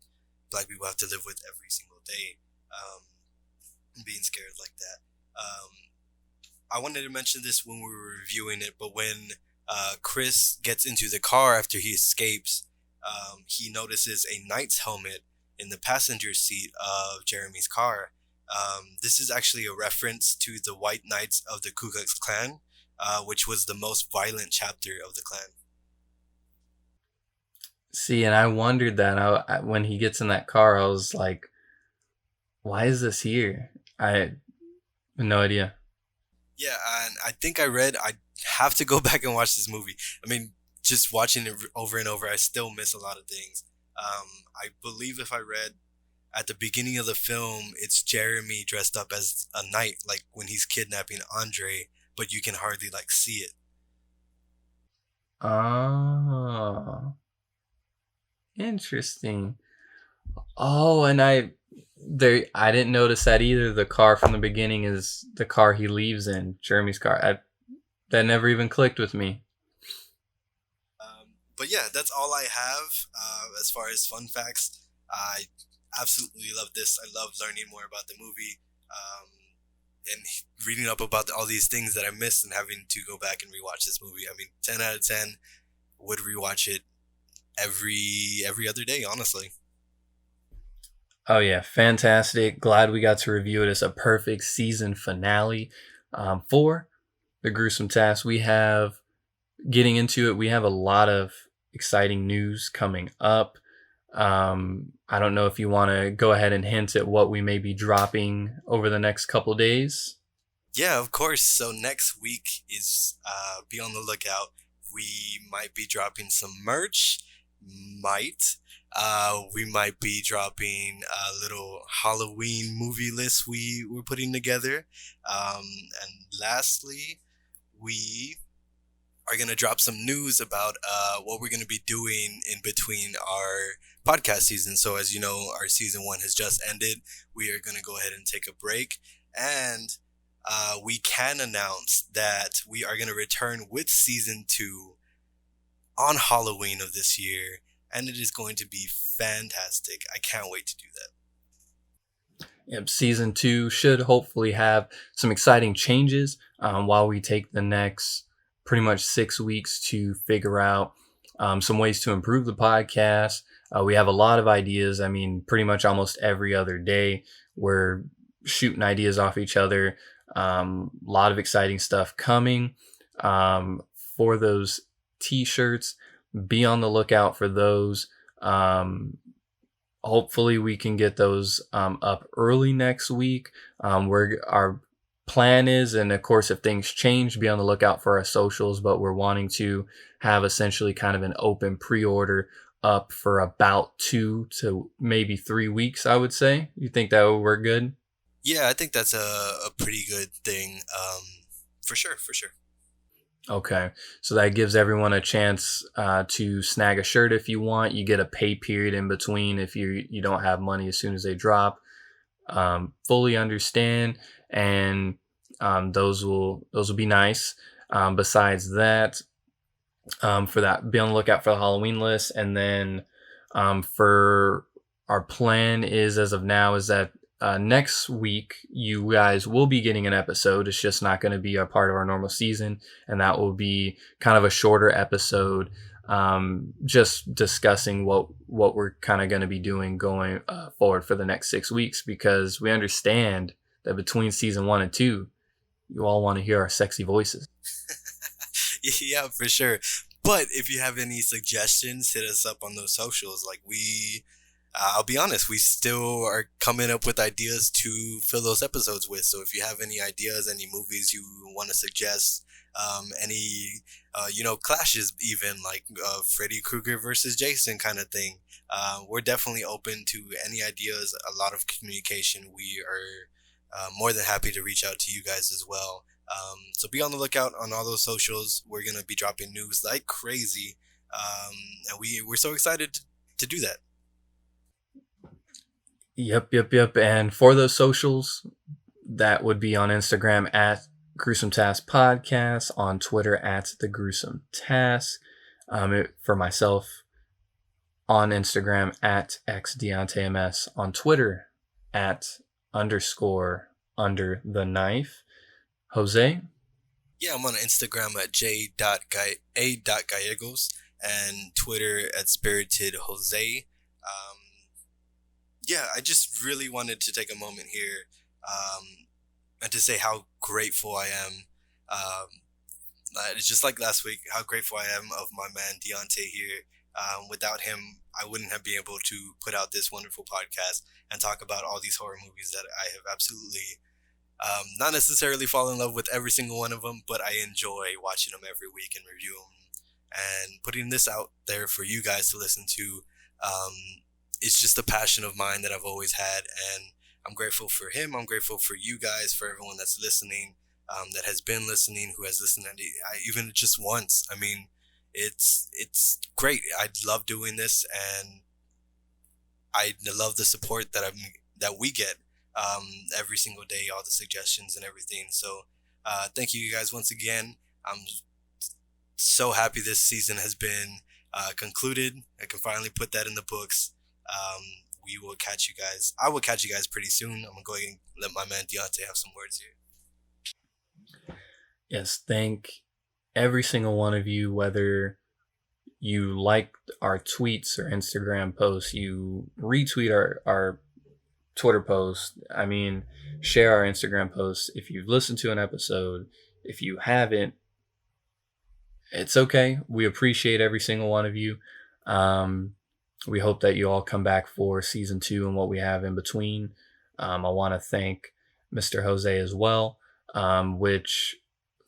black people have to live with every single day. Being scared like that. I wanted to mention this when we were reviewing it, but when Chris gets into the car after he escapes, he notices a knight's helmet in the passenger seat of Jeremy's car. This is actually a reference to the White Knights of the Ku Klux Klan, which was the most violent chapter of the Klan. See, and I wondered that when he gets in that car, I was like, why is this here? I have no idea. Yeah, and I think I have to go back and watch this movie. I mean, just watching it over and over, I still miss a lot of things. I believe if I read at the beginning of the film, it's Jeremy dressed up as a knight, like when he's kidnapping Andre, but you can hardly like see it. Oh, interesting. Oh, and I didn't notice that either. The car from the beginning is the car he leaves in, Jeremy's car. That never even clicked with me. But yeah, that's all I have as far as fun facts. I absolutely love this. I love learning more about the movie and reading up about all these things that I missed and having to go back and rewatch this movie. I mean, 10 out of 10. Would rewatch it every other day, honestly. Oh yeah, fantastic. Glad we got to review it. It's a perfect season finale for the Gruesome Task. Getting into it, we have a lot of exciting news coming up. I don't know if you want to go ahead and hint at what we may be dropping over the next couple days. Yeah, of course. So next week is be on the lookout. We might be dropping some merch. We might be dropping a little Halloween movie list we're putting together. And lastly, we are going to drop some news about what we're going to be doing in between our podcast season. So as you know, our season 1 has just ended. We are going to go ahead and take a break. And we can announce that we are going to return with season 2 on Halloween of this year. And it is going to be fantastic. I can't wait to do that. Yep, season 2 should hopefully have some exciting changes while we take the next pretty much 6 weeks to figure out some ways to improve the podcast. We have a lot of ideas. I mean, pretty much almost every other day we're shooting ideas off each other. A lot of exciting stuff coming for those t-shirts. Be on the lookout for those. Hopefully we can get those up early next week. Our plan is, and of course if things change, be on the lookout for our socials, but we're wanting to have essentially kind of an open pre-order up for about 2 to maybe 3 weeks, I would say. You think that would work good? Yeah, I think that's a pretty good thing. For sure. Okay, so that gives everyone a chance to snag a shirt if you want. You get a pay period in between if you don't have money as soon as they drop. Fully understand, and those will be nice. Besides that, for that, be on the lookout for the Halloween list, and then for our plan is, as of now, is that next week you guys will be getting an episode. It's just not going to be a part of our normal season, and that will be kind of a shorter episode, just discussing what we're kind of going to be doing going forward for the next 6 weeks, because we understand that between season 1 and 2 you all want to hear our sexy voices. Yeah, for sure. But if you have any suggestions, hit us up on those socials. Like I'll be honest, we still are coming up with ideas to fill those episodes with. So if you have any ideas, any movies you want to suggest, any, clashes even, like Freddy Krueger versus Jason kind of thing, we're definitely open to any ideas, a lot of communication. We are more than happy to reach out to you guys as well. So be on the lookout on all those socials. We're going to be dropping news like crazy. And we're so excited to do that. Yep. And for those socials, that would be on Instagram at Gruesome Task Podcast, on Twitter at The Gruesome Task. For myself, on Instagram at Deonte, on Twitter at _under the knife. Jose? Yeah, I'm on Instagram at j.a.gallegos and Twitter at Spirited Jose. Yeah, I just really wanted to take a moment here and to say how grateful I am. It's just like last week, how grateful I am of my man Deonte here. Without him, I wouldn't have been able to put out this wonderful podcast and talk about all these horror movies that I have absolutely not necessarily fall in love with every single one of them, but I enjoy watching them every week and review them and putting this out there for you guys to listen to. It's just a passion of mine that I've always had, and I'm grateful for him. I'm grateful for you guys, for everyone that's listening, that has been listening, who has listened even just once. I mean, it's great. I love doing this, and I love the support that we get every single day, all the suggestions and everything. So thank you guys once again. I'm so happy this season has been concluded. I can finally put that in the books. We will catch you guys. I will catch you guys pretty soon. I'm going to go ahead and let my man Deonte have some words here. Yes, thank every single one of you, whether you like our tweets or Instagram posts, you retweet our Twitter posts. I mean, share our Instagram posts. If you've listened to an episode, if you haven't, it's okay. We appreciate every single one of you. We hope that you all come back for season 2 and what we have in between. I want to thank Mr. Jose as well, which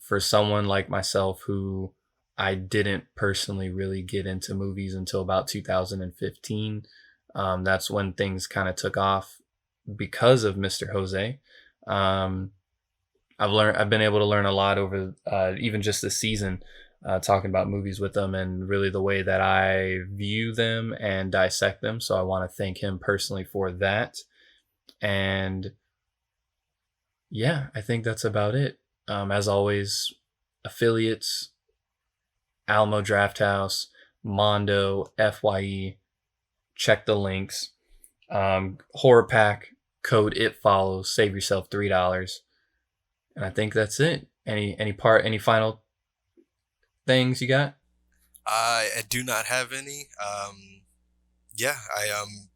for someone like myself who I didn't personally really get into movies until about 2015. That's when things kind of took off because of Mr. Jose. I've been able to learn a lot over even just this season, talking about movies with them and really the way that I view them and dissect them. So I want to thank him personally for that. And yeah, I think that's about it. As always, affiliates, Alamo Drafthouse, Mondo, FYE, check the links. Horror Pack, code ITFOLLOWS, save yourself $3. And I think that's it. Any final things you got? I do not have any. I am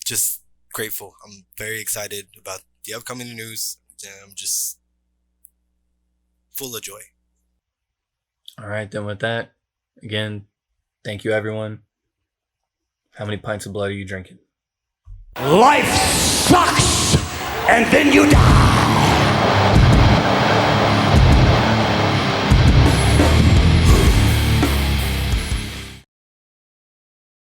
just grateful. I'm very excited about the upcoming news. I'm just full of joy. All right, then with that, again, thank you, everyone. How many pints of blood are you drinking? Life sucks, and then you die.